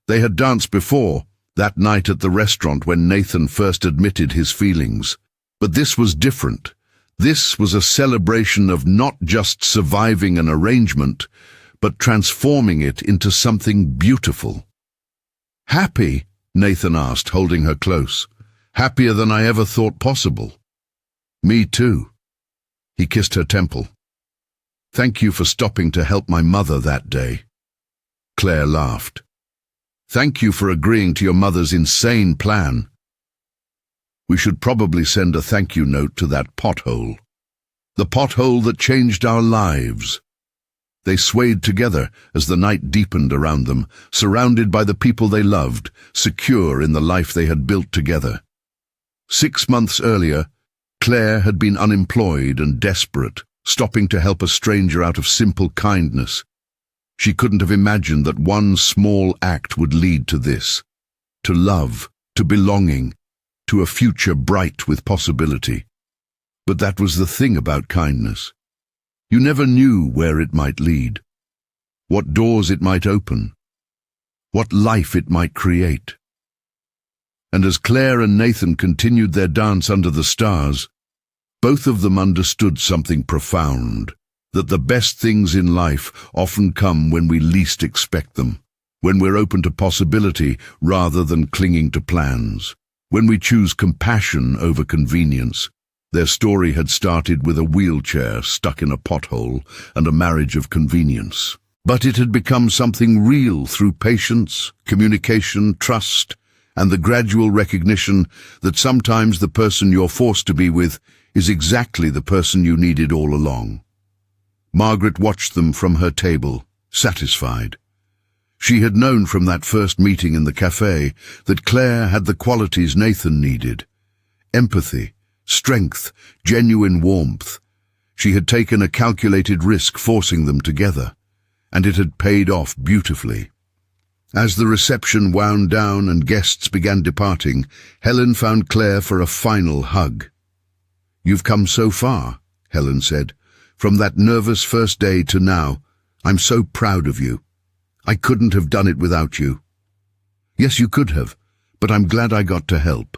They had danced before, that night at the restaurant when Nathan first admitted his feelings. But this was different. This was a celebration of not just surviving an arrangement, but transforming it into something beautiful. "Happy?" Nathan asked, holding her close. "Happier than I ever thought possible." "Me too." He kissed her temple. "Thank you for stopping to help my mother that day." Claire laughed. "Thank you for agreeing to your mother's insane plan. We should probably send a thank you note to that pothole. The pothole that changed our lives." They swayed together as the night deepened around them, surrounded by the people they loved, secure in the life they had built together. 6 months earlier, Claire had been unemployed and desperate, stopping to help a stranger out of simple kindness. She couldn't have imagined that one small act would lead to this, to love, to belonging, to a future bright with possibility. But that was the thing about kindness. You never knew where it might lead, what doors it might open, what life it might create. And as Claire and Nathan continued their dance under the stars, both of them understood something profound, that the best things in life often come when we least expect them, when we're open to possibility rather than clinging to plans, when we choose compassion over convenience. Their story had started with a wheelchair stuck in a pothole and a marriage of convenience. But it had become something real through patience, communication, trust, and the gradual recognition that sometimes the person you're forced to be with is exactly the person you needed all along. Margaret watched them from her table, satisfied. She had known from that first meeting in the cafe that Claire had the qualities Nathan needed: empathy, strength, genuine warmth. She had taken a calculated risk forcing them together, and it had paid off beautifully. As the reception wound down and guests began departing, Helen found Claire for a final hug. "You've come so far," Helen said. "From that nervous first day to now, I'm so proud of you. I couldn't have done it without you." "Yes, you could have, but I'm glad I got to help."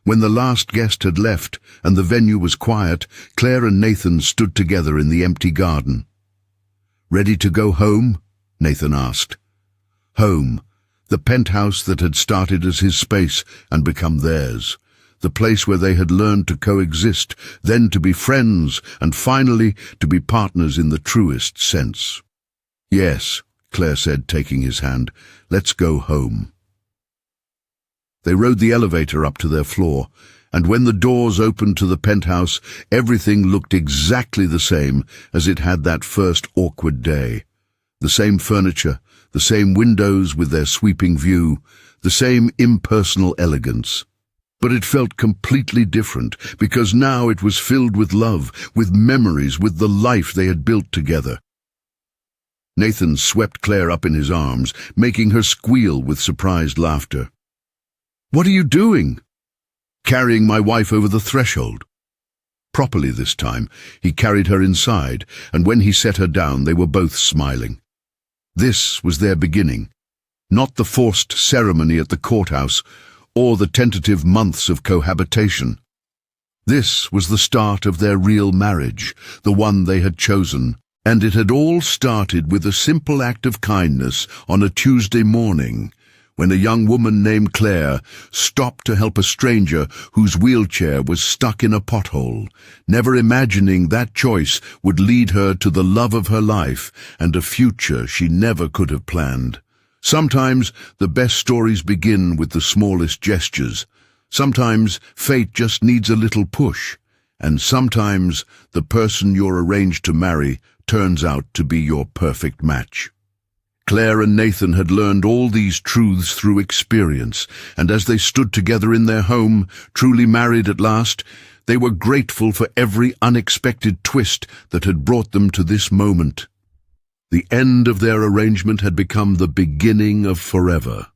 When the last guest had left and the venue was quiet, Claire and Nathan stood together in the empty garden. "Ready to go home?" Nathan asked. Home, the penthouse that had started as his space and become theirs, the place where they had learned to coexist, then to be friends, and finally to be partners in the truest sense. "Yes," Claire said, taking his hand, "let's go home." They rode the elevator up to their floor, and when the doors opened to the penthouse, everything looked exactly the same as it had that first awkward day. The same furniture, the same windows with their sweeping view, the same impersonal elegance. But it felt completely different, because now it was filled with love, with memories, with the life they had built together. Nathan swept Claire up in his arms, making her squeal with surprised laughter. "What are you doing?" "Carrying my wife over the threshold." Properly this time, he carried her inside, and when he set her down, they were both smiling. This was their beginning, not the forced ceremony at the courthouse or the tentative months of cohabitation. This was the start of their real marriage, the one they had chosen, and it had all started with a simple act of kindness on a Tuesday morning, when a young woman named Claire stopped to help a stranger whose wheelchair was stuck in a pothole, never imagining that choice would lead her to the love of her life and a future she never could have planned. Sometimes the best stories begin with the smallest gestures. Sometimes fate just needs a little push, and sometimes the person you're arranged to marry turns out to be your perfect match. Claire and Nathan had learned all these truths through experience, and as they stood together in their home, truly married at last, they were grateful for every unexpected twist that had brought them to this moment. The end of their arrangement had become the beginning of forever.